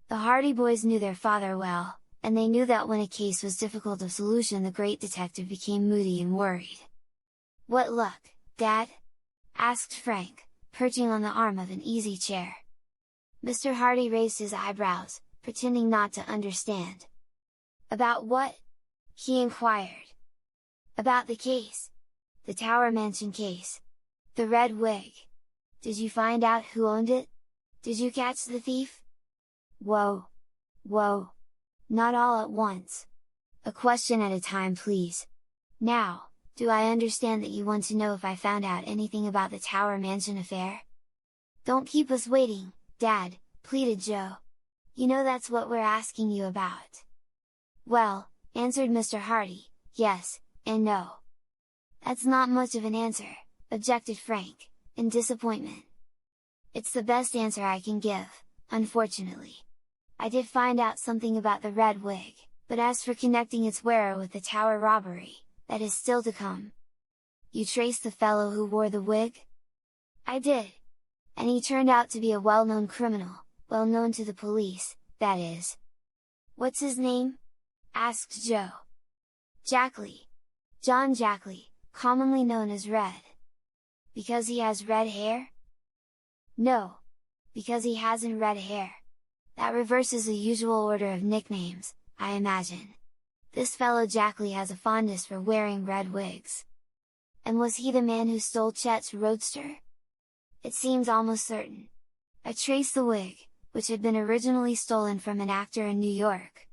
A: The Hardy boys knew their father well, and they knew that when a case was difficult of solution the great detective became moody and worried. "What luck, Dad?" asked Frank, perching on the arm of an easy chair. Mr. Hardy raised his eyebrows, pretending not to understand. "About what?" he inquired. "About the case. The Tower Mansion case. The red wig. Did you find out who owned it? Did you catch the thief?" "Whoa! Whoa! Not all at once. A question at a time please. Now, Do I understand that you want to know if I found out anything about the Tower Mansion affair? Don't keep us waiting, Dad, pleaded Joe. You know that's what we're asking you about. Well, answered Mr. Hardy, yes, and no. That's not much of an answer, objected Frank, in disappointment. It's the best answer I can give, unfortunately. I did find out something about the red wig, but as for connecting its wearer with the Tower robbery, that is still to come. You traced the fellow who wore the wig? I did. And he turned out to be a well-known criminal, well known to the police, that is. What's his name? Asked Joe. Jackley. John Jackley, commonly known as Red. Because he has red hair? No. Because he hasn't red hair. That reverses the usual order of nicknames, I imagine. This fellow Jackley has a fondness for wearing red wigs. And was he the man who stole Chet's roadster? It seems almost certain. I traced the wig, which had been originally stolen from an actor in New York.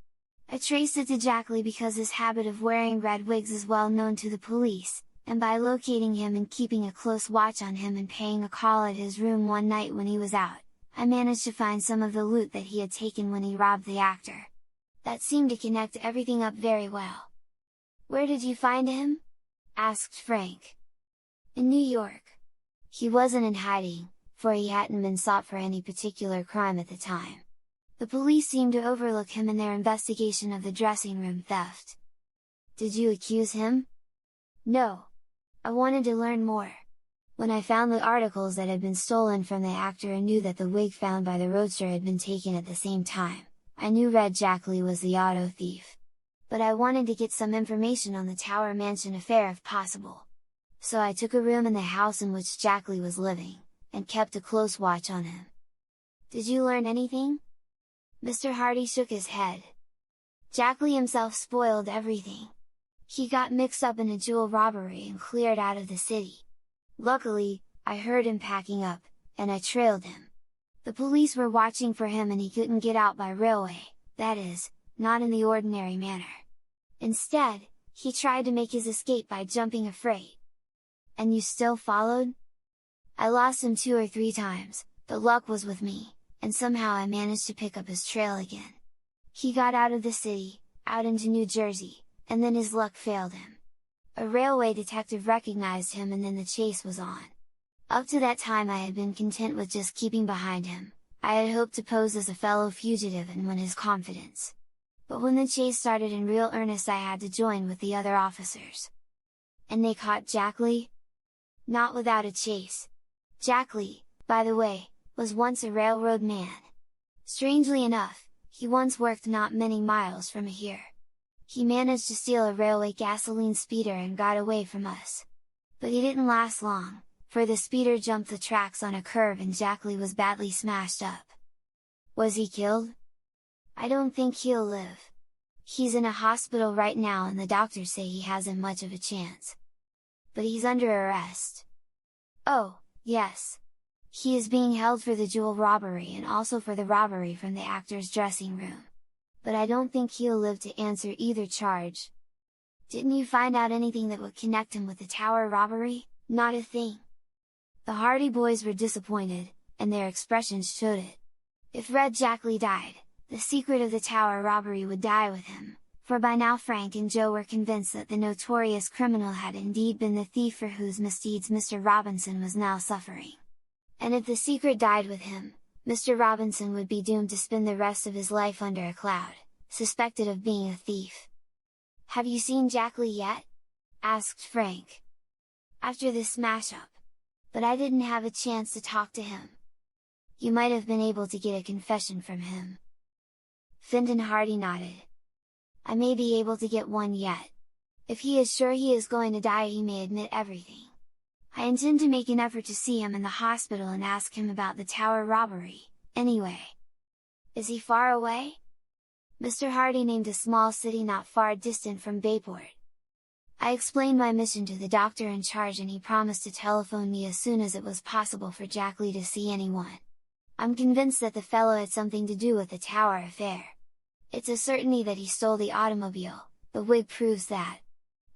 A: I traced it to Jackley because his habit of wearing red wigs is well known to the police, and by locating him and keeping a close watch on him and paying a call at his room one night when he was out, I managed to find some of the loot that he had taken when he robbed the actor. That seemed to connect everything up very well. Where did you find him? Asked Frank. In New York. He wasn't in hiding, for he hadn't been sought for any particular crime at the time. The police seemed to overlook him in their investigation of the dressing room theft. Did you accuse him? No. I wanted to learn more. When I found the articles that had been stolen from the actor and knew that the wig found by the roadster had been taken at the same time, I knew Red Jackley was the auto thief. But I wanted to get some information on the Tower Mansion affair if possible. So I took a room in the house in which Jackley was living, and kept a close watch on him. Did you learn anything? Mr. Hardy shook his head. Jackley himself spoiled everything. He got mixed up in a jewel robbery and cleared out of the city. Luckily, I heard him packing up, and I trailed him. The police were watching for him and he couldn't get out by railway, that is, not in the ordinary manner. Instead, he tried to make his escape by jumping a freight. And you still followed? I lost him 2 or 3 times, but luck was with me, and somehow I managed to pick up his trail again. He got out of the city, out into New Jersey, and then his luck failed him. A railway detective recognized him and then the chase was on. Up to that time I had been content with just keeping behind him. I had hoped to pose as a fellow fugitive and win his confidence. But when the chase started in real earnest I had to join with the other officers. And they caught Jackley? Not without a chase. Jackley, by the way, was once a railroad man. Strangely enough, he once worked not many miles from here. He managed to steal a railway gasoline speeder and got away from us. But he didn't last long, for the speeder jumped the tracks on a curve and Jackley was badly smashed up. Was he killed? I don't think he'll live. He's in a hospital right now and the doctors say he hasn't much of a chance. But he's under arrest. Oh, yes. He is being held for the jewel robbery and also for the robbery from the actor's dressing room. But I don't think he'll live to answer either charge. Didn't you find out anything that would connect him with the Tower robbery? Not a thing. The Hardy boys were disappointed, and their expressions showed it. If Red Jackley died, the secret of the Tower robbery would die with him, for by now Frank and Joe were convinced that the notorious criminal had indeed been the thief for whose misdeeds Mr. Robinson was now suffering. And if the secret died with him, Mr. Robinson would be doomed to spend the rest of his life under a cloud, suspected of being a thief. Have you seen Jackley yet? Asked Frank. After this smash-up. But I didn't have a chance to talk to him. You might have been able to get a confession from him. Fenton Hardy nodded. I may be able to get one yet. If he is sure he is going to die he may admit everything. I intend to make an effort to see him in the hospital and ask him about the Tower robbery, anyway. Is he far away? Mr. Hardy named a small city not far distant from Bayport. I explained my mission to the doctor in charge and he promised to telephone me as soon as it was possible for Jackley to see anyone. I'm convinced that the fellow had something to do with the Tower affair. It's a certainty that he stole the automobile, the wig proves that.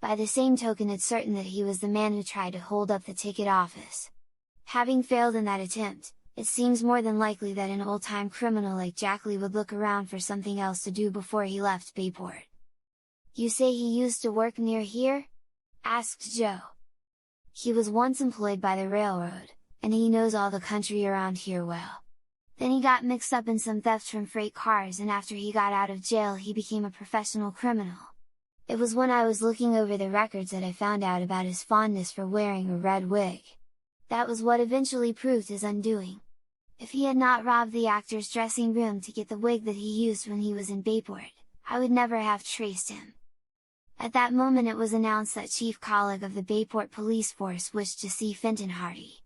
A: By the same token it's certain that he was the man who tried to hold up the ticket office. Having failed in that attempt, it seems more than likely that an old-time criminal like Jackley would look around for something else to do before he left Bayport. "You say he used to work near here?" asked Joe. "He was once employed by the railroad, and he knows all the country around here well. Then he got mixed up in some theft from freight cars, and after he got out of jail he became a professional criminal. It was when I was looking over the records that I found out about his fondness for wearing a red wig. That was what eventually proved his undoing. If he had not robbed the actor's dressing room to get the wig that he used when he was in Bayport, I would never have traced him." At that moment it was announced that Chief Colleague of the Bayport police force wished to see Fenton Hardy.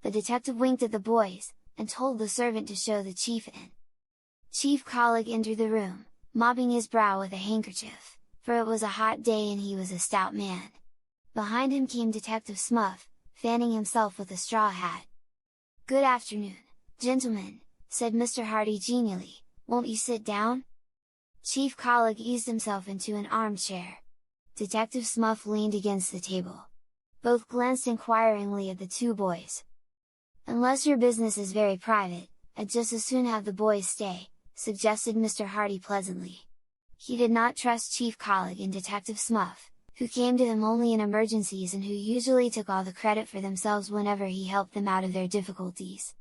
A: The detective winked at the boys, and told the servant to show the chief in. Chief Colleague entered the room, mopping his brow with a handkerchief, for it was a hot day and he was a stout man. Behind him came Detective Smuff, fanning himself with a straw hat. "Good afternoon, gentlemen," said Mr. Hardy genially, "won't you sit down?" Chief Colleague eased himself into an armchair. Detective Smuff leaned against the table. Both glanced inquiringly at the two boys. "Unless your business is very private, I'd just as soon have the boys stay," suggested Mr. Hardy pleasantly. He did not trust Chief Colleague and Detective Smuff, who came to him only in emergencies and who usually took all the credit for themselves whenever he helped them out of their difficulties.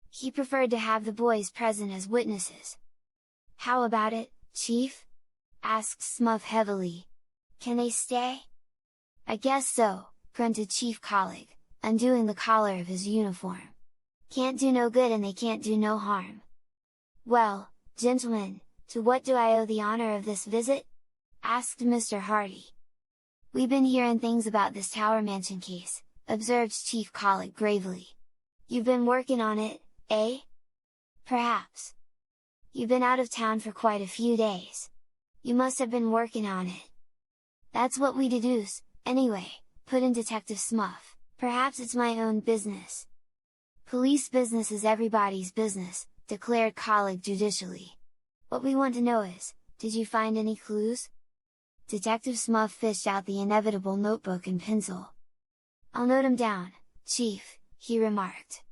A: He preferred to have the boys present as witnesses. "How about it, Chief?" asked Smuff heavily. "Can they stay?" "I guess so," grunted Chief Colleague, undoing the collar of his uniform. "Can't do no good and they can't do no harm. Well, gentlemen, to what do I owe the honor of this visit?" asked Mr. Hardy. "We've been hearing things about this Tower Mansion case," observed Chief Colleague gravely. "You've been working on it, eh?" "Perhaps. You've been out of town for quite a few days. You must have been working on it." "That's what we deduce, anyway," put in Detective Smuff, "perhaps it's my own business." "Police business is everybody's business," declared Colleague judicially. "What we want to know is, did you find any clues?" Detective Smuff fished out the inevitable notebook and pencil. "I'll note 'em down, Chief," he remarked.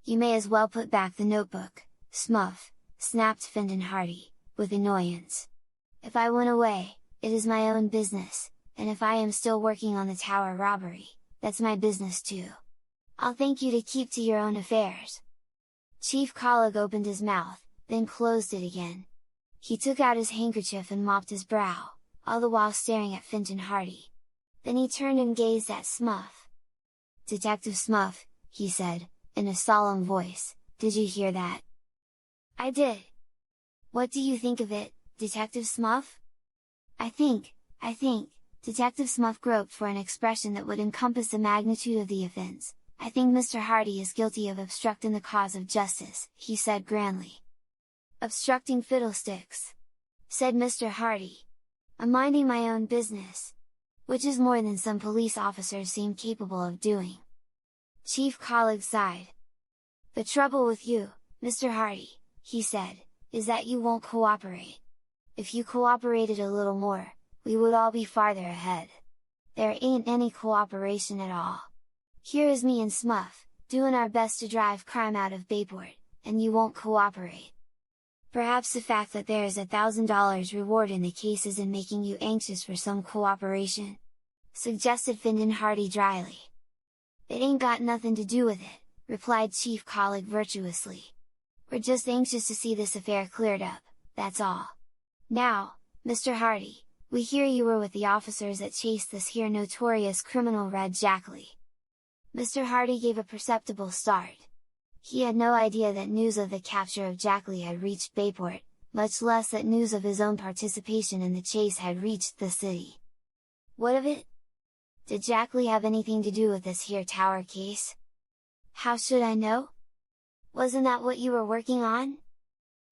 A: "You may as well put back the notebook, Smuff," snapped Fenton Hardy, with annoyance. "If I went away, it is my own business, and if I am still working on the tower robbery, that's my business too. I'll thank you to keep to your own affairs." Chief Colleague opened his mouth, then closed it again. He took out his handkerchief and mopped his brow, all the while staring at Fenton Hardy. Then he turned and gazed at Smuff. "Detective Smuff," he said, in a solemn voice, "did you hear that?" "I did. What do you think of it, Detective Smuff?" I think," Detective Smuff groped for an expression that would encompass the magnitude of the offense, "I think Mr. Hardy is guilty of obstructing the cause of justice," he said grandly. "Obstructing fiddlesticks!" said Mr. Hardy. "I'm minding my own business! Which is more than some police officers seem capable of doing." Chief Colleague sighed. "The trouble with you, Mr. Hardy," he said, "is that you won't cooperate. If you cooperated a little more, we would all be farther ahead. There ain't any cooperation at all. Here is me and Smuff, doing our best to drive crime out of Bayport, and you won't cooperate. Perhaps the fact that there is $1,000 reward in the case isn't making you anxious for some cooperation?" suggested Fenton Hardy dryly. "It ain't got nothing to do with it," replied Chief Colleague virtuously. "We're just anxious to see this affair cleared up, that's all. Now, Mr. Hardy, we hear you were with the officers that chased this here notorious criminal Red Jackley." Mr. Hardy gave a perceptible start. He had no idea that news of the capture of Jackley had reached Bayport, much less that news of his own participation in the chase had reached the city. "What of it? Did Jackley have anything to do with this here tower case?" "How should I know? Wasn't that what you were working on?"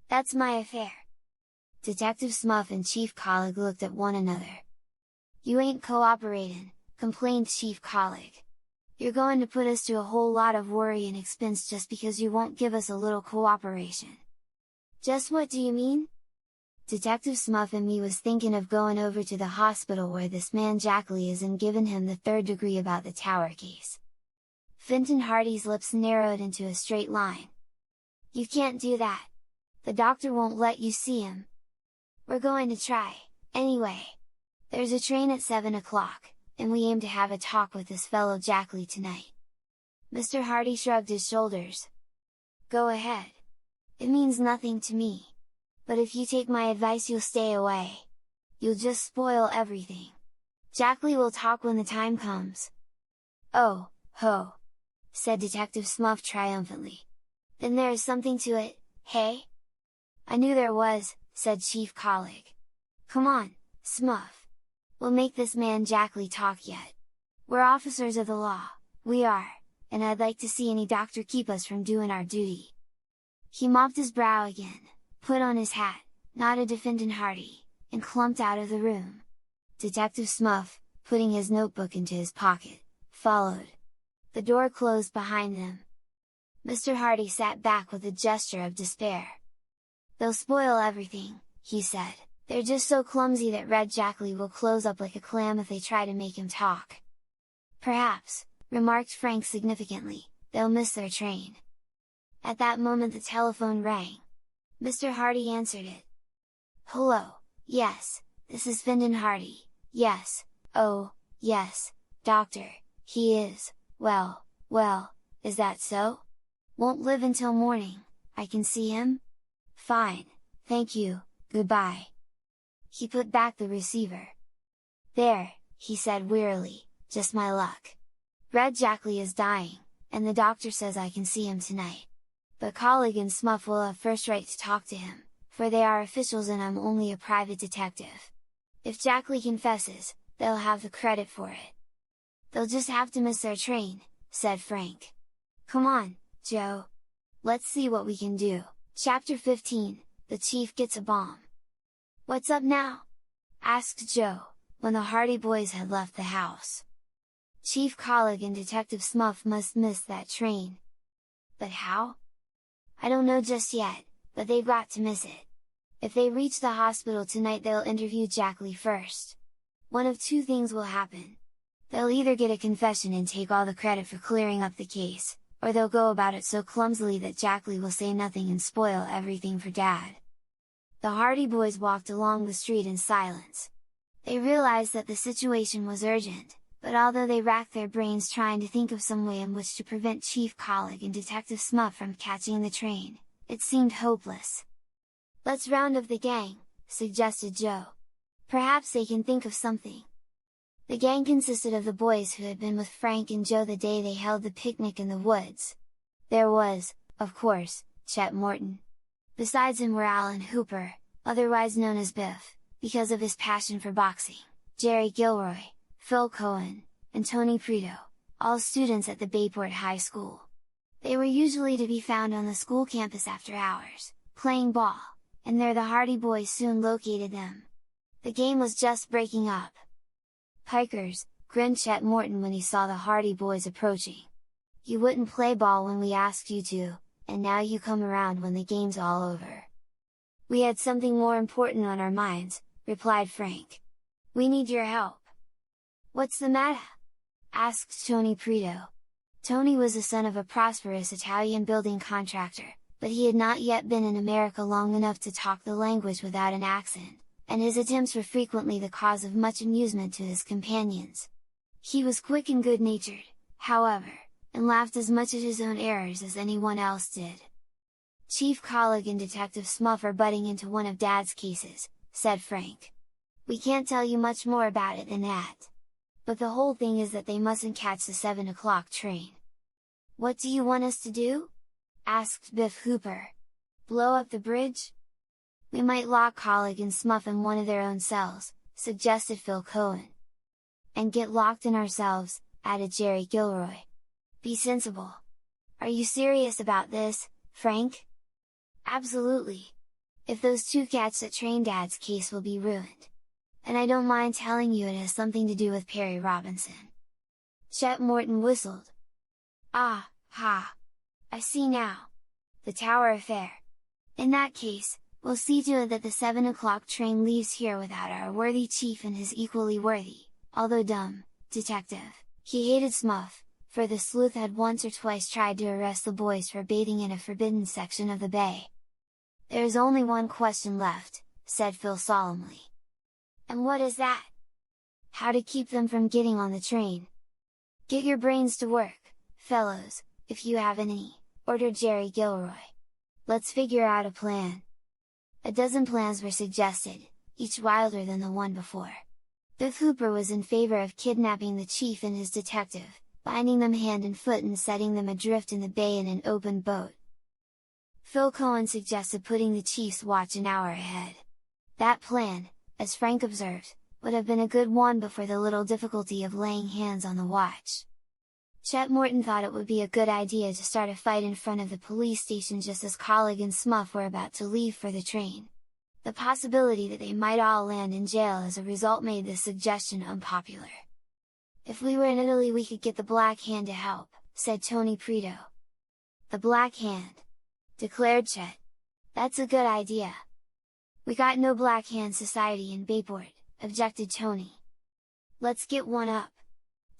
A: "That's my affair." Detective Smuff and Chief Colleague looked at one another. "You ain't cooperating," complained Chief Colleague. "You're going to put us to a whole lot of worry and expense just because you won't give us a little cooperation." "Just what do you mean?" Detective Smuff and me was thinking of going over to the hospital where this man Jackley is and giving him the third degree about the tower case. Fintan Hardy's lips narrowed into a straight line. You can't do that! The doctor won't let you see him! We're going to try, anyway! There's a train at 7 o'clock, and we aim to have a talk with this fellow Jackley tonight. Mr. Hardy shrugged his shoulders. Go ahead! It means nothing to me. But if you take my advice you'll stay away. You'll just spoil everything. Jackley will talk when the time comes. Oh, ho! Said Detective Smuff triumphantly. Then there is something to it, hey? I knew there was, said Chief Colleague. Come on, Smuff! We'll make this man Jackley talk yet. We're officers of the law, we are, and I'd like to see any doctor keep us from doing our duty. He mopped his brow again, put on his hat, nodded to Fintan Hardy, and clumped out of the room. Detective Smuff, putting his notebook into his pocket, followed. The door closed behind them. Mr. Hardy sat back with a gesture of despair. They'll spoil everything, he said. They're just so clumsy that Red Jackley will close up like a clam if they try to make him talk. Perhaps, remarked Frank significantly, they'll miss their train. At that moment the telephone rang. Mr. Hardy answered it. Hello, yes, this is Fintan Hardy, yes, oh, yes, doctor, he is, well, is that so? Won't live until morning, I can see him? Fine, thank you, goodbye. He put back the receiver. There, he said wearily, just my luck. Red Jackley is dying, and the doctor says I can see him tonight. But Colleague and Smuff will have first right to talk to him, for they are officials and I'm only a private detective. If Jackley confesses, they'll have the credit for it. They'll just have to miss their train, said Frank. Come on, Joe! Let's see what we can do. Chapter 15, The Chief Gets a Bomb. What's up now? Asked Joe, when the Hardy boys had left the house. Chief Colleague and Detective Smuff must miss that train. But how? I don't know just yet, but they've got to miss it. If they reach the hospital tonight they'll interview Jackley first. One of two things will happen. They'll either get a confession and take all the credit for clearing up the case, or they'll go about it so clumsily that Jackley will say nothing and spoil everything for Dad. The Hardy boys walked along the street in silence. They realized that the situation was urgent, but although they racked their brains trying to think of some way in which to prevent Chief Colleague and Detective Smuff from catching the train, it seemed hopeless. Let's round up the gang, suggested Joe. Perhaps they can think of something. The gang consisted of the boys who had been with Frank and Joe the day they held the picnic in the woods. There was, of course, Chet Morton. Besides him were Alan Hooper, otherwise known as Biff, because of his passion for boxing, Jerry Gilroy, Phil Cohen, and Tony Prito, all students at the Bayport High School. They were usually to be found on the school campus after hours, playing ball, and there the Hardy boys soon located them. The game was just breaking up. Pikers, grinned Chet Morton when he saw the Hardy boys approaching. You wouldn't play ball when we asked you to, and now you come around when the game's all over. We had something more important on our minds, replied Frank. We need your help. What's the matter? Asked Tony Prito. Tony was the son of a prosperous Italian building contractor, but he had not yet been in America long enough to talk the language without an accent, and his attempts were frequently the cause of much amusement to his companions. He was quick and good-natured, however, and laughed as much at his own errors as anyone else did. Chief Colleague and Detective Smuff are butting into one of Dad's cases, said Frank. We can't tell you much more about it than that. But the whole thing is that they mustn't catch the 7 o'clock train. What do you want us to do? Asked Biff Hooper. Blow up the bridge? We might lock Colleague and Smuff in one of their own cells, suggested Phil Cohen. And get locked in ourselves, added Jerry Gilroy. Be sensible. Are you serious about this, Frank? Absolutely. If those two catch that train Dad's case will be ruined. And I don't mind telling you it has something to do with Perry Robinson. Chet Morton whistled. Ah, ha! I see now. The Tower affair. In that case, We'll see to it that the 7 o'clock train leaves here without our worthy chief and his equally worthy, although dumb, detective." He hated Smuff, for the sleuth had once or twice tried to arrest the boys for bathing in a forbidden section of the bay. "There is only one question left," said Phil solemnly. "And what is that?" "How to keep them from getting on the train." "Get your brains to work, fellows, if you have any," ordered Jerry Gilroy. "Let's figure out a plan." A dozen plans were suggested, each wilder than the one before. Biff Hooper was in favor of kidnapping the chief and his detective, binding them hand and foot and setting them adrift in the bay in an open boat. Phil Cohen suggested putting the chief's watch an hour ahead. That plan, as Frank observed, would have been a good one but for the little difficulty of laying hands on the watch. Chet Morton thought it would be a good idea to start a fight in front of the police station just as Collig and Smuff were about to leave for the train. The possibility that they might all land in jail as a result made this suggestion unpopular. "If we were in Italy we could get the Black Hand to help," said Tony Preto. "The Black Hand!" declared Chet. "That's a good idea." "We got no Black Hand Society in Bayport," objected Tony. "Let's get one up.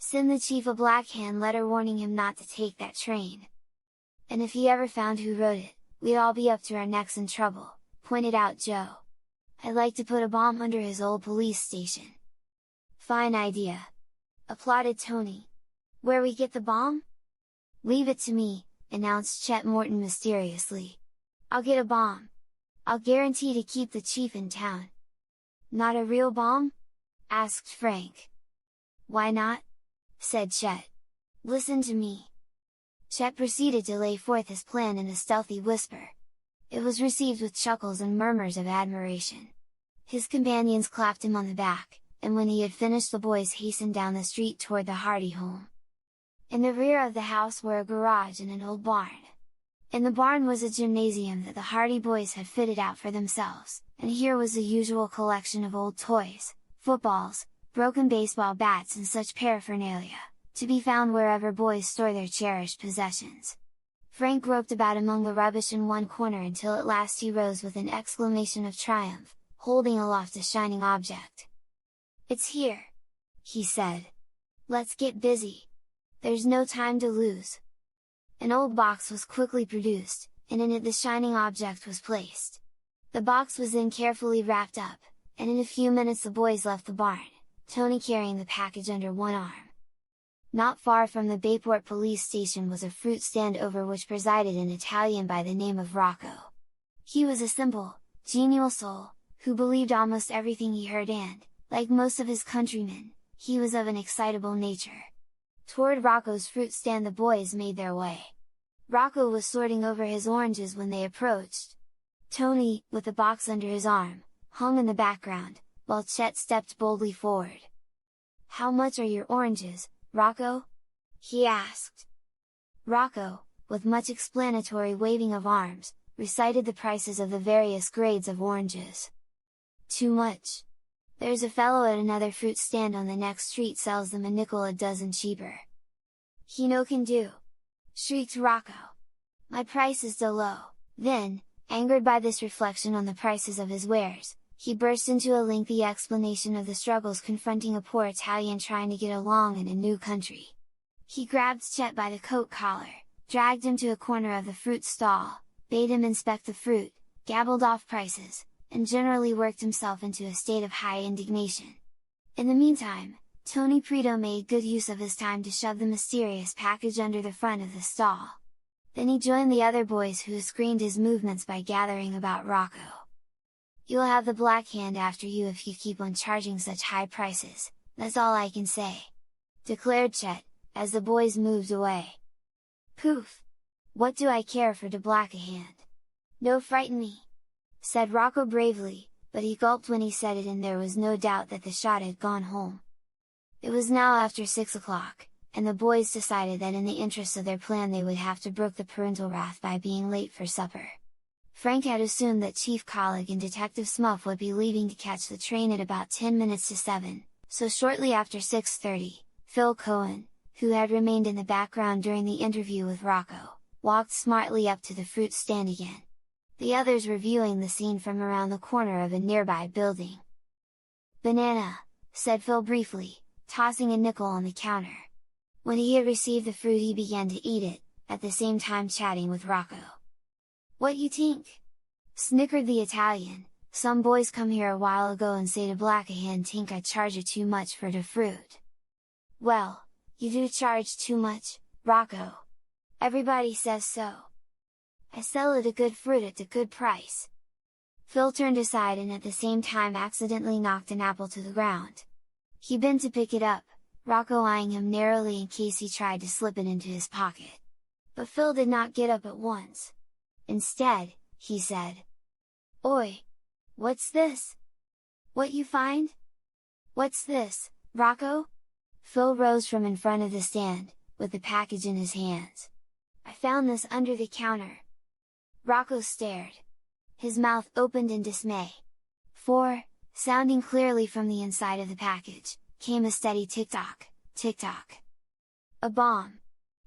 A: Send the chief a Black Hand letter warning him not to take that train." "And if he ever found who wrote it, we'd all be up to our necks in trouble," pointed out Joe. "I'd like to put a bomb under his old police station." "Fine idea!" applauded Tony. "Where we get the bomb?" "Leave it to me," announced Chet Morton mysteriously. "I'll get a bomb. I'll guarantee to keep the chief in town." "Not a real bomb?" asked Frank. "Why not?" said Chet. "Listen to me." Chet proceeded to lay forth his plan in a stealthy whisper. It was received with chuckles and murmurs of admiration. His companions clapped him on the back, and when he had finished the boys hastened down the street toward the Hardy home. In the rear of the house were a garage and an old barn. In the barn was a gymnasium that the Hardy boys had fitted out for themselves, and here was the usual collection of old toys, footballs, broken baseball bats and such paraphernalia, to be found wherever boys store their cherished possessions. Frank groped about among the rubbish in one corner until at last he rose with an exclamation of triumph, holding aloft a shining object. "It's here!" he said. "Let's get busy! There's no time to lose!" An old box was quickly produced, and in it the shining object was placed. The box was then carefully wrapped up, and in a few minutes the boys left the barn, Tony carrying the package under one arm. Not far from the Bayport police station was a fruit stand over which presided an Italian by the name of Rocco. He was a simple, genial soul, who believed almost everything he heard and, like most of his countrymen, he was of an excitable nature. Toward Rocco's fruit stand the boys made their way. Rocco was sorting over his oranges when they approached. Tony, with the box under his arm, hung in the background, while Chet stepped boldly forward. "How much are your oranges, Rocco?" he asked. Rocco, with much explanatory waving of arms, recited the prices of the various grades of oranges. "Too much! There's a fellow at another fruit stand on the next street sells them a nickel a dozen cheaper." "He no can do!" shrieked Rocco. "My price is so low." Then, angered by this reflection on the prices of his wares, he burst into a lengthy explanation of the struggles confronting a poor Italian trying to get along in a new country. He grabbed Chet by the coat collar, dragged him to a corner of the fruit stall, bade him inspect the fruit, gabbled off prices, and generally worked himself into a state of high indignation. In the meantime, Tony Preto made good use of his time to shove the mysterious package under the front of the stall. Then he joined the other boys who screened his movements by gathering about Rocco. "You'll have the Black Hand after you if you keep on charging such high prices, that's all I can say!" declared Chet, as the boys moved away. "Poof! What do I care for de Black Hand? No frighten me!" said Rocco bravely, but he gulped when he said it and there was no doubt that the shot had gone home. It was now after 6 o'clock, and the boys decided that in the interests of their plan they would have to brook the parental wrath by being late for supper. Frank had assumed that Chief Collig and Detective Smuff would be leaving to catch the train at about 10 minutes to 7, so shortly after 6:30, Phil Cohen, who had remained in the background during the interview with Rocco, walked smartly up to the fruit stand again. the others were viewing the scene from around the corner of a nearby building. "Banana," said Phil briefly, tossing a nickel on the counter. When he had received the fruit he began to eat it, at the same time chatting with Rocco. "What you tink?" snickered the Italian. "Some boys come here a while ago and say to Blackahan tink I charge you too much for the fruit." "Well, you do charge too much, Rocco. Everybody says so. I sell it a good fruit at a good price." Phil turned aside and at the same time accidentally knocked an apple to the ground. He bent to pick it up, Rocco eyeing him narrowly in case he tried to slip it into his pocket. But Phil did not get up at once. Instead, he said, "Oi! What's this? What you find?" "What's this, Rocco?" Phil rose from in front of the stand, with the package in his hands. "I found this under the counter." Rocco stared. His mouth opened in dismay. For, sounding clearly from the inside of the package, came a steady tick-tock, tick-tock. "A bomb!"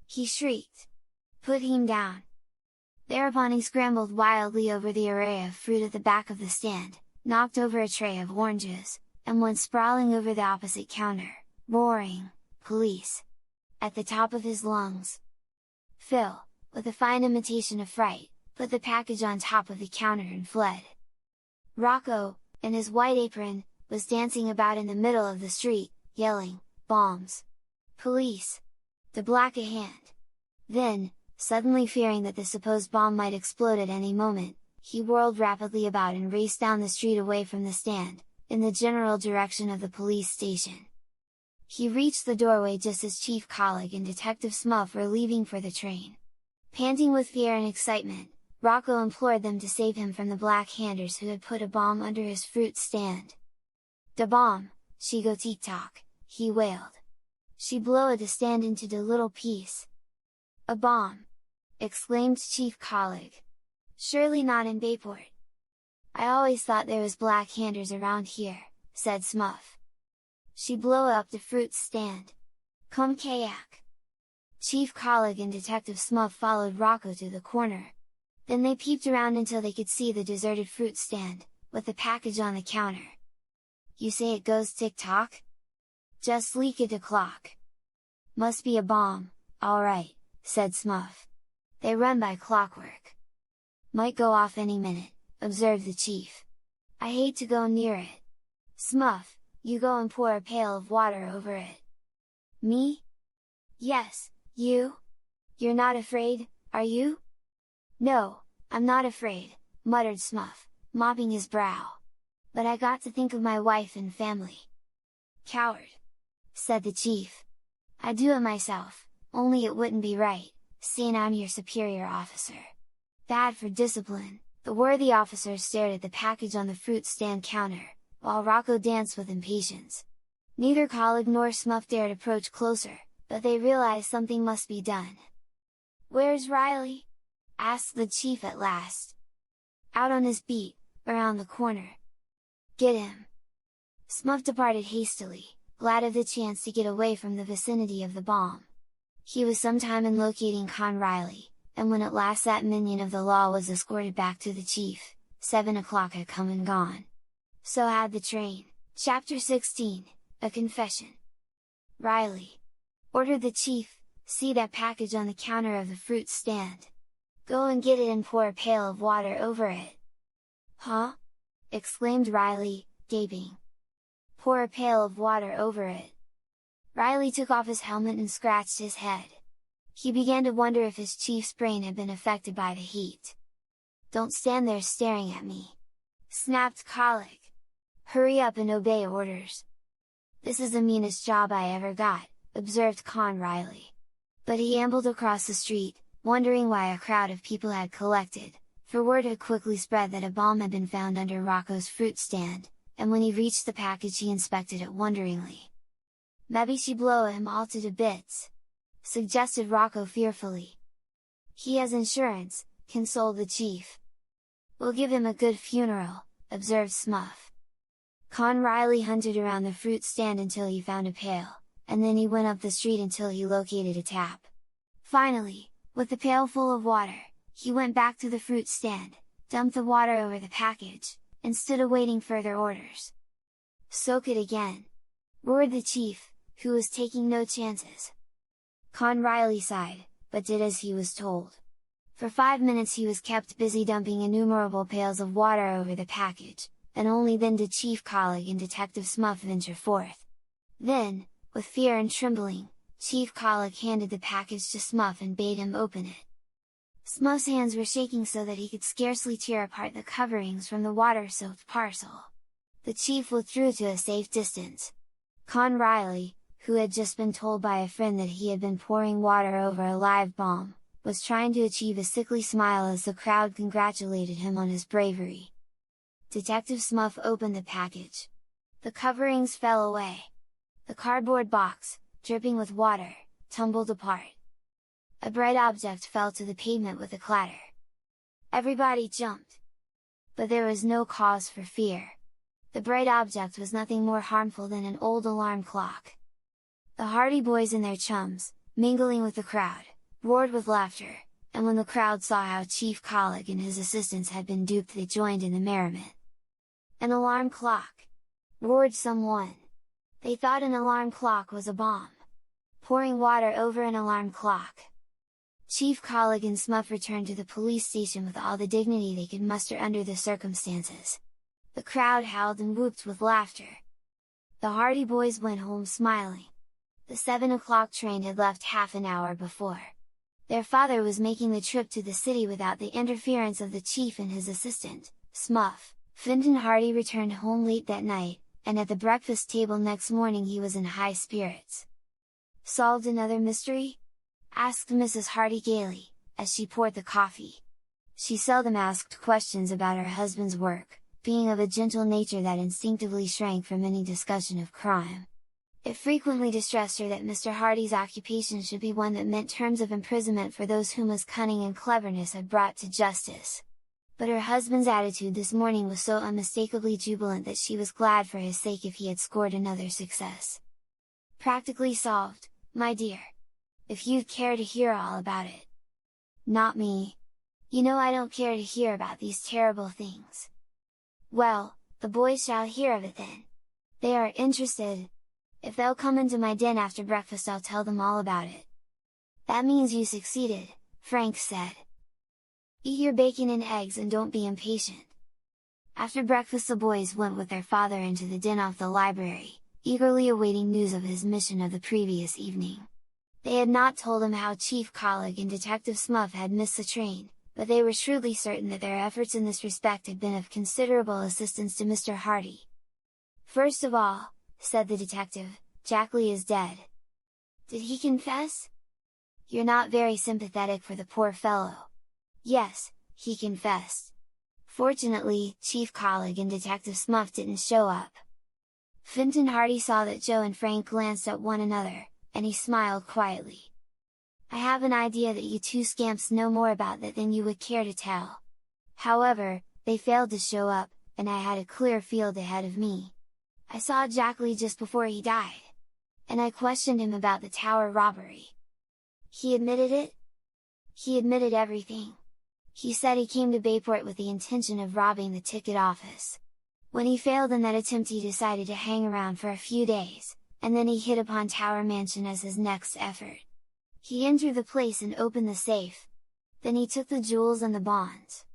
A: he shrieked. "Put him down!" Thereupon he scrambled wildly over the array of fruit at the back of the stand, knocked over a tray of oranges, and went sprawling over the opposite counter, roaring, "Police!" at the top of his lungs. Phil, with a fine imitation of fright, put the package on top of the counter and fled. Rocco, in his white apron, was dancing about in the middle of the street, yelling, "Bombs! Police! The Blackahan!" Then, suddenly fearing that the supposed bomb might explode at any moment, he whirled rapidly about and raced down the street away from the stand, in the general direction of the police station. He reached the doorway just as Chief Colleague and Detective Smuff were leaving for the train. Panting with fear and excitement, Rocco implored them to save him from the Blackhanders who had put a bomb under his fruit stand. "Da bomb, she go tick-tock," he wailed. "She blow the stand into the little piece." "A bomb!" exclaimed Chief Colleague. "Surely not in Bayport." "I always thought there was Blackhanders around here," said Smuff. "She blow up the fruit stand. Come kayak!" Chief Colleague and Detective Smuff followed Rocco to the corner. Then they peeped around until they could see the deserted fruit stand, with the package on the counter. "You say it goes tick-tock? Just leak it a clock. Must be a bomb, alright," said Smuff. "They run by clockwork. Might go off any minute," observed the chief. "I hate to go near it. Smuff, you go and pour a pail of water over it." "Me? Yes, you? You're not afraid, are you?" "No, I'm not afraid," muttered Smuff, mopping his brow. "But I got to think of my wife and family." "Coward!" said the chief. "I'd do it myself, only it wouldn't be right, seeing I'm your superior officer. Bad for discipline." The worthy officer stared at the package on the fruit stand counter, while Rocco danced with impatience. Neither Colleague nor Smuff dared approach closer, but they realized something must be done. "Where's Riley?" asked the chief at last. "Out on his beat, around the corner." "Get him!" Smuff departed hastily, glad of the chance to get away from the vicinity of the bomb. He was some time in locating Con Riley, and when at last that minion of the law was escorted back to the chief, 7 o'clock had come and gone. So had the train. Chapter 16, A Confession. "Riley!" ordered the chief, "see that package on the counter of the fruit stand. Go and get it and pour a pail of water over it." "Huh?" exclaimed Riley, gaping. "Pour a pail of water over it." Riley took off his helmet and scratched his head. He began to wonder if his chief's brain had been affected by the heat. "Don't stand there staring at me!" snapped Colleague. "Hurry up and obey orders." "This is the meanest job I ever got," observed Con Riley. But he ambled across the street, wondering why a crowd of people had collected, for word had quickly spread that a bomb had been found under Rocco's fruit stand, and when he reached the package he inspected it wonderingly. "Maybe she blow him all to bits," suggested Rocco fearfully. "He has insurance," consoled the chief. "We'll give him a good funeral," observed Smuff. Con Riley hunted around the fruit stand until he found a pail, and then he went up the street until he located a tap. Finally, with the pail full of water, he went back to the fruit stand, dumped the water over the package, and stood awaiting further orders. "Soak it again!" roared the chief, who was taking no chances. Con Riley sighed, but did as he was told. For 5 minutes he was kept busy dumping innumerable pails of water over the package, and only then did Chief Colleague and Detective Smuff venture forth. Then, with fear and trembling, Chief Colleague handed the package to Smuff and bade him open it. Smuff's hands were shaking so that he could scarcely tear apart the coverings from the water-soaked parcel. The chief withdrew to a safe distance. Con Riley, who had just been told by a friend that he had been pouring water over a live bomb, was trying to achieve a sickly smile as the crowd congratulated him on his bravery. Detective Smuff opened the package. The coverings fell away. The cardboard box, dripping with water, tumbled apart. A bright object fell to the pavement with a clatter. Everybody jumped. But there was no cause for fear. The bright object was nothing more harmful than an old alarm clock. The Hardy Boys and their chums, mingling with the crowd, roared with laughter, and when the crowd saw how Chief Colleague and his assistants had been duped, they joined in the merriment. "An alarm clock!" roared someone. They thought an alarm clock was a bomb. Pouring water over an alarm clock! Chief Colleague and Smuff returned to the police station with all the dignity they could muster under the circumstances. The crowd howled and whooped with laughter. The Hardy Boys went home smiling. The 7 o'clock train had left half an hour before. Their father was making the trip to the city without the interference of the chief and his assistant, Smuff. Fenton Hardy returned home late that night, and at the breakfast table next morning he was in high spirits. "Solved another mystery?" asked Mrs. Hardy gaily, as she poured the coffee. She seldom asked questions about her husband's work, being of a gentle nature that instinctively shrank from any discussion of crime. It frequently distressed her that Mr. Hardy's occupation should be one that meant terms of imprisonment for those whom his cunning and cleverness had brought to justice. But her husband's attitude this morning was so unmistakably jubilant that she was glad for his sake if he had scored another success. "Practically solved, my dear. If you'd care to hear all about it." "Not me. You know I don't care to hear about these terrible things." "Well, the boys shall hear of it then. They are interested. If they'll come into my den after breakfast I'll tell them all about it." "That means you succeeded," Frank said. "Eat your bacon and eggs and don't be impatient." After breakfast the boys went with their father into the den off the library, eagerly awaiting news of his mission of the previous evening. They had not told him how Chief Colleague and Detective Smuff had missed the train, but they were shrewdly certain that their efforts in this respect had been of considerable assistance to Mr. Hardy. "First of all," said the detective, "Jackley is dead." "Did he confess?" "You're not very sympathetic for the poor fellow." "Yes, he confessed. Fortunately, Chief Colleague and Detective Smuff didn't show up." Fenton Hardy saw that Joe and Frank glanced at one another, and he smiled quietly. "I have an idea that you two scamps know more about that than you would care to tell. However, they failed to show up, and I had a clear field ahead of me. I saw Jackley just before he died. And I questioned him about the tower robbery." "He admitted it?" "He admitted everything. He said he came to Bayport with the intention of robbing the ticket office. When he failed in that attempt he decided to hang around for a few days, and then he hit upon Tower Mansion as his next effort. He entered the place and opened the safe. Then he took the jewels and the bonds."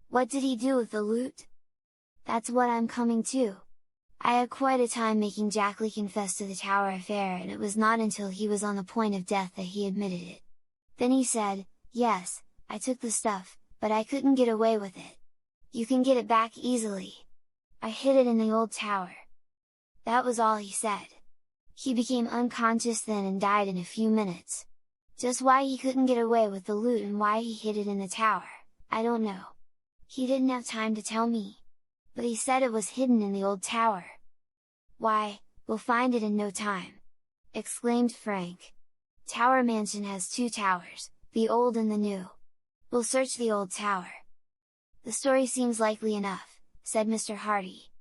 A: "What did he do with the loot?" "That's what I'm coming to. I had quite a time making Jackley confess to the tower affair, and it was not until he was on the point of death that he admitted it. Then he said, 'Yes, I took the stuff, but I couldn't get away with it. You can get it back easily. I hid it in the old tower.' That was all he said. He became unconscious then and died in a few minutes. Just why he couldn't get away with the loot and why he hid it in the tower, I don't know. He didn't have time to tell me. But he said it was hidden in the old tower." "Why, we'll find it in no time!" exclaimed Frank. "Tower Mansion has 2 towers, the old and the new. We'll search the old tower." "The story seems likely enough," said Mr. Hardy.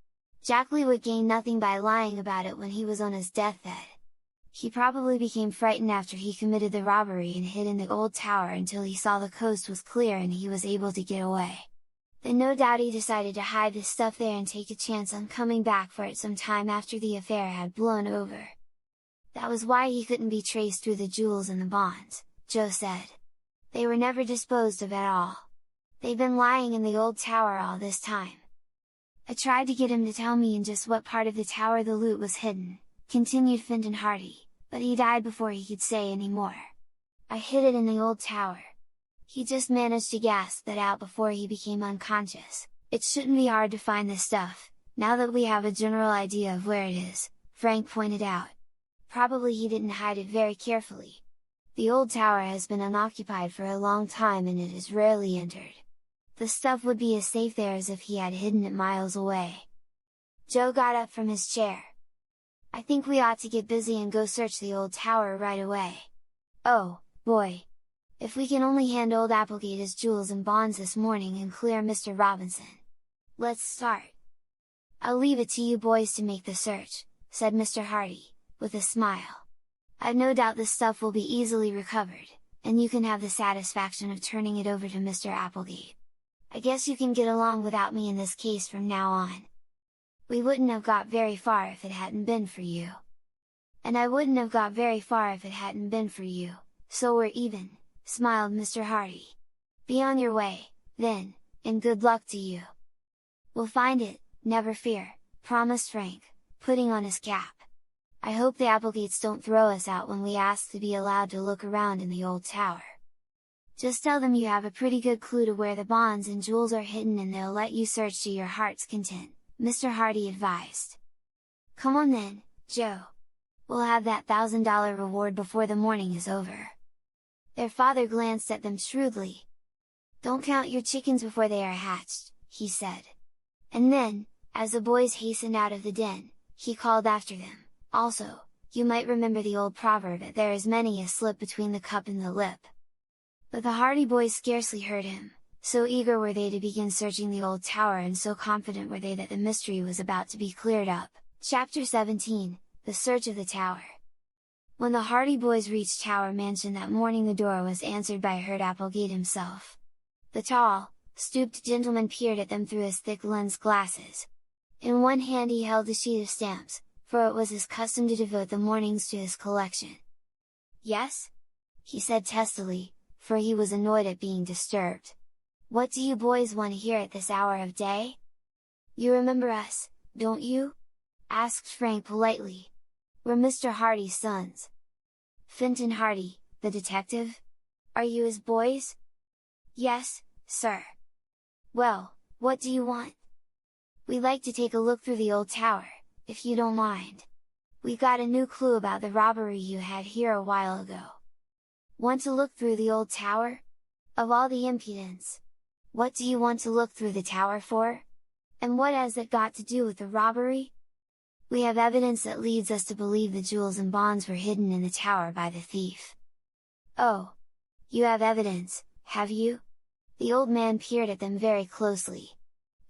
A: "Jackley would gain nothing by lying about it when he was on his deathbed. He probably became frightened after he committed the robbery and hid in the old tower until he saw the coast was clear and he was able to get away. and no doubt he decided to hide this stuff there and take a chance on coming back for it some time after the affair had blown over. That was why he couldn't be traced through the jewels and the bonds, Joe said. They were never disposed of at all. They've been lying in the old tower all this time. I tried to get him to tell me in just what part of the tower the loot was hidden, continued Fenton Hardy, but he died before he could say any more. I hid it in the old tower. He just managed to gasp that out before he became unconscious. It shouldn't be hard to find this stuff, now that we have a general idea of where it is, Frank pointed out. Probably he didn't hide it very carefully. The old tower has been unoccupied for a long time and it is rarely entered. The stuff would be as safe there as if he had hidden it miles away. Joe got up from his chair. I think we ought to get busy and go search the old tower right away. Oh, boy! If we can only hand old Applegate his jewels and bonds this morning and clear Mr. Robinson! Let's start! I'll leave it to you boys to make the search, said Mr. Hardy, with a smile. I've no doubt this stuff will be easily recovered, and you can have the satisfaction of turning it over to Mr. Applegate. I guess you can get along without me in this case from now on. We wouldn't have got very far if it hadn't been for you. And I wouldn't have got very far if it hadn't been for you, so we're even, smiled Mr. Hardy. Be on your way, then, and good luck to you. We'll find it, never fear, promised Frank, putting on his cap. I hope the Applegates don't throw us out when we ask to be allowed to look around in the old tower. Just tell them you have a pretty good clue to where the bonds and jewels are hidden and they'll let you search to your heart's content, Mr. Hardy advised. Come on then, Joe! We'll have that $1,000 reward before the morning is over. Their father glanced at them shrewdly. Don't count your chickens before they are hatched, he said. And then, as the boys hastened out of the den, he called after them, also, you might remember the old proverb that there is many a slip between the cup and the lip. But the Hardy boys scarcely heard him, so eager were they to begin searching the old tower and so confident were they that the mystery was about to be cleared up. Chapter 17, The Search of the Tower. When the Hardy boys reached Tower Mansion that morning, the door was answered by Herd Applegate himself. The tall, stooped gentleman peered at them through his thick lens glasses. In one hand he held a sheet of stamps, for it was his custom to devote the mornings to his collection. Yes? He said testily, for he was annoyed at being disturbed. What do you boys want to hear at this hour of day? You remember us, don't you? Asked Frank politely. We're Mr. Hardy's sons. Fenton Hardy, the detective? Are you his boys? Yes, sir. Well, what do you want? We'd like to take a look through the old tower, if you don't mind. We got a new clue about the robbery you had here a while ago. Want to look through the old tower? Of all the impudence! What do you want to look through the tower for? And what has it got to do with the robbery? We have evidence that leads us to believe the jewels and bonds were hidden in the tower by the thief. Oh! You have evidence, have you? The old man peered at them very closely.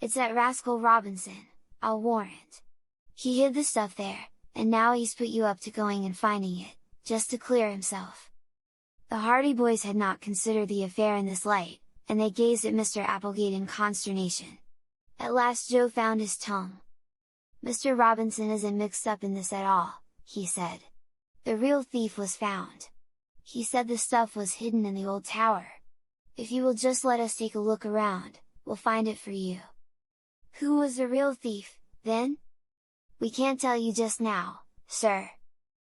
A: It's that rascal Robinson, I'll warrant. He hid the stuff there, and now he's put you up to going and finding it, just to clear himself. The Hardy boys had not considered the affair in this light, and they gazed at Mr. Applegate in consternation. At last Joe found his tongue. Mr. Robinson isn't mixed up in this at all, he said. The real thief was found. He said the stuff was hidden in the old tower. If you will just let us take a look around, we'll find it for you. Who was the real thief, then? We can't tell you just now, sir.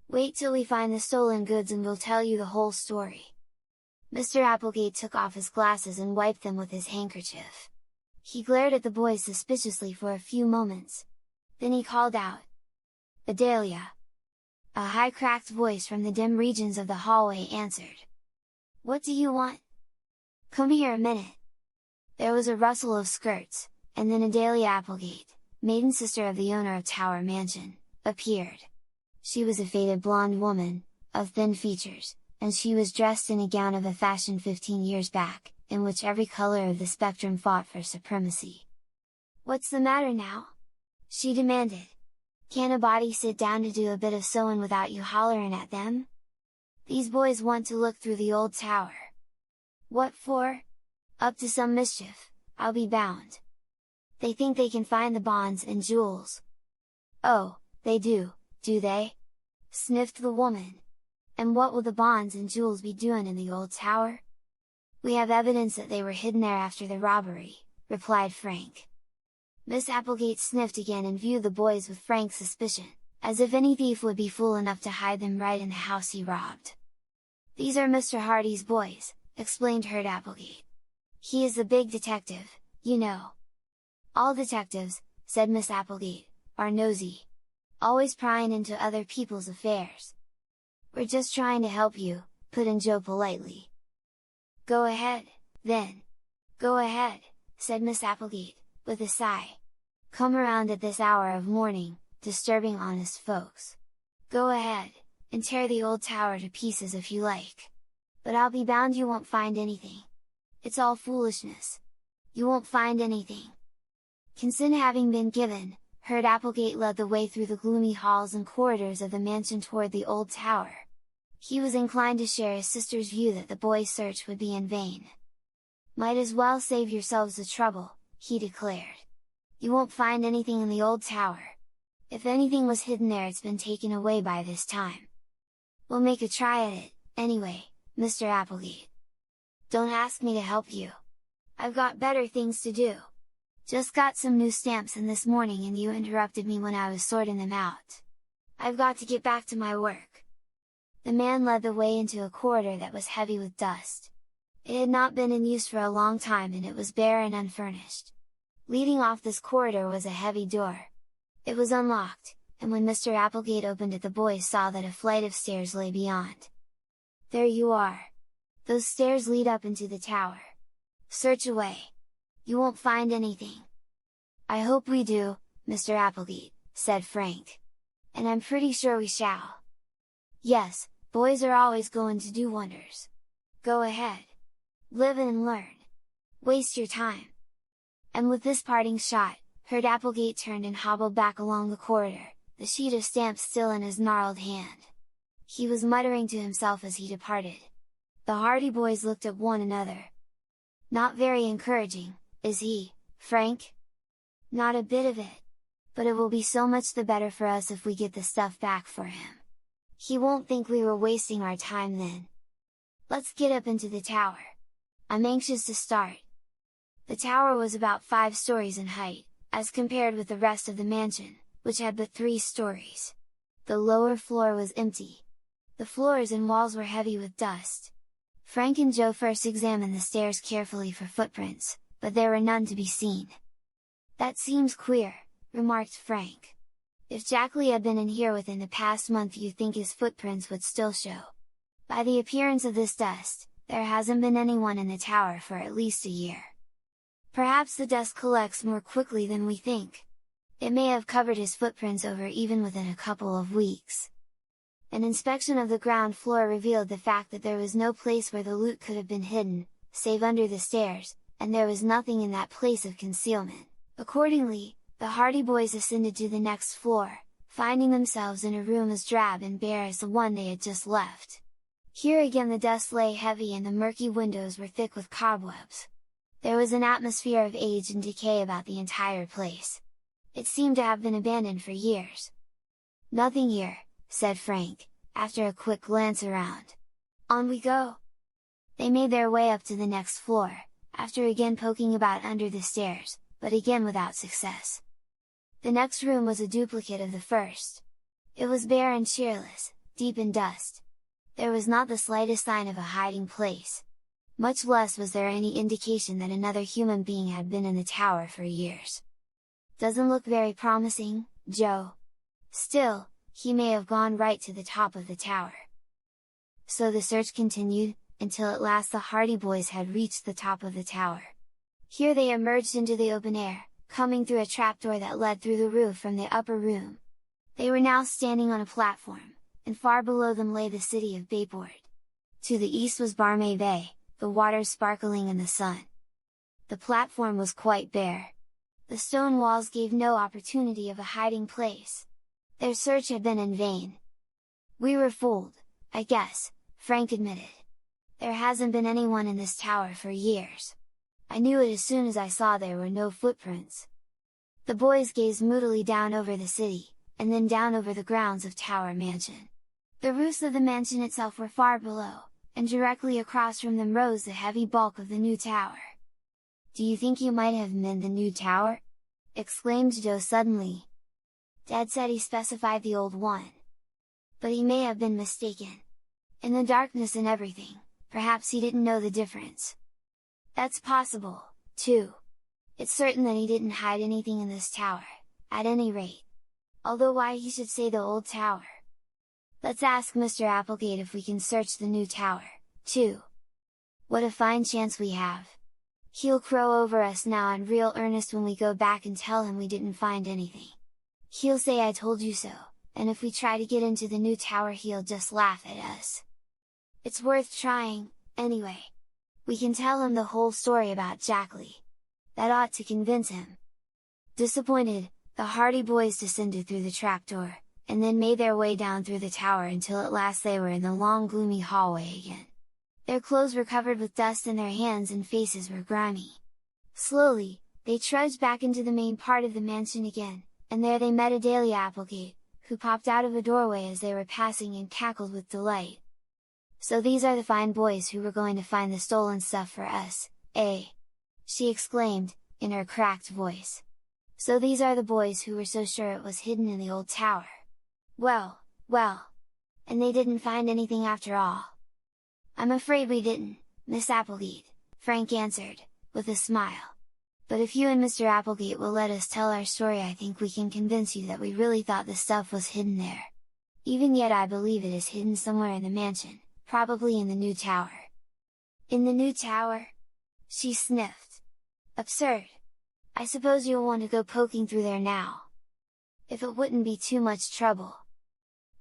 A: Wait till we find the stolen goods and we'll tell you the whole story. Mr. Applegate took off his glasses and wiped them with his handkerchief. He glared at the boys suspiciously for a few moments. Then he called out, Adelia! A high cracked voice from the dim regions of the hallway answered. What do you want? Come here a minute! There was a rustle of skirts, and then Adelia Applegate, maiden sister of the owner of Tower Mansion, appeared. She was a faded blonde woman, of thin features, and she was dressed in a gown of a fashion 15 years back, in which every color of the spectrum fought for supremacy. What's the matter now? She demanded. Can a body sit down to do a bit of sewing without you hollerin' at them? These boys want to look through the old tower. What for? Up to some mischief, I'll be bound, They think they can find the bonds and jewels." "Oh, they do they?" sniffed the woman. "And what will the bonds and jewels be doing in the old tower?" "We have evidence that they were hidden there after the robbery," replied Frank. Miss Applegate sniffed again and viewed the boys with frank suspicion, as if any thief would be fool enough to hide them right in the house he robbed. "These are Mr. Hardy's boys," explained Heard Applegate. "He is the big detective, you know." "All detectives," said Miss Applegate, "are nosy. Always prying into other people's affairs." "We're just trying to help you," put in Joe politely. "Go ahead, then. Go ahead," said Miss Applegate, with a sigh. "Come around at this hour of morning, disturbing honest folks. Go ahead, and tear the old tower to pieces if you like. But I'll be bound you won't find anything. It's all foolishness. You won't find anything." Consent having been given, Heard Applegate led the way through the gloomy halls and corridors of the mansion toward the old tower. He was inclined to share his sister's view that the boys' search would be in vain. "Might as well save yourselves the trouble," he declared. "You won't find anything in the old tower. If anything was hidden there, it's been taken away by this time. We'll make a try at it, anyway, Mr. Applegate. Don't ask me to help you. I've got better things to do. Just got some new stamps in this morning and you interrupted me when I was sorting them out. I've got to get back to my work." The man led the way into a corridor that was heavy with dust. It had not been in use for a long time and it was bare and unfurnished. Leading off this corridor was a heavy door. It was unlocked, and when Mr. Applegate opened it, the boys saw that a flight of stairs lay beyond. "There you are! Those stairs lead up into the tower. Search away! You won't find anything." "I hope we do, Mr. Applegate," said Frank. "And I'm pretty sure we shall." "Yes, boys are always going to do wonders. Go ahead! Live and learn! Waste your time!" And with this parting shot, Heard Applegate turned and hobbled back along the corridor, the sheet of stamps still in his gnarled hand. He was muttering to himself as he departed. The Hardy boys looked at one another. "Not very encouraging, is he, Frank?" "Not a bit of it! But it will be so much the better for us if we get the stuff back for him. He won't think we were wasting our time then. Let's get up into the tower. I'm anxious to start." The tower was about 5 stories in height, as compared with the rest of the mansion, which had but 3 stories. The lower floor was empty. The floors and walls were heavy with dust. Frank and Joe first examined the stairs carefully for footprints, but there were none to be seen. "That seems queer," remarked Frank. "If Jack Lee had been in here within the past month, you'd think his footprints would still show. By the appearance of this dust, there hasn't been anyone in the tower for at least a year. Perhaps the dust collects more quickly than we think. It may have covered his footprints over even within a couple of weeks." An inspection of the ground floor revealed the fact that there was no place where the loot could have been hidden, save under the stairs, and there was nothing in that place of concealment. Accordingly, the Hardy boys ascended to the next floor, finding themselves in a room as drab and bare as the one they had just left. Here again the dust lay heavy and the murky windows were thick with cobwebs. There was an atmosphere of age and decay about the entire place. It seemed to have been abandoned for years. "Nothing here," said Frank, after a quick glance around. "On we go!" They made their way up to the next floor, after again poking about under the stairs, but again without success. The next room was a duplicate of the first. It was bare and cheerless, deep in dust. There was not the slightest sign of a hiding place. Much less was there any indication that another human being had been in the tower for years. "Doesn't look very promising, Joe. Still, he may have gone right to the top of the tower." So the search continued, until at last the Hardy boys had reached the top of the tower. Here they emerged into the open air, coming through a trapdoor that led through the roof from the upper room. They were now standing on a platform, and far below them lay the city of Bayport. To the east was Barmay Bay, the waters sparkling in the sun. The platform was quite bare. The stone walls gave no opportunity of a hiding place. Their search had been in vain. "We were fooled, I guess," Frank admitted. "There hasn't been anyone in this tower for years. I knew it as soon as I saw there were no footprints. The boys gazed moodily down over the city, and then down over the grounds of Tower Mansion. The roofs of the mansion itself were far below, and directly across from them rose the heavy bulk of the new tower. "Do you think you might have meant the new tower?" exclaimed Joe suddenly. "Dad said he specified the old one. But he may have been mistaken. In the darkness and everything, perhaps he didn't know the difference." "That's possible, too. It's certain that he didn't hide anything in this tower, at any rate. Although why he should say the old tower? Let's ask Mr. Applegate if we can search the new tower, too. What a fine chance we have! He'll crow over us now in real earnest when we go back and tell him we didn't find anything. He'll say I told you so, and if we try to get into the new tower he'll just laugh at us. It's worth trying, anyway. We can tell him the whole story about Jackley. That ought to convince him." Disappointed, the hardy boys descended through the trapdoor, and then made their way down through the tower until at last they were in the long gloomy hallway again. Their clothes were covered with dust and their hands and faces were grimy. Slowly, they trudged back into the main part of the mansion again, and there they met Adelia Applegate, who popped out of a doorway as they were passing and cackled with delight. "So these are the fine boys who were going to find the stolen stuff for us, eh?" she exclaimed, in her cracked voice. "So these are the boys who were so sure it was hidden in the old tower! Well, well! And they didn't find anything after all?" "I'm afraid we didn't, Miss Applegate," Frank answered, with a smile. "But if you and Mr. Applegate will let us tell our story I think we can convince you that we really thought the stuff was hidden there. Even yet I believe it is hidden somewhere in the mansion, probably in the new tower." "In the new tower?" she sniffed. "Absurd! I suppose you'll want to go poking through there now? If it wouldn't be too much trouble."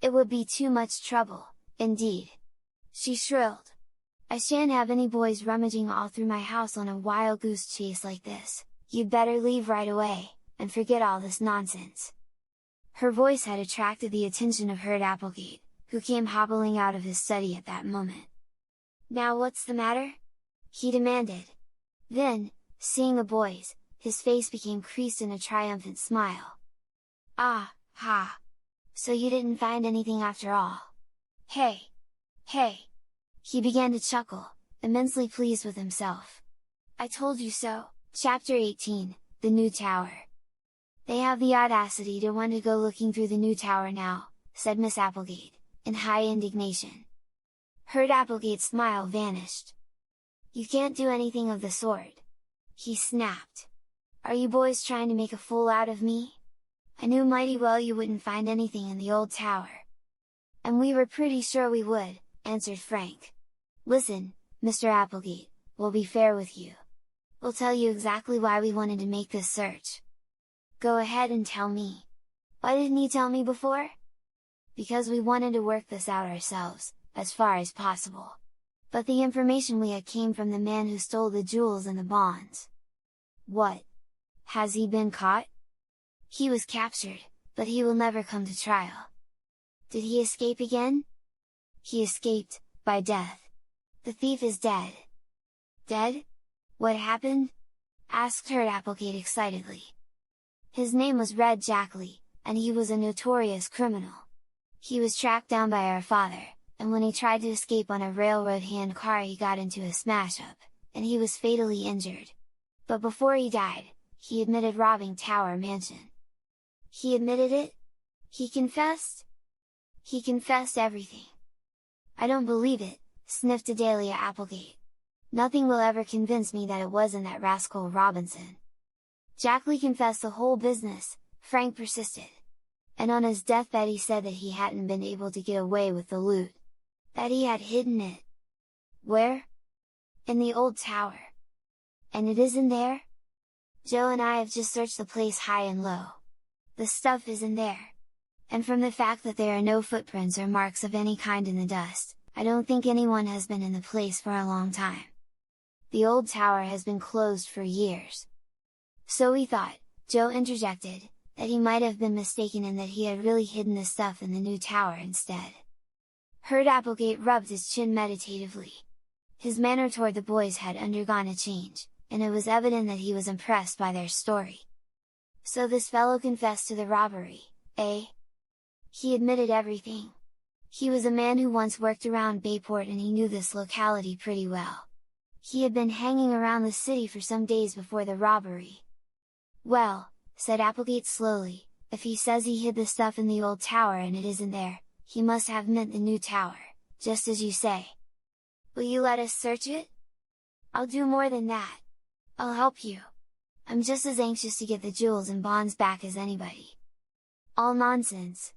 A: "It would be too much trouble, indeed!" she shrilled. "I shan't have any boys rummaging all through my house on a wild goose chase like this. You'd better leave right away, and forget all this nonsense." Her voice had attracted the attention of Herb Applegate, who came hobbling out of his study at that moment. "Now what's the matter?" he demanded. Then, seeing the boys, his face became creased in a triumphant smile. "Ah, ha! So you didn't find anything after all? Hey! Hey!" He began to chuckle, immensely pleased with himself. "I told you so!" Chapter 18, The New Tower. "They have the audacity to want to go looking through the new tower now," said Miss Applegate, in high indignation. Herb Applegate's smile vanished. "You can't do anything of the sort!" he snapped. "Are you boys trying to make a fool out of me? I knew mighty well you wouldn't find anything in the old tower." "And we were pretty sure we would," answered Frank. "Listen, Mr. Applegate, we'll be fair with you. We'll tell you exactly why we wanted to make this search." "Go ahead and tell me. Why didn't you tell me before?" "Because we wanted to work this out ourselves, as far as possible. But the information we had came from the man who stole the jewels and the bonds." "What? Has he been caught?" "He was captured, but he will never come to trial." "Did he escape again?" "He escaped, by death. The thief is dead." "Dead? What happened?" asked Herb Applegate excitedly. "His name was Red Jackley, and he was a notorious criminal. He was tracked down by our father, and when he tried to escape on a railroad hand car he got into a smash-up, and he was fatally injured. But before he died, he admitted robbing Tower Mansion." "He admitted it? He confessed?" "He confessed everything." "I don't believe it," sniffed Adelia Applegate. "Nothing will ever convince me that it wasn't that rascal Robinson." "Jackley confessed the whole business," Frank persisted. "And on his deathbed he said that he hadn't been able to get away with the loot. That he had hidden it." "Where?" "In the old tower." "And it isn't there?" "Joe and I have just searched the place high and low. The stuff isn't there. And from the fact that there are no footprints or marks of any kind in the dust, I don't think anyone has been in the place for a long time. The old tower has been closed for years." "So we thought," Joe interjected, "that he might have been mistaken and that he had really hidden the stuff in the new tower instead." Herb Applegate rubbed his chin meditatively. His manner toward the boys had undergone a change, and it was evident that he was impressed by their story. So this fellow confessed to the robbery, eh? He admitted everything. He was a man who once worked around Bayport and he knew this locality pretty well. He had been hanging around the city for some days before the robbery. Well, said Applegate slowly, if he says he hid the stuff in the old tower and it isn't there, he must have meant the new tower, just as you say. Will you let us search it? I'll do more than that. I'll help you. I'm just as anxious to get the jewels and bonds back as anybody. All nonsense!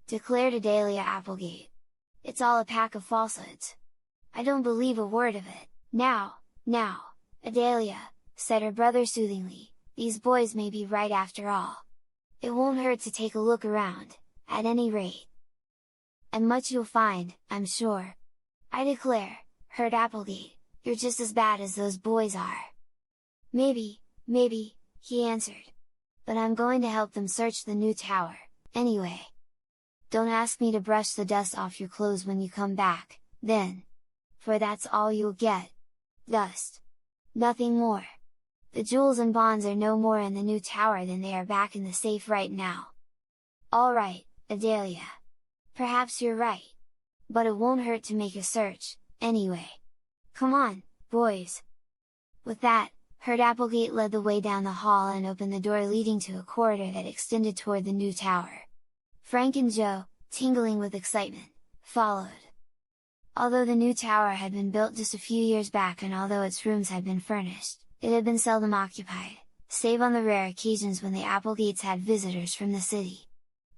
A: Declared Adelia Applegate. It's all a pack of falsehoods. I don't believe a word of it. Now, Adelia, said her brother soothingly, these boys may be right after all. It won't hurt to take a look around, at any rate. And much you'll find, I'm sure. I declare, heard Applegate, you're just as bad as those boys are. Maybe, he answered. But I'm going to help them search the new tower, anyway. Don't ask me to brush the dust off your clothes when you come back, then. For that's all you'll get. Dust. Nothing more. The jewels and bonds are no more in the new tower than they are back in the safe right now. All right, Adelia. Perhaps you're right. But it won't hurt to make a search, anyway. Come on, boys! With that, Herd Applegate led the way down the hall and opened the door leading to a corridor that extended toward the new tower. Frank and Joe, tingling with excitement, followed. Although the new tower had been built just a few years back and although its rooms had been furnished, it had been seldom occupied, save on the rare occasions when the Applegates had visitors from the city.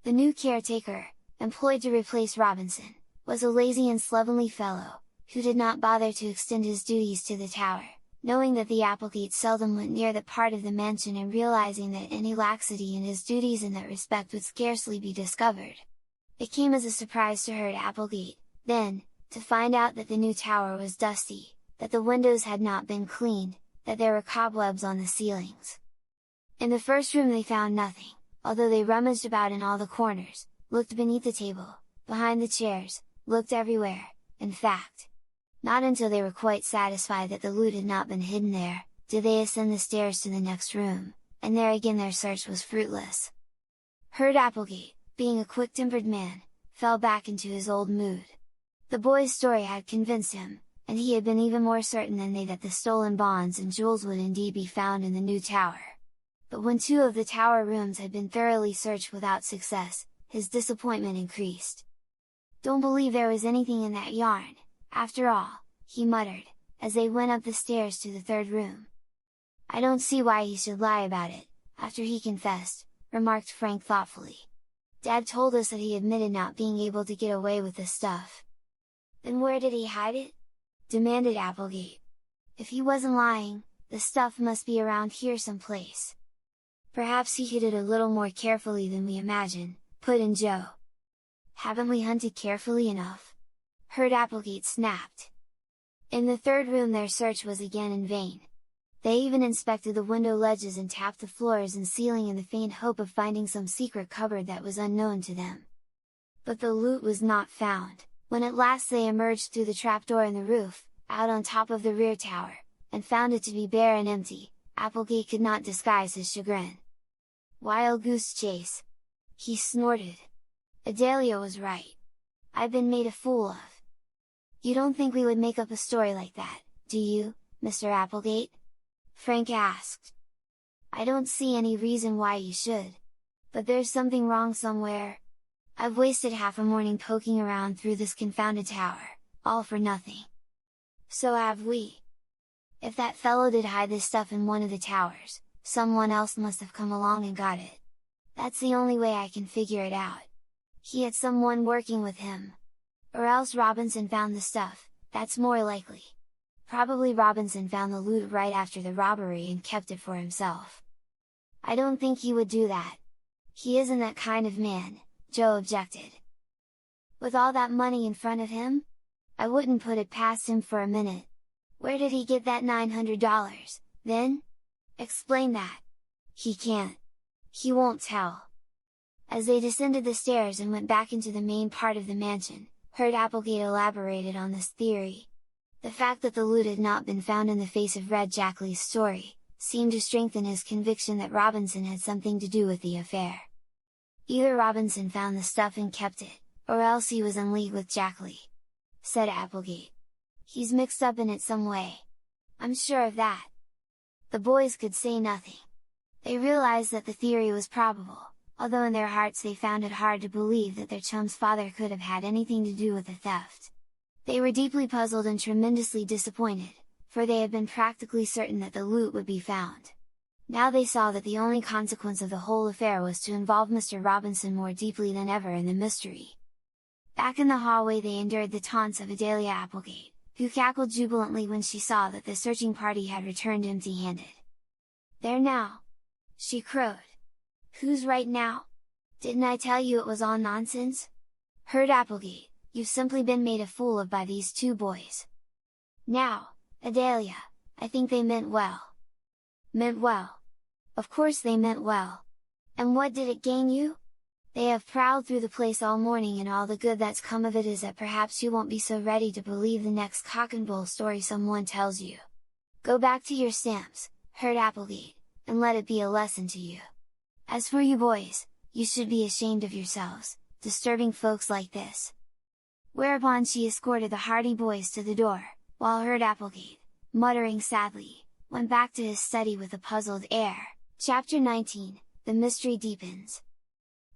A: The new caretaker, employed to replace Robinson, was a lazy and slovenly fellow, who did not bother to extend his duties to the tower, knowing that the Applegates seldom went near that part of the mansion and realizing that any laxity in his duties in that respect would scarcely be discovered. It came as a surprise to Herd Applegate, then, to find out that the new tower was dusty, that the windows had not been cleaned, that there were cobwebs on the ceilings. In the first room they found nothing, although they rummaged about in all the corners, looked beneath the table, behind the chairs, looked everywhere, in fact. Not until they were quite satisfied that the loot had not been hidden there, did they ascend the stairs to the next room, and there again their search was fruitless. Herd Applegate, being a quick-tempered man, fell back into his old mood. The boy's story had convinced him, and he had been even more certain than they that the stolen bonds and jewels would indeed be found in the new tower. But when 2 of the tower rooms had been thoroughly searched without success, his disappointment increased. Don't believe there was anything in that yarn, after all, he muttered, as they went up the stairs to the 3rd room. I don't see why he should lie about it, after he confessed, remarked Frank thoughtfully. Dad told us that he admitted not being able to get away with the stuff. Then where did he hide it? Demanded Applegate. If he wasn't lying, the stuff must be around here someplace. Perhaps he hid it a little more carefully than we imagine, put in Joe. Haven't we hunted carefully enough? Herd Applegate snapped. In the 3rd room their search was again in vain. They even inspected the window ledges and tapped the floors and ceiling in the faint hope of finding some secret cupboard that was unknown to them. But the loot was not found. When at last they emerged through the trapdoor in the roof, out on top of the rear tower, and found it to be bare and empty, Applegate could not disguise his chagrin. Wild goose chase! He snorted. Adelia was right. I've been made a fool of. You don't think we would make up a story like that, do you, Mr. Applegate? Frank asked. I don't see any reason why you should. But there's something wrong somewhere. I've wasted half a morning poking around through this confounded tower, all for nothing. So have we. If that fellow did hide this stuff in one of the towers, someone else must have come along and got it. That's the only way I can figure it out. He had someone working with him. Or else Robinson found the stuff, that's more likely. Probably Robinson found the loot right after the robbery and kept it for himself. I don't think he would do that. He isn't that kind of man, Joe objected. With all that money in front of him? I wouldn't put it past him for a minute. Where did he get that $900, then? Explain that. He can't. He won't tell. As they descended the stairs and went back into the main part of the mansion, Herd Applegate elaborated on this theory. The fact that the loot had not been found in the face of Red Jack Lee's story, seemed to strengthen his conviction that Robinson had something to do with the affair. "Either Robinson found the stuff and kept it, or else he was in league with Jackley," said Applegate. "He's mixed up in it some way. I'm sure of that." The boys could say nothing. They realized that the theory was probable, although in their hearts they found it hard to believe that their chum's father could have had anything to do with the theft. They were deeply puzzled and tremendously disappointed, for they had been practically certain that the loot would be found. Now they saw that the only consequence of the whole affair was to involve Mr. Robinson more deeply than ever in the mystery. Back in the hallway they endured the taunts of Adelia Applegate, who cackled jubilantly when she saw that the searching party had returned empty-handed. "There now!" she crowed. "Who's right now? Didn't I tell you it was all nonsense? Heard Applegate, you've simply been made a fool of by these two boys." "Now, Adelia, I think they meant well." "Meant well? Of course they meant well! And what did it gain you? They have prowled through the place all morning and all the good that's come of it is that perhaps you won't be so ready to believe the next cock and bull story someone tells you. Go back to your stamps, Heard Applegate, and let it be a lesson to you. As for you boys, you should be ashamed of yourselves, disturbing folks like this." Whereupon she escorted the hardy boys to the door, while Heard Applegate, muttering sadly, went back to his study with a puzzled air. Chapter 19, The Mystery Deepens.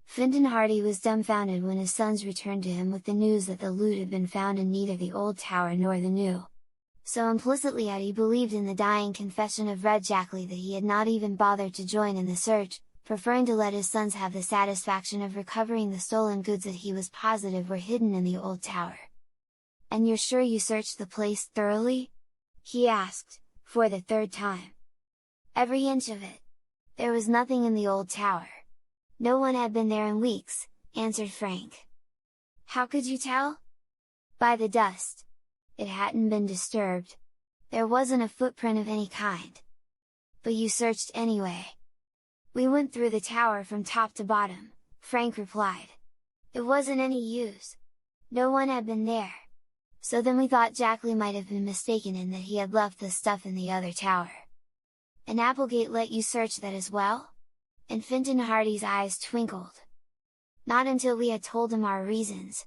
A: Fintan Hardy was dumbfounded when his sons returned to him with the news that the loot had been found in neither the old tower nor the new. So implicitly had he believed in the dying confession of Red Jackley that he had not even bothered to join in the search, preferring to let his sons have the satisfaction of recovering the stolen goods that he was positive were hidden in the old tower. "And you're sure you searched the place thoroughly?" he asked, for the third time. "Every inch of it. There was nothing in the old tower. No one had been there in weeks," answered Frank. "How could you tell?" "By the dust. It hadn't been disturbed. There wasn't a footprint of any kind." "But you searched anyway?" "We went through the tower from top to bottom," Frank replied. "It wasn't any use. No one had been there. So then we thought Jackley might have been mistaken and that he had left the stuff in the other tower." "And Applegate let you search that as well?" And Fintan Hardy's eyes twinkled. "Not until we had told him our reasons.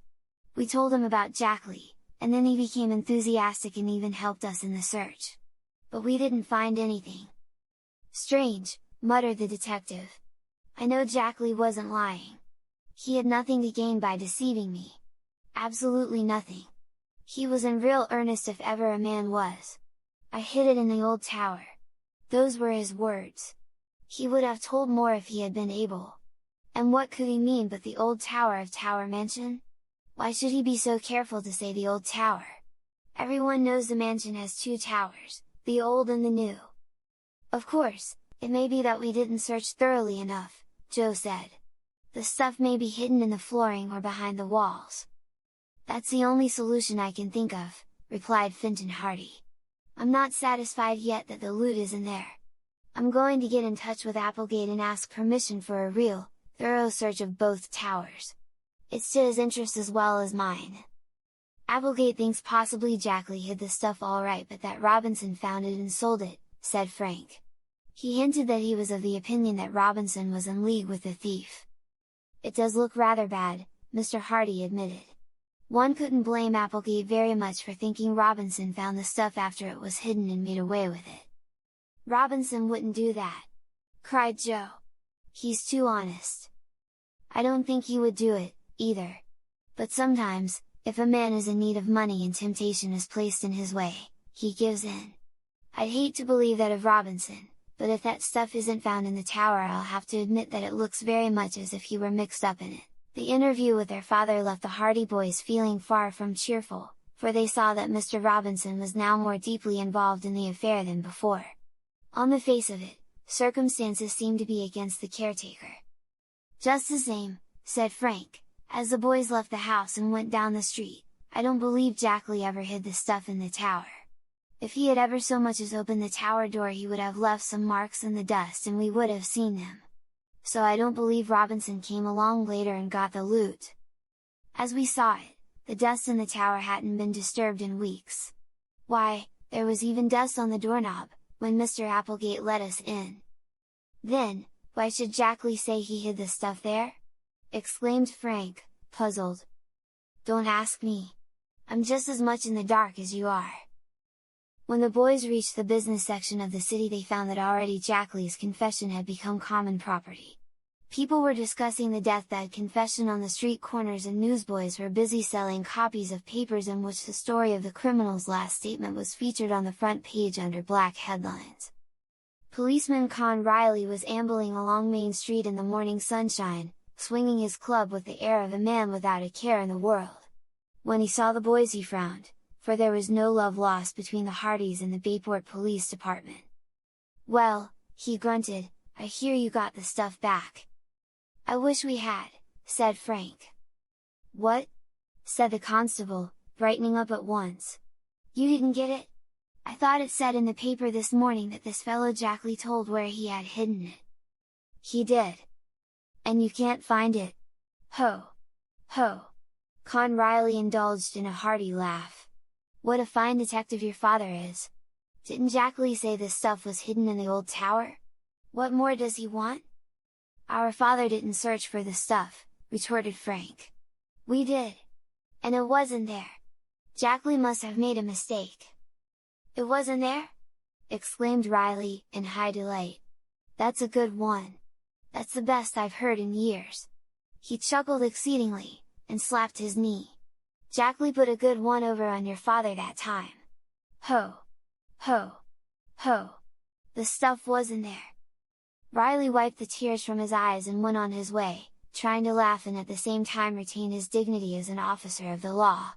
A: We told him about Jackley, and then he became enthusiastic and even helped us in the search. But we didn't find anything." "Strange," muttered the detective. "I know Jackley wasn't lying. He had nothing to gain by deceiving me. Absolutely nothing. He was in real earnest if ever a man was. I hid it in the old tower. Those were his words. He would have told more if he had been able. And what could he mean but the old tower of Tower Mansion? Why should he be so careful to say the old tower? Everyone knows the mansion has two towers, the old and the new." "Of course, it may be that we didn't search thoroughly enough," Joe said. "The stuff may be hidden in the flooring or behind the walls." "That's the only solution I can think of," replied Fintan Hardy. "I'm not satisfied yet that the loot isn't there. I'm going to get in touch with Applegate and ask permission for a real, thorough search of both towers. It's to his interest as well as mine. Applegate thinks possibly Jackley hid the stuff all right but that Robinson found it and sold it," said Frank. "He hinted that he was of the opinion that Robinson was in league with the thief." "It does look rather bad," Mr. Hardy admitted. "One couldn't blame Applegate very much for thinking Robinson found the stuff after it was hidden and made away with it." "Robinson wouldn't do that!" cried Joe. "He's too honest." "I don't think he would do it, either. But sometimes, if a man is in need of money and temptation is placed in his way, he gives in. I'd hate to believe that of Robinson, but if that stuff isn't found in the tower I'll have to admit that it looks very much as if he were mixed up in it." The interview with their father left the Hardy boys feeling far from cheerful, for they saw that Mr. Robinson was now more deeply involved in the affair than before. On the face of it, circumstances seemed to be against the caretaker. "Just the same," said Frank, as the boys left the house and went down the street, "I don't believe Jackley ever hid the stuff in the tower. If he had ever so much as opened the tower door he would have left some marks in the dust and we would have seen them. So I don't believe Robinson came along later and got the loot. As we saw it, the dust in the tower hadn't been disturbed in weeks. Why, there was even dust on the doorknob," when Mr. Applegate let us in." "Then, why should Jackley say he hid the stuff there?" exclaimed Frank, puzzled. "Don't ask me! I'm just as much in the dark as you are." When the boys reached the business section of the city, they found that already Jackley's confession had become common property. People were discussing the deathbed confession on the street corners, and newsboys were busy selling copies of papers in which the story of the criminal's last statement was featured on the front page under black headlines. Policeman Con Riley was ambling along Main Street in the morning sunshine, swinging his club with the air of a man without a care in the world. When he saw the boys he frowned, for there was no love lost between the Hardys and the Bayport Police Department. "Well," he grunted, "I hear you got the stuff back." "I wish we had," said Frank. "What?" said the constable, brightening up at once. "You didn't get it? I thought it said in the paper this morning that this fellow Jackley told where he had hidden it." "He did. And you can't find it? Ho! Ho!" Con Riley indulged in a hearty laugh. "What a fine detective your father is! Didn't Jackley say this stuff was hidden in the old tower? What more does he want?" "Our father didn't search for the stuff," retorted Frank. "We did! And it wasn't there! Jackley must have made a mistake." "It wasn't there?" exclaimed Riley, in high delight. "That's a good one! That's the best I've heard in years!" He chuckled exceedingly, and slapped his knee. "Jackley put a good one over on your father that time! Ho! Ho! Ho! The stuff wasn't there!" Riley wiped the tears from his eyes and went on his way, trying to laugh and at the same time retain his dignity as an officer of the law.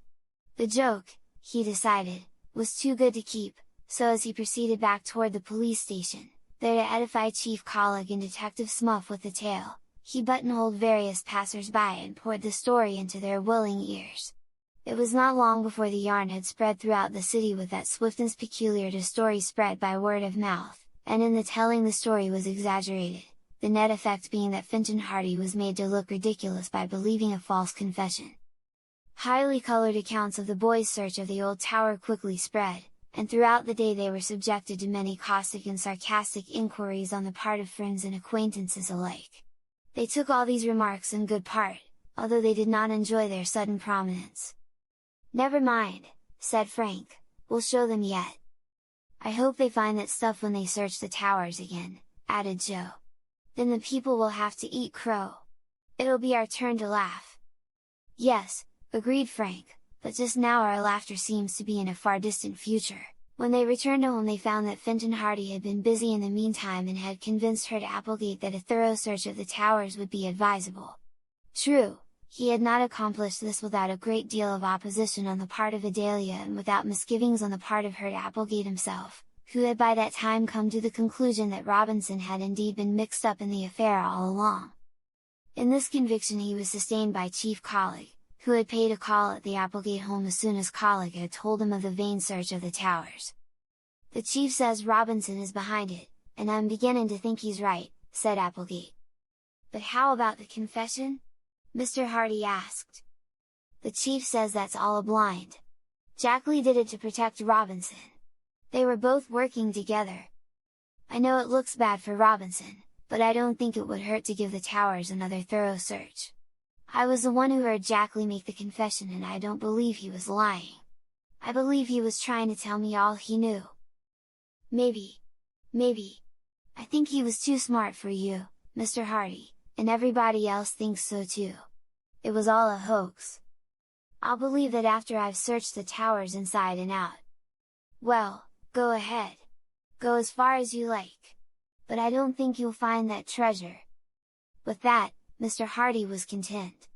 A: The joke, he decided, was too good to keep, so as he proceeded back toward the police station, there to edify Chief Collick and Detective Smuff with the tale, he buttonholed various passers-by and poured the story into their willing ears. It was not long before the yarn had spread throughout the city with that swiftness peculiar to stories spread by word of mouth, and in the telling the story was exaggerated, the net effect being that Fintan Hardy was made to look ridiculous by believing a false confession. Highly colored accounts of the boys' search of the old tower quickly spread, and throughout the day they were subjected to many caustic and sarcastic inquiries on the part of friends and acquaintances alike. They took all these remarks in good part, although they did not enjoy their sudden prominence. "Never mind," said Frank, "we'll show them yet." "I hope they find that stuff when they search the towers again," added Joe. "Then the people will have to eat crow. It'll be our turn to laugh." "Yes," agreed Frank, "but just now our laughter seems to be in a far distant future." When they returned home they found that Fintan Hardy had been busy in the meantime and had convinced Heard Applegate that a thorough search of the towers would be advisable. True, he had not accomplished this without a great deal of opposition on the part of Adelia and without misgivings on the part of Heard Applegate himself, who had by that time come to the conclusion that Robinson had indeed been mixed up in the affair all along. In this conviction he was sustained by Chief Collick, who had paid a call at the Applegate home as soon as Collick had told him of the vain search of the towers. "The chief says Robinson is behind it, and I'm beginning to think he's right," said Applegate. "But how about the confession?" Mr. Hardy asked. "The chief says that's all a blind. Jackley did it to protect Robinson. They were both working together. I know it looks bad for Robinson, but I don't think it would hurt to give the towers another thorough search. I was the one who heard Jackley make the confession and I don't believe he was lying. I believe he was trying to tell me all he knew." Maybe. I think he was too smart for you, Mr. Hardy, and everybody else thinks so too. It was all a hoax. I'll believe that after I've searched the towers inside and out." "Well, go ahead. Go as far as you like. But I don't think you'll find that treasure." With that, Mr. Hardy was content.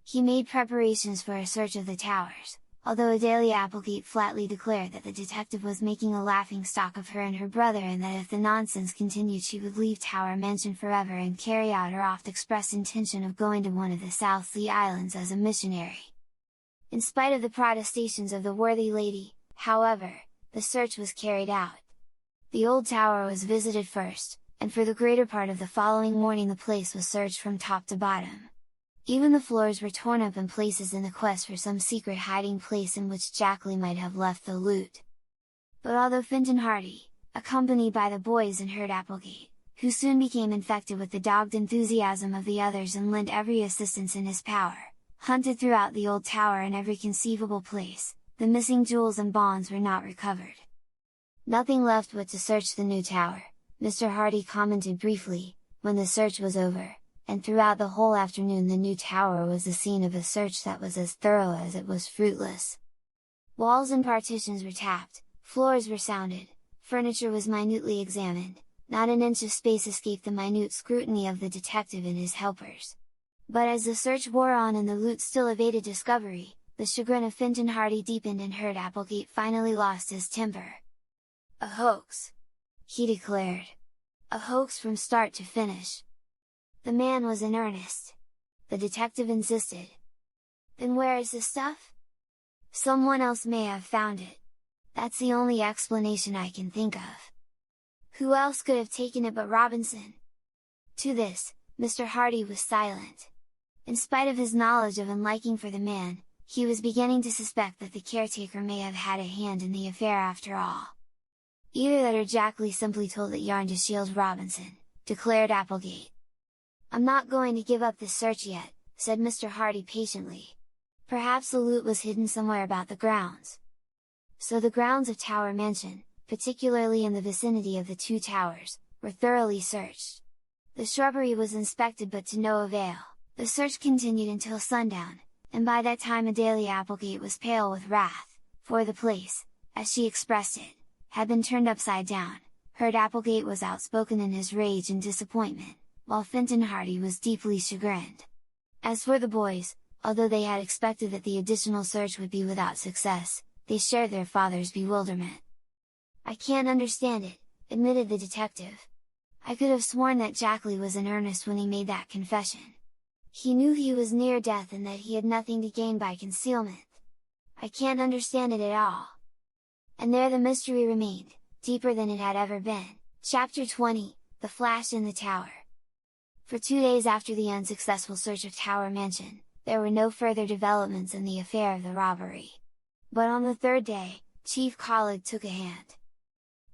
A: He made preparations for a search of the towers, although Adelia Applegate flatly declared that the detective was making a laughing stock of her and her brother and that if the nonsense continued she would leave Tower Mansion forever and carry out her oft-expressed intention of going to one of the South Sea Islands as a missionary. In spite of the protestations of the worthy lady, however, the search was carried out. The old tower was visited first, and for the greater part of the following morning the place was searched from top to bottom. Even the floors were torn up in places in the quest for some secret hiding place in which Jackley might have left the loot. But although Fintan Hardy, accompanied by the boys and Herd Applegate, who soon became infected with the dogged enthusiasm of the others and lent every assistance in his power, hunted throughout the old tower in every conceivable place. The missing jewels and bonds were not recovered. "Nothing left but to search the new tower," Mr. Hardy commented briefly, when the search was over, and throughout the whole afternoon the new tower was the scene of a search that was as thorough as it was fruitless. Walls and partitions were tapped, floors were sounded, furniture was minutely examined, not an inch of space escaped the minute scrutiny of the detective and his helpers. But as the search wore on and the loot still evaded discovery, the chagrin of Fintan Hardy deepened and Herd Applegate finally lost his temper. "A hoax!" he declared. "A hoax from start to finish!" The man was in earnest. The detective insisted. "Then where is the stuff?" "Someone else may have found it. That's the only explanation I can think of. Who else could have taken it but Robinson?" To this, Mr. Hardy was silent. In spite of his knowledge of and liking for the man, he was beginning to suspect that the caretaker may have had a hand in the affair after all. "Either that or Jack Lee simply told that yarn to shield Robinson," declared Applegate. "I'm not going to give up this search yet," said Mr. Hardy patiently. "Perhaps the loot was hidden somewhere about the grounds." So the grounds of Tower Mansion, particularly in the vicinity of the two towers, were thoroughly searched. The shrubbery was inspected but to no avail. The search continued until sundown, and by that time Adelia Applegate was pale with wrath, for the place, as she expressed it, had been turned upside down. Herd Applegate was outspoken in his rage and disappointment, while Fintan Hardy was deeply chagrined. As for the boys, although they had expected that the additional search would be without success, they shared their father's bewilderment. "I can't understand it," admitted the detective. "I could have sworn that Jack Lee was in earnest when he made that confession. He knew he was near death and that he had nothing to gain by concealment. I can't understand it at all." And there the mystery remained, deeper than it had ever been. Chapter 20, The Flash in the Tower. For 2 days after the unsuccessful search of Tower Mansion, there were no further developments in the affair of the robbery. But on the third day, Chief Collig took a hand.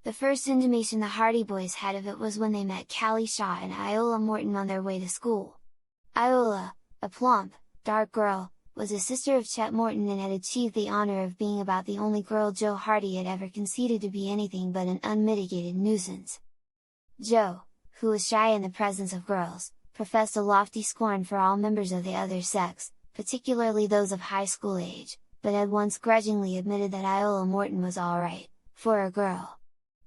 A: The first intimation the Hardy boys had of it was when they met Callie Shaw and Iola Morton on their way to school. Iola, a plump, dark girl, was a sister of Chet Morton and had achieved the honor of being about the only girl Joe Hardy had ever conceded to be anything but an unmitigated nuisance. Joe, who was shy in the presence of girls, professed a lofty scorn for all members of the other sex, particularly those of high school age, but had once grudgingly admitted that Iola Morton was alright, for a girl.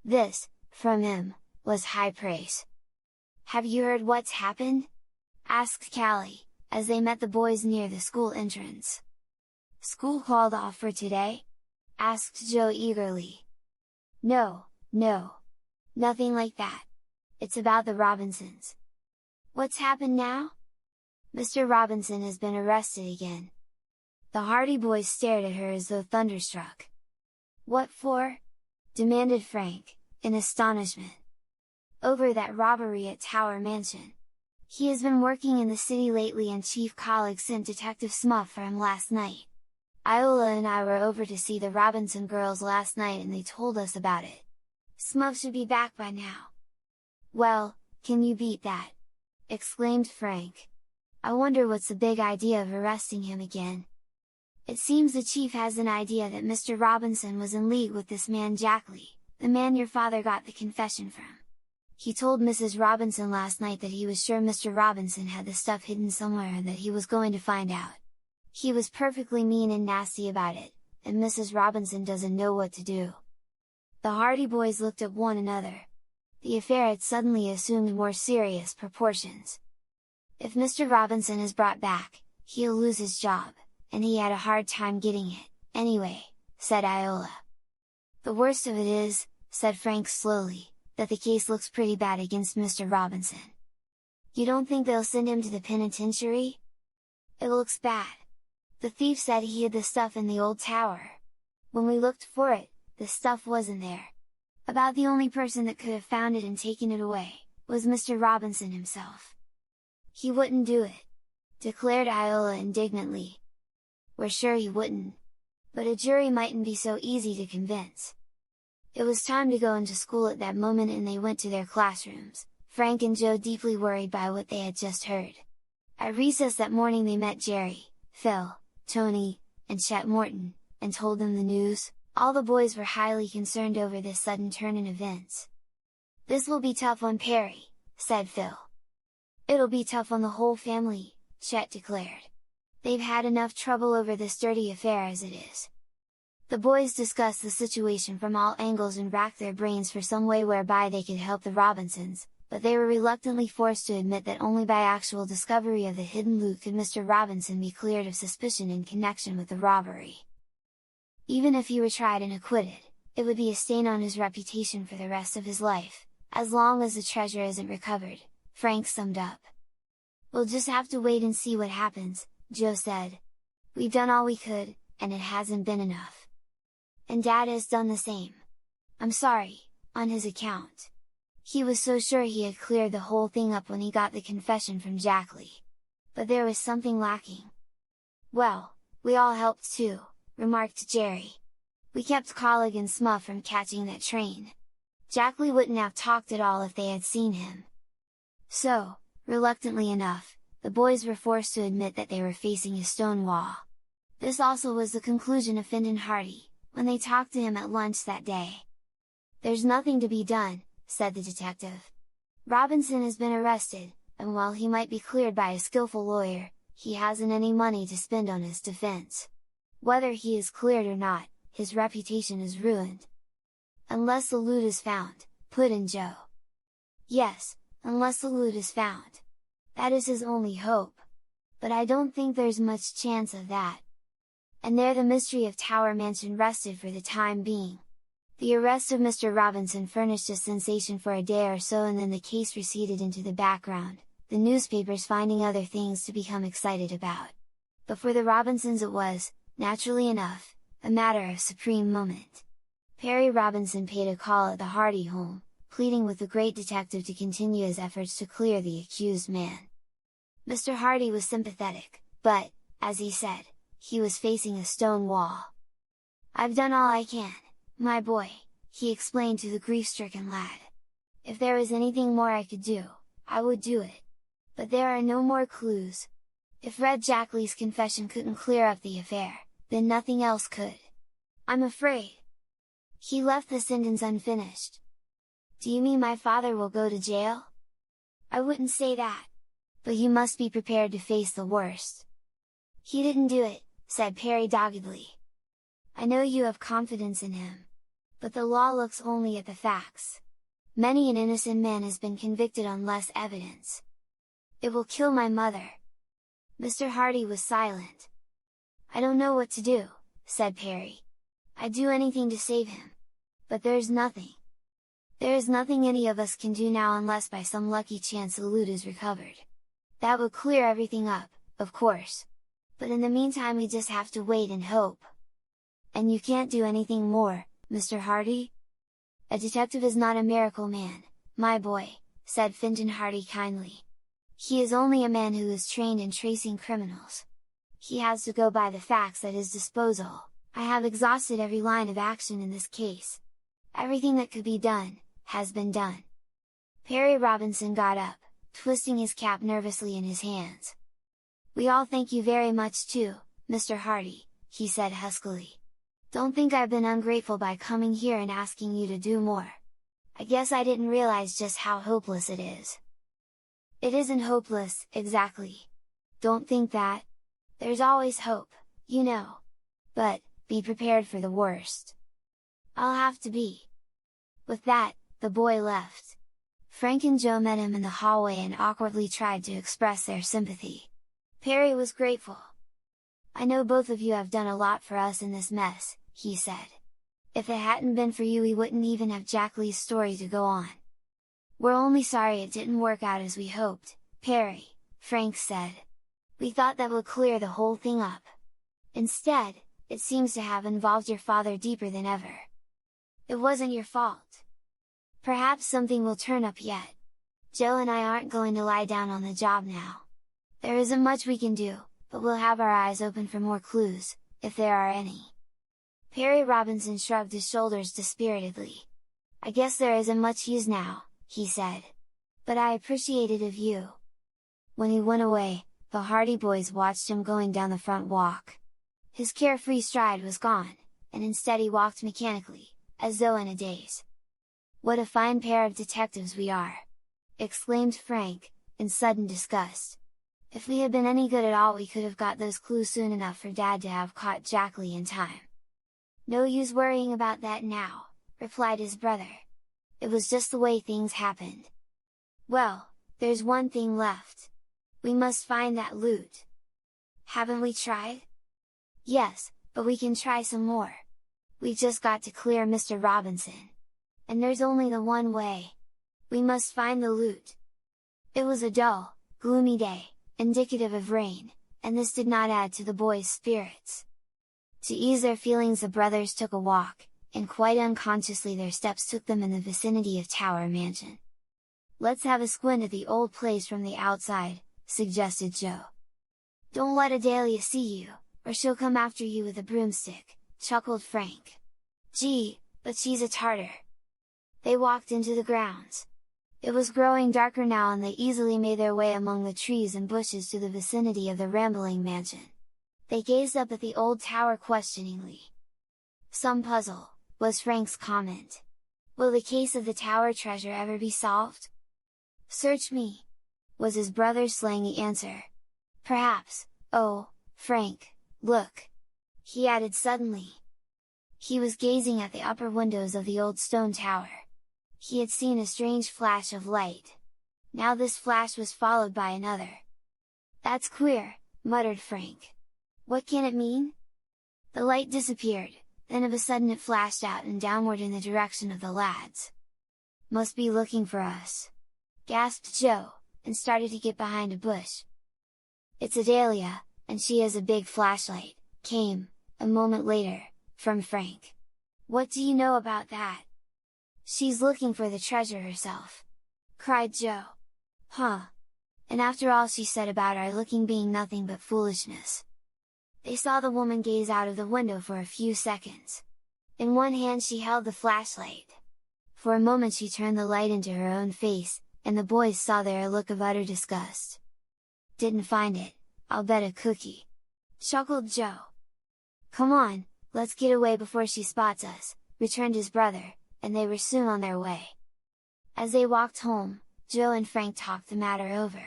A: This, from him, was high praise. "Have you heard what's happened?" asked Callie, as they met the boys near the school entrance. "School called off for today?" asked Joe eagerly. No, nothing like that. It's about the Robinsons." "What's happened now?" "Mr. Robinson has been arrested again." The Hardy boys stared at her as though thunderstruck. "What for?" demanded Frank, in astonishment. "Over that robbery at Tower Mansion. He has been working in the city lately and Chief Collig sent Detective Smuff for him last night. Iola and I were over to see the Robinson girls last night and they told us about it. Smuff should be back by now." "Well, can you beat that?" exclaimed Frank. "I wonder what's the big idea of arresting him again?" "It seems the chief has an idea that Mr. Robinson was in league with this man Jack Lee, the man your father got the confession from. He told Mrs. Robinson last night that he was sure Mr. Robinson had the stuff hidden somewhere and that he was going to find out. He was perfectly mean and nasty about it, and Mrs. Robinson doesn't know what to do." The Hardy boys looked at one another. The affair had suddenly assumed more serious proportions. "If Mr. Robinson is brought back, he'll lose his job, and he had a hard time getting it, anyway," said Iola. "The worst of it is," said Frank slowly, "that the case looks pretty bad against Mr. Robinson." "You don't think they'll send him to the penitentiary?" "It looks bad. The thief said he hid the stuff in the old tower. When we looked for it, the stuff wasn't there. About the only person that could have found it and taken it away, was Mr. Robinson himself." "He wouldn't do it!" declared Iola indignantly. "We're sure he wouldn't. But a jury mightn't be so easy to convince." It was time to go into school at that moment and they went to their classrooms, Frank and Joe deeply worried by what they had just heard. At recess that morning they met Jerry, Phil, Tony, and Chet Morton, and told them the news. All the boys were highly concerned over this sudden turn in events. "This will be tough on Perry," said Phil. "It'll be tough on the whole family," Chet declared. "They've had enough trouble over this dirty affair as it is." The boys discussed the situation from all angles and racked their brains for some way whereby they could help the Robinsons, but they were reluctantly forced to admit that only by actual discovery of the hidden loot could Mr. Robinson be cleared of suspicion in connection with the robbery. Even if he were tried and acquitted, it would be a stain on his reputation for the rest of his life, as long as the treasure isn't recovered, Frank summed up. "We'll just have to wait and see what happens," Joe said. "We've done all we could, and it hasn't been enough. And Dad has done the same. I'm sorry, on his account. He was so sure he had cleared the whole thing up when he got the confession from Jackley. But there was something lacking." "Well, we all helped too," remarked Jerry. "We kept Collig and Smuff from catching that train. Jackley wouldn't have talked at all if they had seen him." So, reluctantly enough, the boys were forced to admit that they were facing a stone wall. This also was the conclusion of Fintan Hardy, when they talked to him at lunch that day. "There's nothing to be done," said the detective. "Robinson has been arrested, and while he might be cleared by a skillful lawyer, he hasn't any money to spend on his defense. Whether he is cleared or not, his reputation is ruined." "Unless the loot is found," put in Joe. "Yes, unless the loot is found. That is his only hope. But I don't think there's much chance of that." And there the mystery of Tower Mansion rested for the time being. The arrest of Mr. Robinson furnished a sensation for a day or so and then the case receded into the background, the newspapers finding other things to become excited about. But for the Robinsons it was, naturally enough, a matter of supreme moment. Perry Robinson paid a call at the Hardy home, pleading with the great detective to continue his efforts to clear the accused man. Mr. Hardy was sympathetic, but, as he said, he was facing a stone wall. "I've done all I can, my boy," he explained to the grief-stricken lad. "If there was anything more I could do, I would do it. But there are no more clues. If Red Jackley's confession couldn't clear up the affair, then nothing else could. I'm afraid." He left the sentence unfinished. "Do you mean my father will go to jail?" "I wouldn't say that. But you must be prepared to face the worst." "He didn't do it," said Perry doggedly. "I know you have confidence in him. But the law looks only at the facts. Many an innocent man has been convicted on less evidence." "It will kill my mother." Mr. Hardy was silent. "I don't know what to do," said Perry. "I'd do anything to save him. But there's nothing. There is nothing any of us can do now unless by some lucky chance the loot is recovered. That would clear everything up, of course. But in the meantime we just have to wait and hope." "And you can't do anything more, Mr. Hardy?" "A detective is not a miracle man, my boy," said Fintan Hardy kindly. "He is only a man who is trained in tracing criminals. He has to go by the facts at his disposal. I have exhausted every line of action in this case. Everything that could be done, has been done." Perry Robinson got up, twisting his cap nervously in his hands. "We all thank you very much too, Mr. Hardy," he said huskily. "Don't think I've been ungrateful by coming here and asking you to do more. I guess I didn't realize just how hopeless it is." "It isn't hopeless, exactly. Don't think that. There's always hope, you know. But, be prepared for the worst." "I'll have to be." With that, the boy left. Frank and Joe met him in the hallway and awkwardly tried to express their sympathy. Perry was grateful. "I know both of you have done a lot for us in this mess," he said. "If it hadn't been for you we wouldn't even have Jackley's story to go on." "We're only sorry it didn't work out as we hoped, Perry," Frank said. "We thought that would clear the whole thing up. Instead, it seems to have involved your father deeper than ever. It wasn't your fault. Perhaps something will turn up yet. Joe and I aren't going to lie down on the job now. There isn't much we can do, but we'll have our eyes open for more clues, if there are any." Perry Robinson shrugged his shoulders dispiritedly. "I guess there isn't much use now," he said. "But I appreciate it of you." When he went away, the Hardy Boys watched him going down the front walk. His carefree stride was gone, and instead he walked mechanically, as though in a daze. "What a fine pair of detectives we are!" exclaimed Frank, in sudden disgust. "If we had been any good at all we could have got those clues soon enough for Dad to have caught Jack Lee in time." "No use worrying about that now," replied his brother. "It was just the way things happened. Well, there's one thing left. We must find that loot." "Haven't we tried?" "Yes, but we can try some more. We just got to clear Mr. Robinson. And there's only the one way. We must find the loot." It was a dull, gloomy day, indicative of rain, and this did not add to the boys' spirits. To ease their feelings the brothers took a walk, and quite unconsciously their steps took them in the vicinity of Tower Mansion. "Let's have a squint at the old place from the outside," suggested Joe. "Don't let Adelia see you, or she'll come after you with a broomstick," chuckled Frank. "Gee, but she's a tartar!" They walked into the grounds. It was growing darker now and they easily made their way among the trees and bushes to the vicinity of the rambling mansion. They gazed up at the old tower questioningly. "Some puzzle," was Frank's comment. "Will the case of the tower treasure ever be solved?" "Search me!" was his brother's slangy answer. "Perhaps. Oh, Frank, look!" he added suddenly. He was gazing at the upper windows of the old stone tower. He had seen a strange flash of light. Now this flash was followed by another. "That's queer," muttered Frank. "What can it mean?" The light disappeared, then of a sudden it flashed out and downward in the direction of the lads. "Must be looking for us!" gasped Joe, and started to get behind a bush. "It's Adelia, and she has a big flashlight," came, a moment later, from Frank. "What do you know about that?" "She's looking for the treasure herself!" cried Joe. "Huh! And after all she said about our looking being nothing but foolishness!" They saw the woman gaze out of the window for a few seconds. In one hand she held the flashlight. For a moment she turned the light into her own face, and the boys saw there a look of utter disgust. "Didn't find it, I'll bet a cookie!" chuckled Joe. "Come on, let's get away before she spots us," returned his brother, and they were soon on their way. As they walked home, Joe and Frank talked the matter over.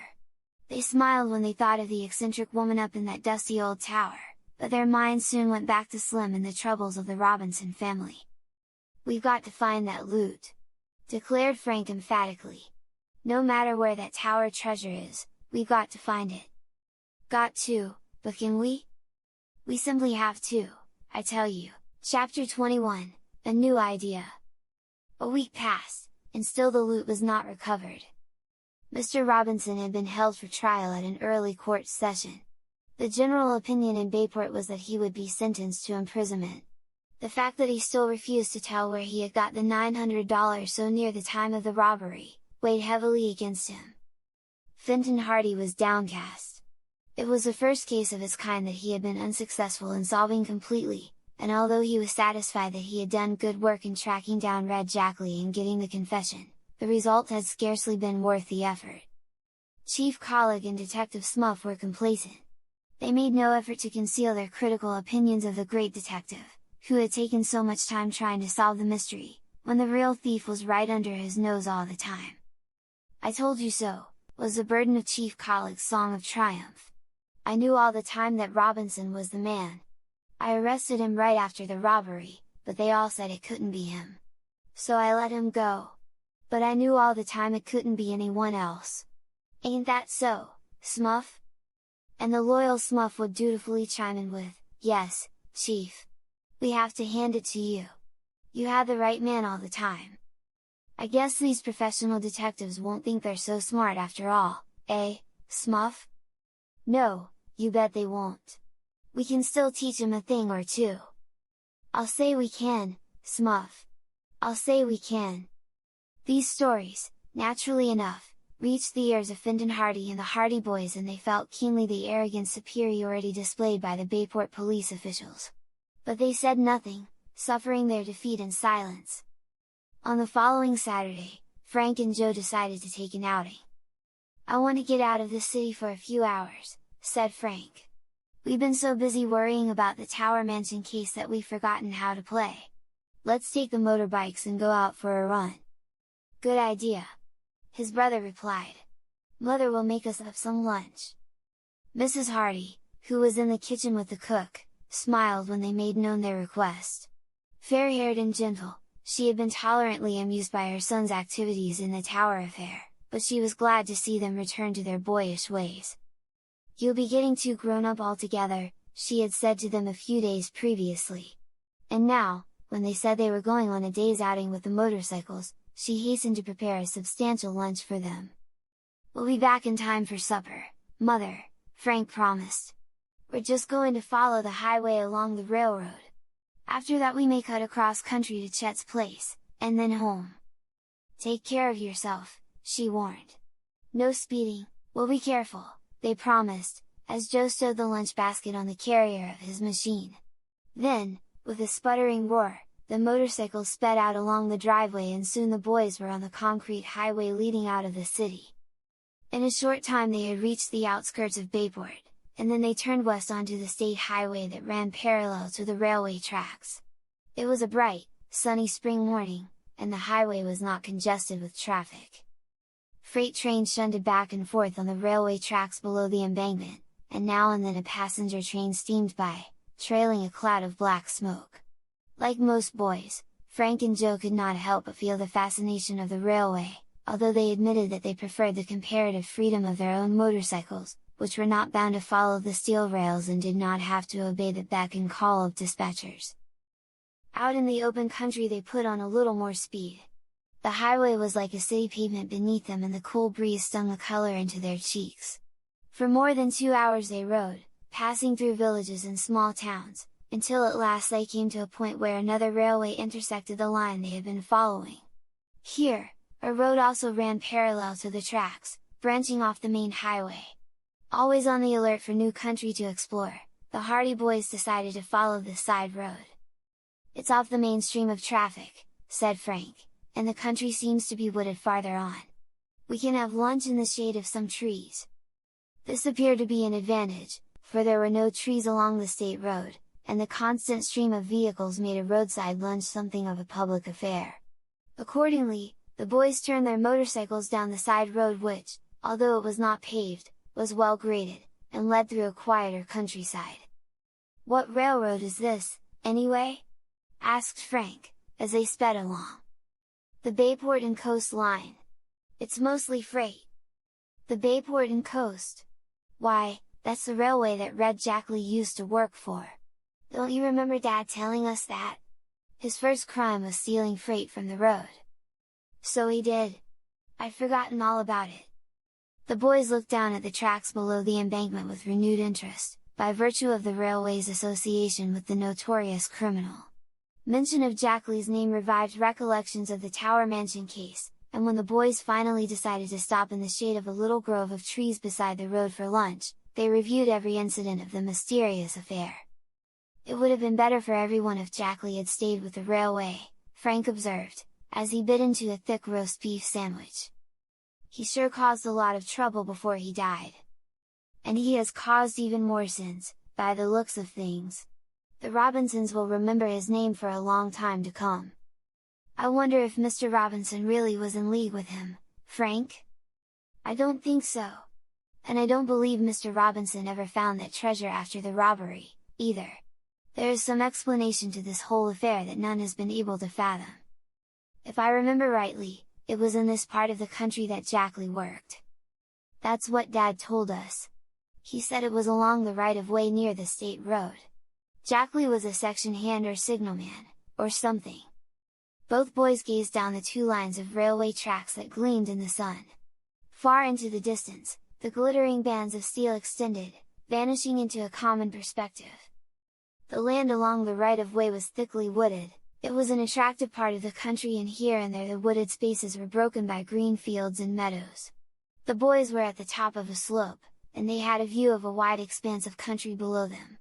A: They smiled when they thought of the eccentric woman up in that dusty old tower, but their minds soon went back to Slim and the troubles of the Robinson family. "We've got to find that loot!" declared Frank emphatically. "No matter where that tower treasure is, we've got to find it." "Got to, but can we?" "We simply have to, I tell you!" Chapter 21, A New Idea. A week passed, and still the loot was not recovered. Mr. Robinson had been held for trial at an early court session. The general opinion in Bayport was that he would be sentenced to imprisonment. The fact that he still refused to tell where he had got the $900 so near the time of the robbery, weighed heavily against him. Fenton Hardy was downcast. It was the first case of its kind that he had been unsuccessful in solving completely, and although he was satisfied that he had done good work in tracking down Red Jack Lee and getting the confession, the result had scarcely been worth the effort. Chief Colleague and Detective Smuff were complacent. They made no effort to conceal their critical opinions of the great detective, who had taken so much time trying to solve the mystery, when the real thief was right under his nose all the time. "I told you so," was the burden of Chief Colleague's song of triumph. "I knew all the time that Robinson was the man. I arrested him right after the robbery, but they all said it couldn't be him. So I let him go. But I knew all the time it couldn't be anyone else. Ain't that so, Smuff?" And the loyal Smuff would dutifully chime in with, "Yes, Chief. We have to hand it to you. You had the right man all the time. I guess these professional detectives won't think they're so smart after all, eh, Smuff?" "No, you bet they won't. We can still teach 'em a thing or two." "I'll say we can, Smuff. I'll say we can." These stories, naturally enough, reached the ears of Fenton Hardy and the Hardy Boys and they felt keenly the arrogant superiority displayed by the Bayport police officials. But they said nothing, suffering their defeat in silence. On the following Saturday, Frank and Joe decided to take an outing. "I want to get out of the city for a few hours," said Frank. "We've been so busy worrying about the Tower Mansion case that we've forgotten how to play. Let's take the motorbikes and go out for a run." "Good idea," his brother replied. "Mother will make us up some lunch." Mrs. Hardy, who was in the kitchen with the cook, smiled when they made known their request. Fair-haired and gentle, she had been tolerantly amused by her son's activities in the Tower affair, but she was glad to see them return to their boyish ways. "You'll be getting too grown up altogether," she had said to them a few days previously. And now, when they said they were going on a day's outing with the motorcycles, she hastened to prepare a substantial lunch for them. "We'll be back in time for supper, Mother," Frank promised. "We're just going to follow the highway along the railroad. After that we may cut across country to Chet's place, and then home." "Take care of yourself," she warned. "No speeding, we'll be careful," they promised, as Joe stowed the lunch basket on the carrier of his machine. Then, with a sputtering roar, the motorcycles sped out along the driveway and soon the boys were on the concrete highway leading out of the city. In a short time they had reached the outskirts of Bayport, and then they turned west onto the state highway that ran parallel to the railway tracks. It was a bright, sunny spring morning, and the highway was not congested with traffic. Freight trains shunted back and forth on the railway tracks below the embankment, and now and then a passenger train steamed by, trailing a cloud of black smoke. Like most boys, Frank and Joe could not help but feel the fascination of the railway, although they admitted that they preferred the comparative freedom of their own motorcycles, which were not bound to follow the steel rails and did not have to obey the beck and call of dispatchers. Out in the open country they put on a little more speed. The highway was like a city pavement beneath them and the cool breeze stung the color into their cheeks. For more than 2 hours they rode, passing through villages and small towns, until at last they came to a point where another railway intersected the line they had been following. Here, a road also ran parallel to the tracks, branching off the main highway. Always on the alert for new country to explore, the Hardy boys decided to follow this side road. "It's off the main stream of traffic," said Frank, "and the country seems to be wooded farther on. We can have lunch in the shade of some trees." This appeared to be an advantage, for there were no trees along the state road, and the constant stream of vehicles made a roadside lunch something of a public affair. Accordingly, the boys turned their motorcycles down the side road which, although it was not paved, was well graded, and led through a quieter countryside. "What railroad is this, anyway?" asked Frank, as they sped along. "The Bayport and Coast Line. It's mostly freight." "The Bayport and Coast? Why, that's the railway that Red Jackley used to work for. Don't you remember Dad telling us that? His first crime was stealing freight from the road." "So he did. I'd forgotten all about it." The boys looked down at the tracks below the embankment with renewed interest, by virtue of the railway's association with the notorious criminal. Mention of Jackley's name revived recollections of the Tower Mansion case, and when the boys finally decided to stop in the shade of a little grove of trees beside the road for lunch, they reviewed every incident of the mysterious affair. "It would have been better for everyone if Jackley had stayed with the railway," Frank observed, as he bit into a thick roast beef sandwich. "He sure caused a lot of trouble before he died. And he has caused even more since, by the looks of things. The Robinsons will remember his name for a long time to come." "I wonder if Mr. Robinson really was in league with him, Frank?" "I don't think so. And I don't believe Mr. Robinson ever found that treasure after the robbery, either. There is some explanation to this whole affair that none has been able to fathom. If I remember rightly, it was in this part of the country that Jackley worked." "That's what Dad told us. He said it was along the right-of-way near the state road. Jackley was a section hand or signalman, or something." Both boys gazed down the 2 lines of railway tracks that gleamed in the sun. Far into the distance, the glittering bands of steel extended, vanishing into a common perspective. The land along the right-of-way was thickly wooded. It was an attractive part of the country, and here and there the wooded spaces were broken by green fields and meadows. The boys were at the top of a slope, and they had a view of a wide expanse of country below them.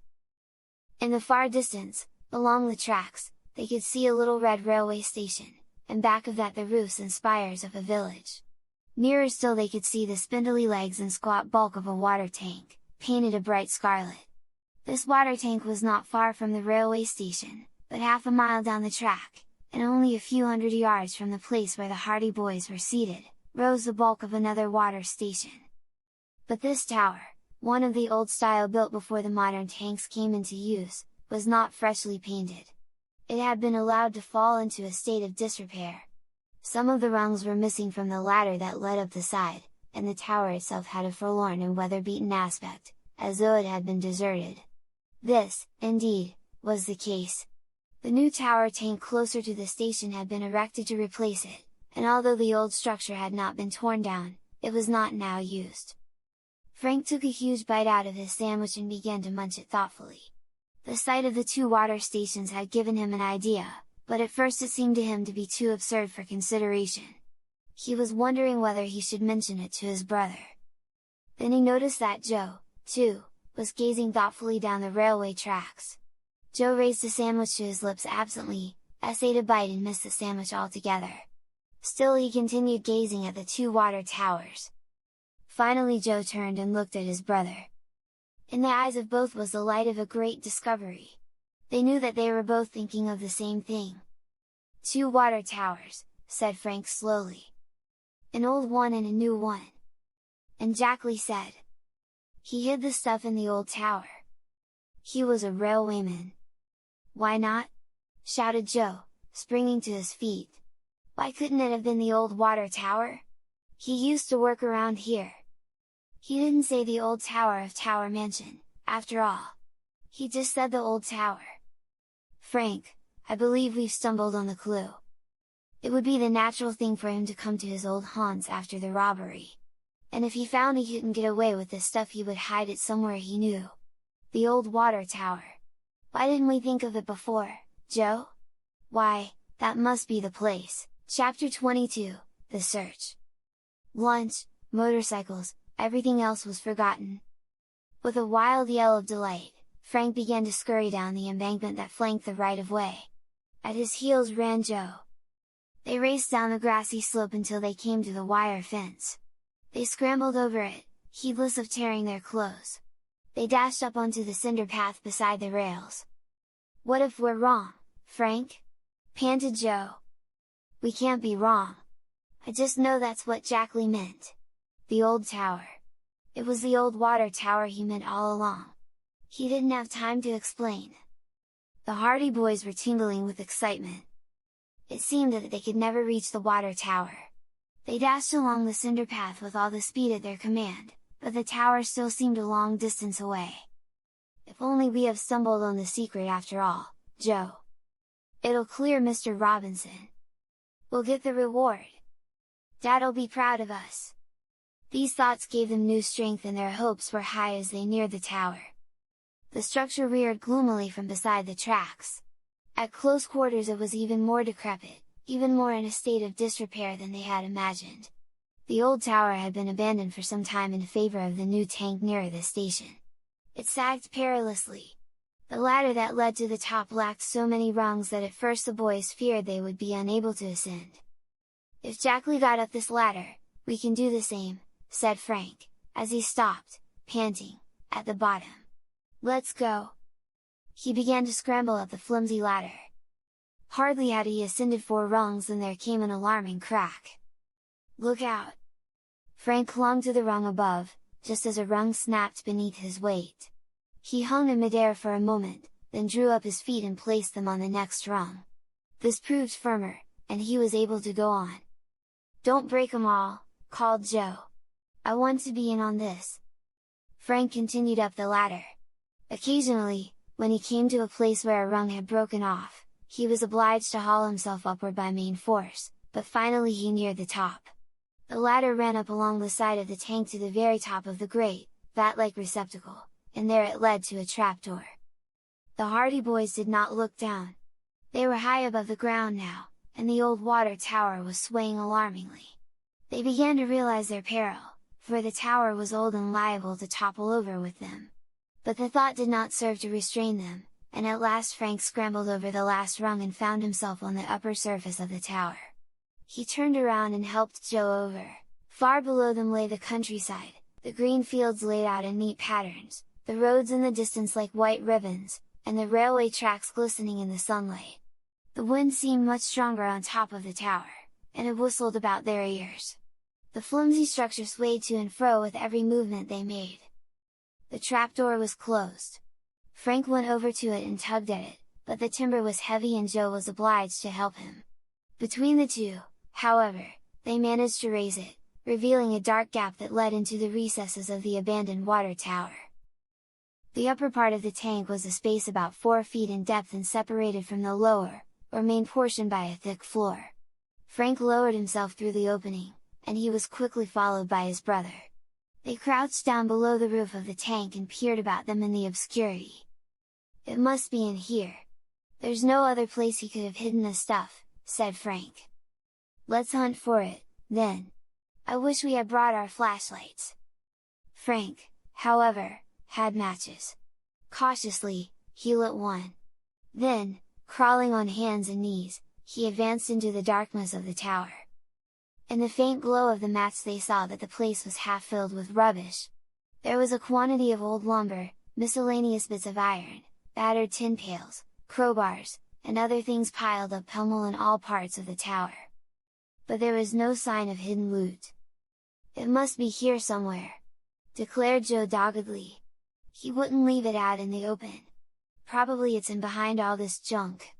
A: In the far distance, along the tracks, they could see a little red railway station, and back of that the roofs and spires of a village. Nearer still they could see the spindly legs and squat bulk of a water tank, painted a bright scarlet. This water tank was not far from the railway station, but half a mile down the track, and only a few hundred yards from the place where the Hardy Boys were seated, rose the bulk of another water station. But this tower, one of the old style built before the modern tanks came into use, was not freshly painted. It had been allowed to fall into a state of disrepair. Some of the rungs were missing from the ladder that led up the side, and the tower itself had a forlorn and weather-beaten aspect, as though it had been deserted. This, indeed, was the case. The new tower tank closer to the station had been erected to replace it, and although the old structure had not been torn down, it was not now used. Frank took a huge bite out of his sandwich and began to munch it thoughtfully. The sight of the two water stations had given him an idea, but at first it seemed to him to be too absurd for consideration. He was wondering whether he should mention it to his brother. Then he noticed that Joe, too, was gazing thoughtfully down the railway tracks. Joe raised a sandwich to his lips absently, essayed a bite and missed the sandwich altogether. Still he continued gazing at the two water towers. Finally Joe turned and looked at his brother. In the eyes of both was the light of a great discovery. They knew that they were both thinking of the same thing. "Two water towers," said Frank slowly. "An old one and a new one." And Jackley said, "He hid the stuff in the old tower. He was a railwayman." "Why not?" shouted Joe, springing to his feet. "Why couldn't it have been the old water tower? He used to work around here." "He didn't say the old tower of Tower Mansion, after all. He just said the old tower." "Frank, I believe we've stumbled on the clue. It would be the natural thing for him to come to his old haunts after the robbery. And if he found he couldn't get away with this stuff he would hide it somewhere he knew. The old water tower. Why didn't we think of it before, Joe? Why, that must be the place." Chapter 22, The Search. Lunch, motorcycles, everything else was forgotten. With a wild yell of delight, Frank began to scurry down the embankment that flanked the right-of-way. At his heels ran Joe. They raced down the grassy slope until they came to the wire fence. They scrambled over it, heedless of tearing their clothes. They dashed up onto the cinder path beside the rails. "What if we're wrong, Frank?" panted Joe. "We can't be wrong. I just know that's what Jackley meant. The old tower. It was the old water tower he meant all along. He didn't have time to explain." The Hardy Boys were tingling with excitement. It seemed that they could never reach the water tower. They dashed along the cinder path with all the speed at their command, but the tower still seemed a long distance away. "If only we have stumbled on the secret after all, Joe! It'll clear Mr. Robinson! We'll get the reward! Dad'll be proud of us!" These thoughts gave them new strength and their hopes were high as they neared the tower. The structure reared gloomily from beside the tracks. At close quarters it was even more decrepit, even more in a state of disrepair than they had imagined. The old tower had been abandoned for some time in favor of the new tank nearer the station. It sagged perilously. The ladder that led to the top lacked so many rungs that at first the boys feared they would be unable to ascend. "If Jackley got up this ladder, we can do the same," said Frank, as he stopped, panting, at the bottom. "Let's go!" He began to scramble up the flimsy ladder. Hardly had he ascended 4 rungs than there came an alarming crack. "Look out!" Frank clung to the rung above, just as a rung snapped beneath his weight. He hung in midair for a moment, then drew up his feet and placed them on the next rung. This proved firmer, and he was able to go on. "Don't break 'em all," called Joe. "I want to be in on this." Frank continued up the ladder. Occasionally, when he came to a place where a rung had broken off, he was obliged to haul himself upward by main force, but finally he neared the top. The ladder ran up along the side of the tank to the very top of the great, vat-like receptacle, and there it led to a trapdoor. The Hardy Boys did not look down. They were high above the ground now, and the old water tower was swaying alarmingly. They began to realize their peril, for the tower was old and liable to topple over with them. But the thought did not serve to restrain them, and at last Frank scrambled over the last rung and found himself on the upper surface of the tower. He turned around and helped Joe over. Far below them lay the countryside, the green fields laid out in neat patterns, the roads in the distance like white ribbons, and the railway tracks glistening in the sunlight. The wind seemed much stronger on top of the tower, and it whistled about their ears. The flimsy structure swayed to and fro with every movement they made. The trapdoor was closed. Frank went over to it and tugged at it, but the timber was heavy and Joe was obliged to help him. Between the two, however, they managed to raise it, revealing a dark gap that led into the recesses of the abandoned water tower. The upper part of the tank was a space about 4 feet in depth and separated from the lower, or main portion by a thick floor. Frank lowered himself through the opening, and he was quickly followed by his brother. They crouched down below the roof of the tank and peered about them in the obscurity. "It must be in here. There's no other place he could have hidden the stuff," said Frank. "Let's hunt for it, then. I wish we had brought our flashlights." Frank, however, had matches. Cautiously, he lit one. Then, crawling on hands and knees, he advanced into the darkness of the tower. In the faint glow of the match they saw that the place was half filled with rubbish. There was a quantity of old lumber, miscellaneous bits of iron, battered tin pails, crowbars, and other things piled up pell-mell in all parts of the tower. But there was no sign of hidden loot. "It must be here somewhere," declared Joe doggedly. "He wouldn't leave it out in the open. Probably it's in behind all this junk."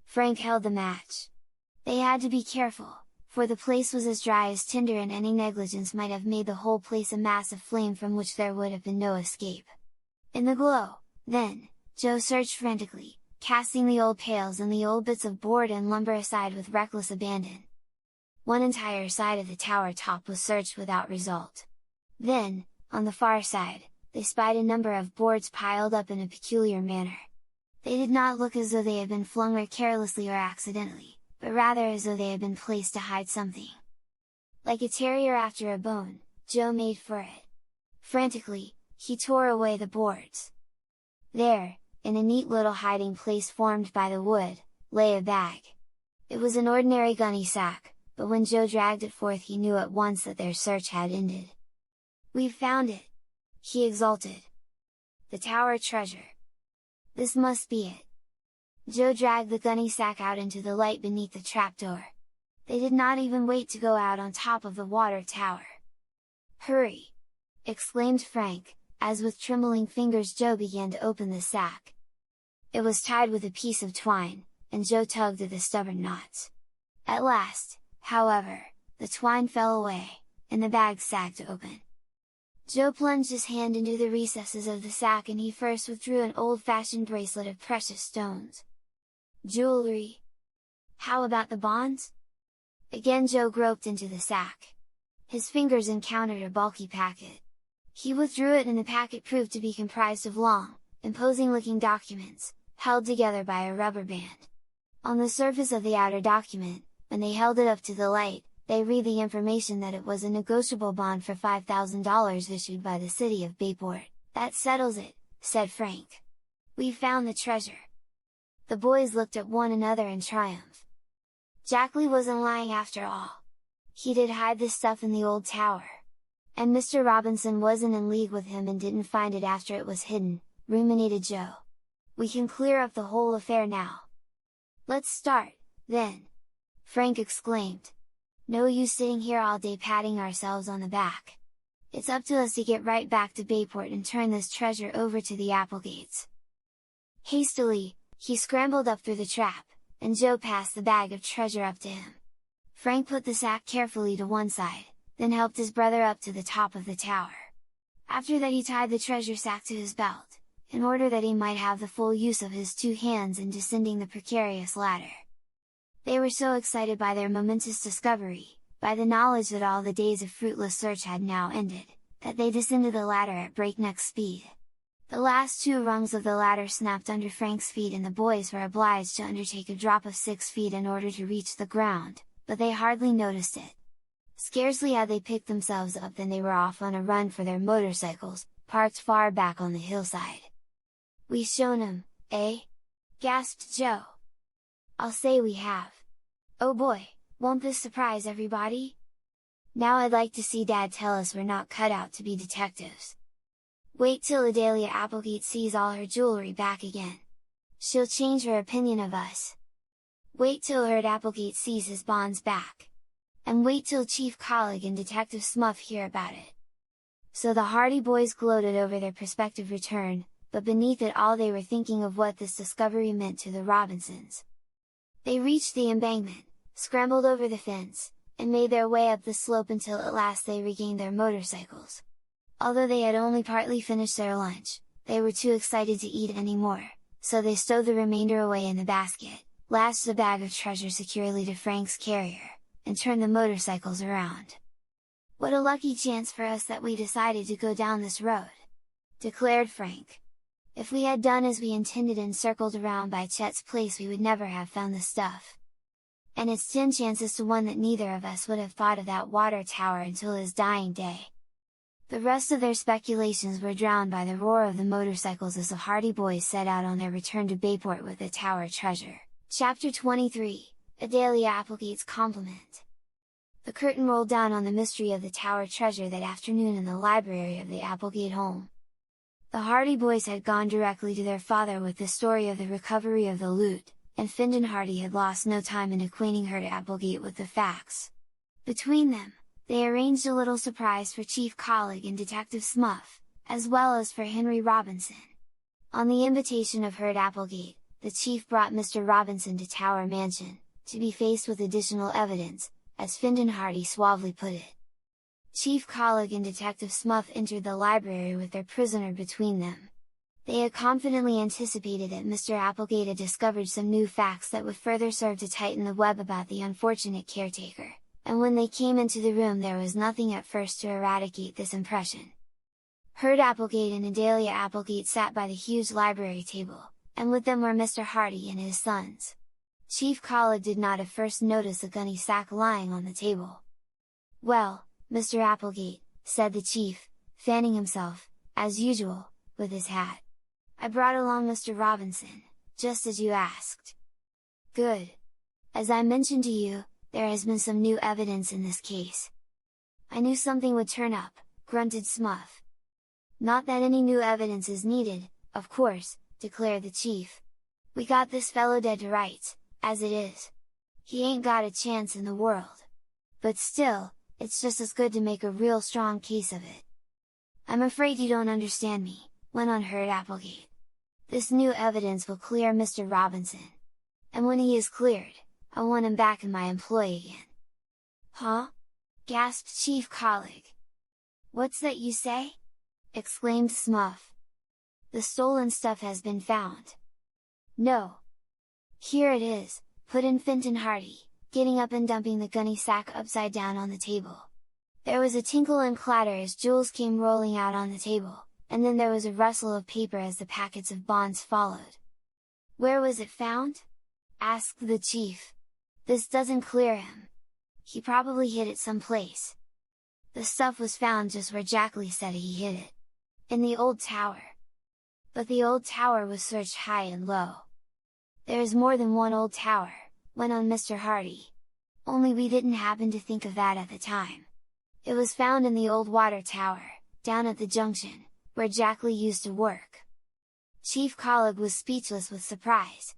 A: Frank held the match. They had to be careful, for the place was as dry as tinder and any negligence might have made the whole place a mass of flame from which there would have been no escape. In the glow, then, Joe searched frantically, casting the old pails and the old bits of board and lumber aside with reckless abandon. One entire side of the tower top was searched without result. Then, on the far side, they spied a number of boards piled up in a peculiar manner. They did not look as though they had been flung or carelessly or accidentally, but rather as though they had been placed to hide something. Like a terrier after a bone, Joe made for it. Frantically, he tore away the boards. There, in a neat little hiding place formed by the wood, lay a bag. It was an ordinary gunny sack, but when Joe dragged it forth he knew at once that their search had ended. "We've found it!" he exulted. "The tower treasure! This must be it!" Joe dragged the gunny sack out into the light beneath the trapdoor. They did not even wait to go out on top of the water tower. "Hurry!" exclaimed Frank, as with trembling fingers Joe began to open the sack. It was tied with a piece of twine, and Joe tugged at the stubborn knots. At last, however, the twine fell away, and the bag sagged open. Joe plunged his hand into the recesses of the sack and he first withdrew an old-fashioned bracelet of precious stones. "Jewelry! How about the bonds?" Again Joe groped into the sack. His fingers encountered a bulky packet. He withdrew it and the packet proved to be comprised of long, imposing-looking documents, held together by a rubber band. On the surface of the outer document, when they held it up to the light, they read the information that it was a negotiable bond for $5,000 issued by the city of Bayport. "That settles it," said Frank. "We've found the treasure." The boys looked at one another in triumph. Jackley wasn't lying after all. He did hide this stuff in the old tower. And Mr. Robinson wasn't in league with him and didn't find it after it was hidden, ruminated Joe. "We can clear up the whole affair now." "Let's start, then!" Frank exclaimed. "No use sitting here all day patting ourselves on the back. It's up to us to get right back to Bayport and turn this treasure over to the Applegates." Hastily, he scrambled up through the trap, and Joe passed the bag of treasure up to him. Frank put the sack carefully to one side, then helped his brother up to the top of the tower. After that he tied the treasure sack to his belt, in order that he might have the full use of his 2 hands in descending the precarious ladder. They were so excited by their momentous discovery, by the knowledge that all the days of fruitless search had now ended, that they descended the ladder at breakneck speed. The last 2 rungs of the ladder snapped under Frank's feet and the boys were obliged to undertake a drop of 6 feet in order to reach the ground, but they hardly noticed it. Scarcely had they picked themselves up than they were off on a run for their motorcycles, parked far back on the hillside. "We've shown 'em!" Eh? Gasped Joe. I'll say we have. Oh boy, won't this surprise everybody? Now I'd like to see Dad tell us we're not cut out to be detectives. Wait till Adelia Applegate sees all her jewelry back again. She'll change her opinion of us. Wait till Herb Applegate sees his bonds back. And wait till Chief Colleague and Detective Smuff hear about it. So the Hardy Boys gloated over their prospective return, but beneath it all they were thinking of what this discovery meant to the Robinsons. They reached the embankment, scrambled over the fence, and made their way up the slope until at last they regained their motorcycles. Although they had only partly finished their lunch, they were too excited to eat any more, so they stowed the remainder away in the basket, lashed the bag of treasure securely to Frank's carrier, and turned the motorcycles around. "What a lucky chance for us that we decided to go down this road!" declared Frank. "If we had done as we intended and circled around by Chet's place we would never have found the stuff. And it's 10 chances to 1 that neither of us would have thought of that water tower until his dying day." The rest of their speculations were drowned by the roar of the motorcycles as the Hardy Boys set out on their return to Bayport with the tower treasure. Chapter 23, Adelia Applegate's Compliment. The curtain rolled down on the mystery of the tower treasure that afternoon in the library of the Applegate home. The Hardy Boys had gone directly to their father with the story of the recovery of the loot, and Findon Hardy had lost no time in acquainting Herb Applegate with the facts. Between them, they arranged a little surprise for Chief Colleague and Detective Smuff, as well as for Henry Robinson. On the invitation of Herb Applegate, the Chief brought Mr. Robinson to Tower Mansion, to be faced with additional evidence, as Findon Hardy suavely put it. Chief Colleague and Detective Smuff entered the library with their prisoner between them. They had confidently anticipated that Mr. Applegate had discovered some new facts that would further serve to tighten the web about the unfortunate caretaker, and when they came into the room there was nothing at first to eradicate this impression. Herb Applegate and Adelia Applegate sat by the huge library table, and with them were Mr. Hardy and his sons. Chief Colleague did not at first notice the gunny sack lying on the table. "Well, Mr. Applegate," said the Chief, fanning himself, as usual, with his hat. "I brought along Mr. Robinson, just as you asked." "Good! As I mentioned to you, there has been some new evidence in this case." "I knew something would turn up," grunted Smuff. "Not that any new evidence is needed, of course," declared the Chief. "We got this fellow dead to rights, as it is. He ain't got a chance in the world. But still, it's just as good to make a real strong case of it." "I'm afraid you don't understand me," went on Herb Applegate. "This new evidence will clear Mr. Robinson. And when he is cleared, I want him back in my employ again." "Huh?" gasped Chief Colleague. "What's that you say?" exclaimed Smuff. "The stolen stuff has been found." "No. Here it is," put in Findon Hardy, getting up and dumping the gunny sack upside down on the table. There was a tinkle and clatter as jewels came rolling out on the table, and then there was a rustle of paper as the packets of bonds followed. "Where was it found?" asked the Chief. "This doesn't clear him. He probably hid it someplace." "The stuff was found just where Jackley said he hid it. In the old tower." "But the old tower was searched high and low." "There is more than one old tower," went on Mr. Hardy. "Only we didn't happen to think of that at the time. It was found in the old water tower, down at the junction, where Jackley used to work." Chief Colleague was speechless with surprise.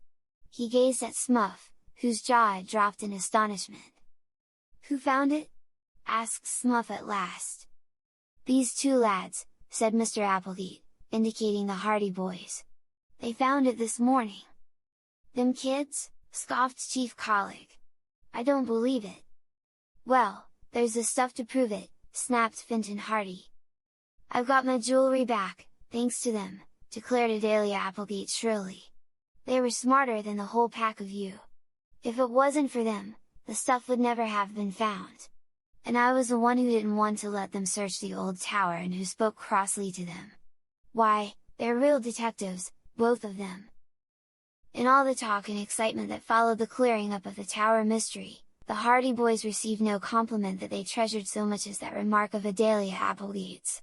A: He gazed at Smuff, whose jaw had dropped in astonishment. "Who found it?" asked Smuff at last. "These two lads," said Mr. Applegate, indicating the Hardy Boys. "They found it this morning." "Them kids?" scoffed Chief Colleague. "I don't believe it." "Well, there's the stuff to prove it," snapped Findon Hardy. "I've got my jewelry back, thanks to them," declared Adelia Applegate shrilly. "They were smarter than the whole pack of you. If it wasn't for them, the stuff would never have been found. And I was the one who didn't want to let them search the old tower and who spoke crossly to them. Why, they're real detectives, both of them." In all the talk and excitement that followed the clearing up of the tower mystery, the Hardy Boys received no compliment that they treasured so much as that remark of Adelia Applegate's.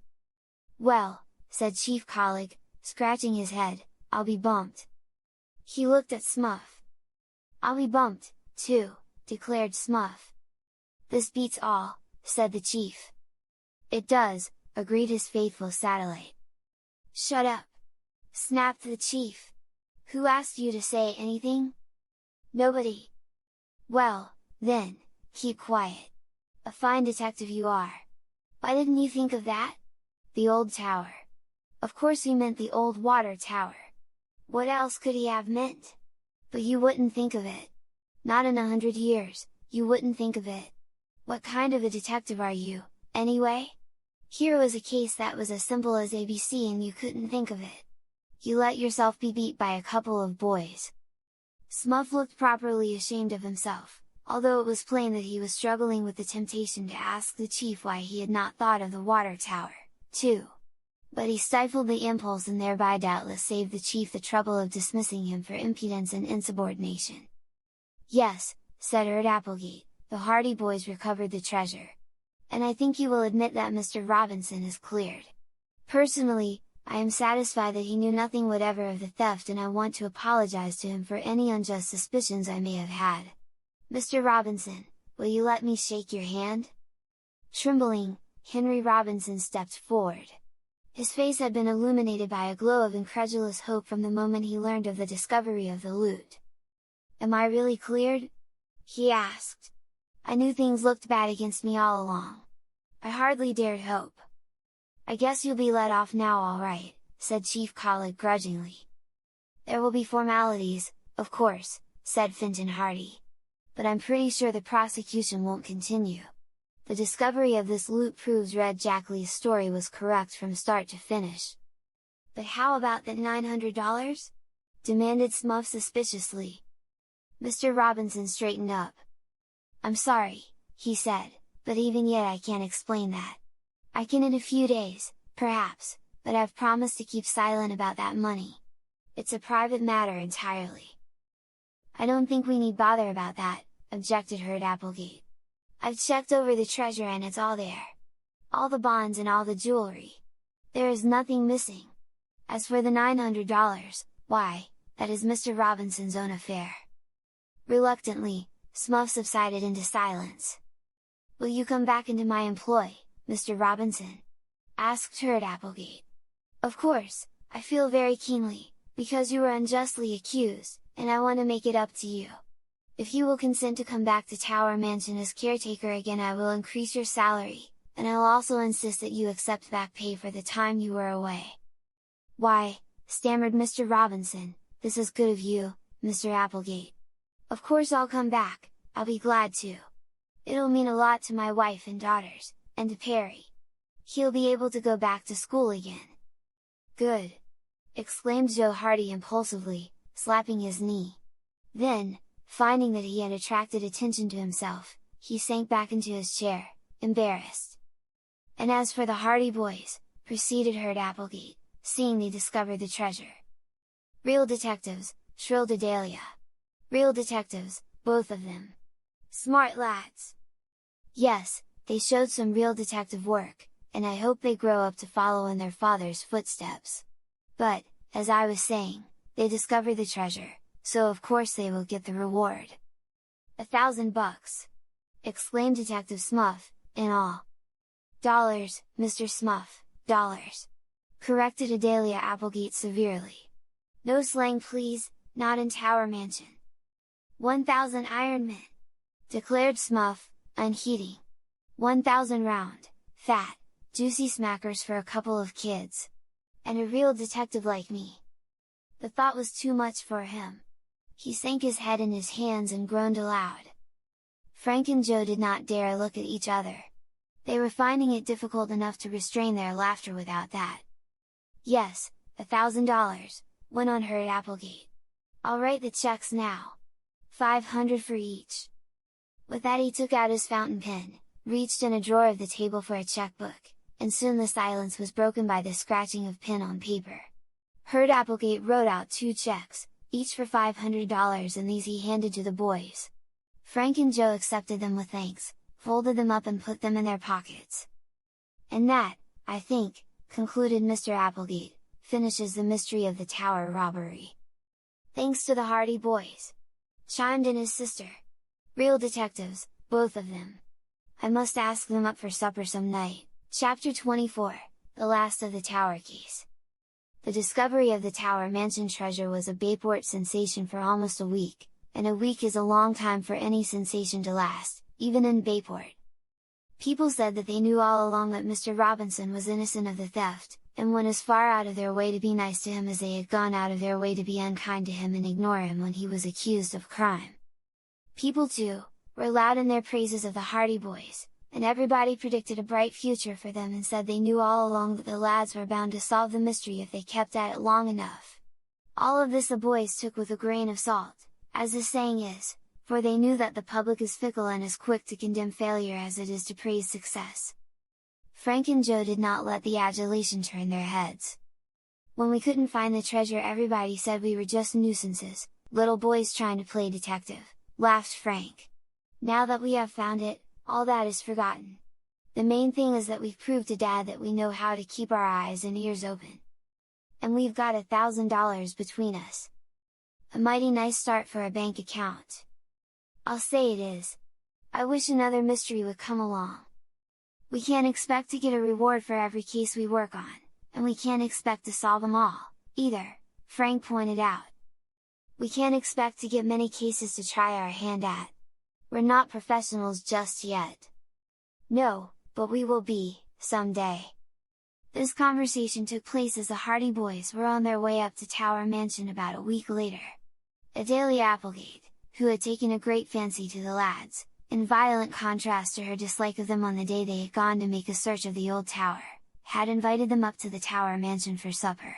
A: "Well," said Chief Colleague, scratching his head, "I'll be bumped. He looked at Smuff. "I'll be bumped, too," declared Smuff. "This beats all," said the chief. "It does," agreed his faithful satellite. "Shut up!" snapped the chief. "Who asked you to say anything?" "Nobody." "Well, then, keep quiet. A fine detective you are! Why didn't you think of that? The old tower. Of course he meant the old water tower. What else could he have meant? But you wouldn't think of it. Not in 100 years, you wouldn't think of it. What kind of a detective are you, anyway? Here was a case that was as simple as ABC and you couldn't think of it. You let yourself be beat by a couple of boys." Smuff looked properly ashamed of himself, although it was plain that he was struggling with the temptation to ask the chief why he had not thought of the water tower, too. But he stifled the impulse and thereby doubtless saved the chief the trouble of dismissing him for impudence and insubordination. "Yes," said Erd Applegate, "the Hardy Boys recovered the treasure. And I think you will admit that Mr. Robinson is cleared. Personally, I am satisfied that he knew nothing whatever of the theft and I want to apologize to him for any unjust suspicions I may have had. Mr. Robinson, will you let me shake your hand?" Trembling, Henry Robinson stepped forward. His face had been illuminated by a glow of incredulous hope from the moment he learned of the discovery of the loot. "Am I really cleared?" he asked. "I knew things looked bad against me all along. I hardly dared hope." "I guess you'll be let off now all right," said Chief Collick grudgingly. "There will be formalities, of course," said Fenton Hardy. "But I'm pretty sure the prosecution won't continue. The discovery of this loot proves Red Jack Lee's story was correct from start to finish." "But how about that $900? demanded Smuff suspiciously. Mr. Robinson straightened up. "I'm sorry," he said, "but even yet I can't explain that. I can in a few days, perhaps, but I've promised to keep silent about that money. It's a private matter entirely." "I don't think we need bother about that," objected Erd Applegate. "I've checked over the treasure and it's all there. All the bonds and all the jewelry. There is nothing missing. As for the $900, why, that is Mr. Robinson's own affair." Reluctantly, Smuff subsided into silence. "Will you come back into my employ, Mr. Robinson?" asked Erd Applegate. "Of course, I feel very keenly, because you were unjustly accused, and I want to make it up to you. If you will consent to come back to Tower Mansion as caretaker again, I will increase your salary, and I'll also insist that you accept back pay for the time you were away." "Why," stammered Mr. Robinson, "this is good of you, Mr. Applegate. Of course I'll come back, I'll be glad to. It'll mean a lot to my wife and daughters, and to Perry. He'll be able to go back to school again." "Good!" exclaimed Joe Hardy impulsively, slapping his knee. Then, finding that he had attracted attention to himself, he sank back into his chair, embarrassed. "And as for the Hardy Boys," proceeded Erd Applegate, seeing they discovered the treasure. "Real detectives," shrilled Adelia. "Real detectives, both of them! Smart lads! Yes, they showed some real detective work, and I hope they grow up to follow in their father's footsteps. But, as I was saying, they discovered the treasure, so of course they will get the reward." $1,000! exclaimed Detective Smuff, in awe. "Dollars, Mr. Smuff, dollars!" corrected Adelia Applegate severely. "No slang please, not in Tower Mansion." 1,000 Iron Men! declared Smuff, unheeding. 1,000 round, fat, juicy smackers for a couple of kids! And a real detective like me! The thought was too much for him. He sank his head in his hands and groaned aloud. Frank and Joe did not dare look at each other. They were finding it difficult enough to restrain their laughter without that. "Yes, $1,000, went on Erd Applegate. "I'll write the checks now. 500 for each." With that he took out his fountain pen, reached in a drawer of the table for a checkbook, and soon the silence was broken by the scratching of pen on paper. Erd Applegate wrote out 2 checks, each for $500, and these he handed to the boys. Frank and Joe accepted them with thanks, folded them up and put them in their pockets. "And that, I think," concluded Mr. Applegate, "finishes the mystery of the tower robbery." Thanks to the Hardy Boys!" chimed in his sister. "Real detectives, both of them. I must ask them up for supper some night." Chapter 24, The Last of the Tower Case. The discovery of the Tower Mansion treasure was a Bayport sensation for almost a week, and a week is a long time for any sensation to last, even in Bayport. People said that they knew all along that Mr. Robinson was innocent of the theft, and went as far out of their way to be nice to him as they had gone out of their way to be unkind to him and ignore him when he was accused of crime. People too, were loud in their praises of the Hardy Boys, and everybody predicted a bright future for them and said they knew all along that the lads were bound to solve the mystery if they kept at it long enough. All of this the boys took with a grain of salt, as the saying is, for they knew that the public is fickle and as quick to condemn failure as it is to praise success. Frank and Joe did not let the adulation turn their heads. When we couldn't find the treasure, everybody said we were just nuisances, little boys trying to play detective, laughed Frank. Now that we have found it, all that is forgotten. The main thing is that we've proved to Dad that we know how to keep our eyes and ears open. And we've got $1,000 between us. A mighty nice start for a bank account. I'll say it is. I wish another mystery would come along. We can't expect to get a reward for every case we work on, and we can't expect to solve them all, either, Frank pointed out. We can't expect to get many cases to try our hand at. We're not professionals just yet. No, but we will be, someday. This conversation took place as the Hardy Boys were on their way up to Tower Mansion about a week later. Adelia Applegate, who had taken a great fancy to the lads, in violent contrast to her dislike of them on the day they had gone to make a search of the old tower, had invited them up to the Tower Mansion for supper.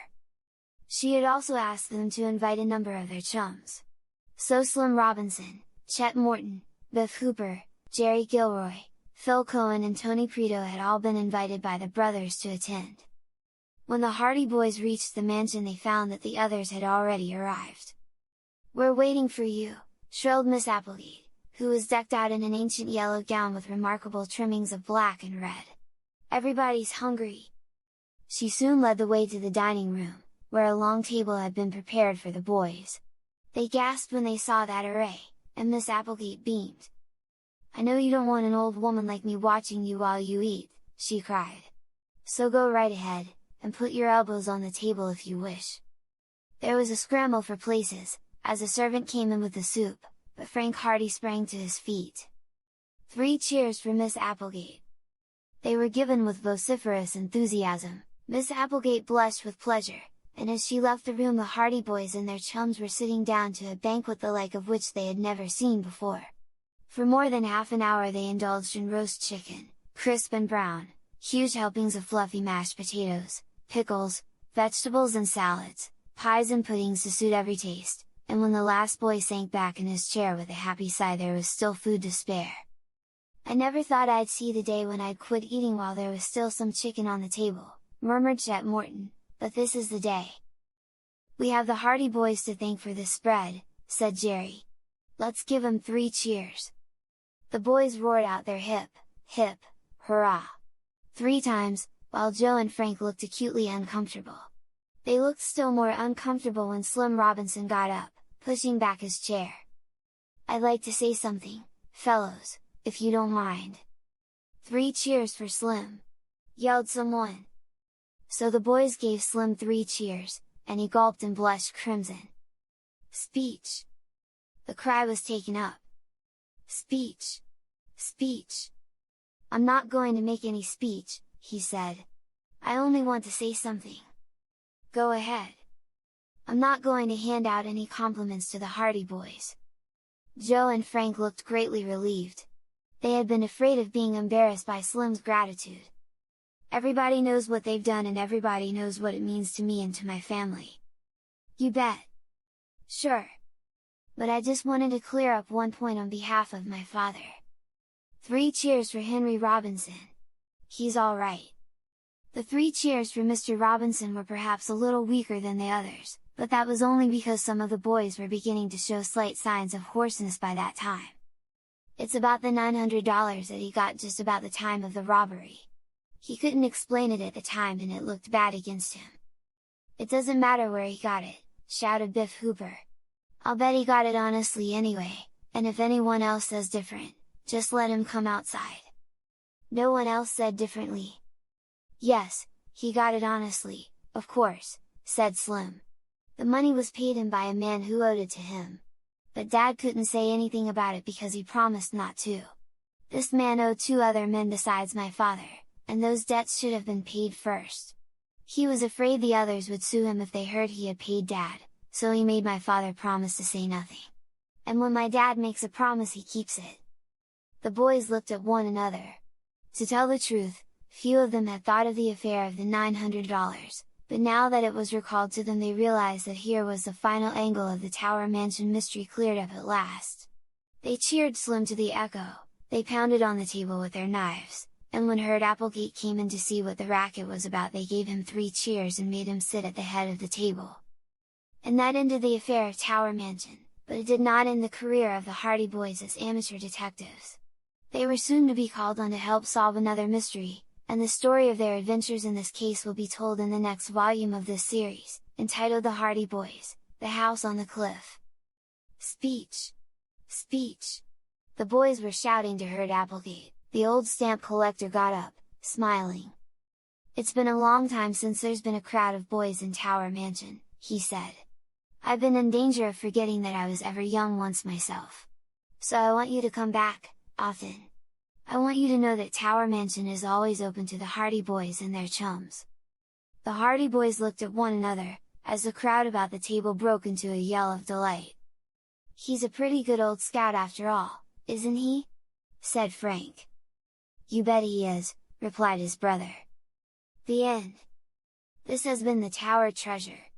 A: She had also asked them to invite a number of their chums. So Slim Robinson, Chet Morton, Biff Hooper, Jerry Gilroy, Phil Cohen and Tony Prito had all been invited by the brothers to attend. When the Hardy Boys reached the mansion, they found that the others had already arrived. "We're waiting for you!" shrilled Miss Applegate, who was decked out in an ancient yellow gown with remarkable trimmings of black and red. "Everybody's hungry!" She soon led the way to the dining room, where a long table had been prepared for the boys. They gasped when they saw that array, and Miss Applegate beamed. "I know you don't want an old woman like me watching you while you eat," she cried. "So go right ahead, and put your elbows on the table if you wish." There was a scramble for places, as a servant came in with the soup, but Frank Hardy sprang to his feet. 3 cheers for Miss Applegate! They were given with vociferous enthusiasm. Miss Applegate blushed with pleasure, and as she left the room the Hardy Boys and their chums were sitting down to a banquet the like of which they had never seen before. For more than half an hour they indulged in roast chicken, crisp and brown, huge helpings of fluffy mashed potatoes, pickles, vegetables and salads, pies and puddings to suit every taste, and when the last boy sank back in his chair with a happy sigh there was still food to spare. "I never thought I'd see the day when I'd quit eating while there was still some chicken on the table," murmured Chet Morton, "but this is the day." "We have the Hardy Boys to thank for this spread," said Jerry. "Let's give 'em 3 cheers!" The boys roared out their hip, hip, hurrah! 3 times, while Joe and Frank looked acutely uncomfortable. They looked still more uncomfortable when Slim Robinson got up, pushing back his chair. "I'd like to say something, fellows, if you don't mind." "3 cheers for Slim!" yelled someone. So the boys gave Slim 3 cheers, and he gulped and blushed crimson. "Speech!" The cry was taken up. "Speech! Speech! I'm not going to make any speech," he said. "I only want to say something." "Go ahead." "I'm not going to hand out any compliments to the Hardy Boys." Joe and Frank looked greatly relieved. They had been afraid of being embarrassed by Slim's gratitude. "Everybody knows what they've done and everybody knows what it means to me and to my family." "You bet!" "Sure! But I just wanted to clear up one point on behalf of my father." 3 cheers for Henry Robinson! He's all right! The 3 cheers for Mr. Robinson were perhaps a little weaker than the others, but that was only because some of the boys were beginning to show slight signs of hoarseness by that time. "It's about the $900 that he got just about the time of the robbery. He couldn't explain it at the time and it looked bad against him." "It doesn't matter where he got it," shouted Biff Hooper. I'll bet he got it honestly anyway, and if anyone else says different, just let him come outside." No one else said differently. "Yes, he got it honestly, of course," said Slim. "The money was paid him by a man who owed it to him. But Dad couldn't say anything about it because he promised not to. This man owed 2 other men besides my father, and those debts should have been paid first. He was afraid the others would sue him if they heard he had paid Dad, so he made my father promise to say nothing. And when my dad makes a promise he keeps it." The boys looked at one another. To tell the truth, few of them had thought of the affair of the $900, but now that it was recalled to them they realized that here was the final angle of the Tower Mansion mystery cleared up at last. They cheered Slim to the echo, they pounded on the table with their knives, and when Herb Applegate came in to see what the racket was about they gave him 3 cheers and made him sit at the head of the table. And that ended the affair of Tower Mansion, but it did not end the career of the Hardy Boys as amateur detectives. They were soon to be called on to help solve another mystery, and the story of their adventures in this case will be told in the next volume of this series, entitled The Hardy Boys, The House on the Cliff. Speech! Speech! The boys were shouting to Herb Applegate. The old stamp collector got up, smiling. "It's been a long time since there's been a crowd of boys in Tower Mansion," he said. "I've been in danger of forgetting that I was ever young once myself. So I want you to come back, often. I want you to know that Tower Mansion is always open to the Hardy Boys and their chums." The Hardy Boys looked at one another, as the crowd about the table broke into a yell of delight. "He's a pretty good old scout after all, isn't he?" said Frank. "You bet he is," replied his brother. The end. This has been the Tower Treasure,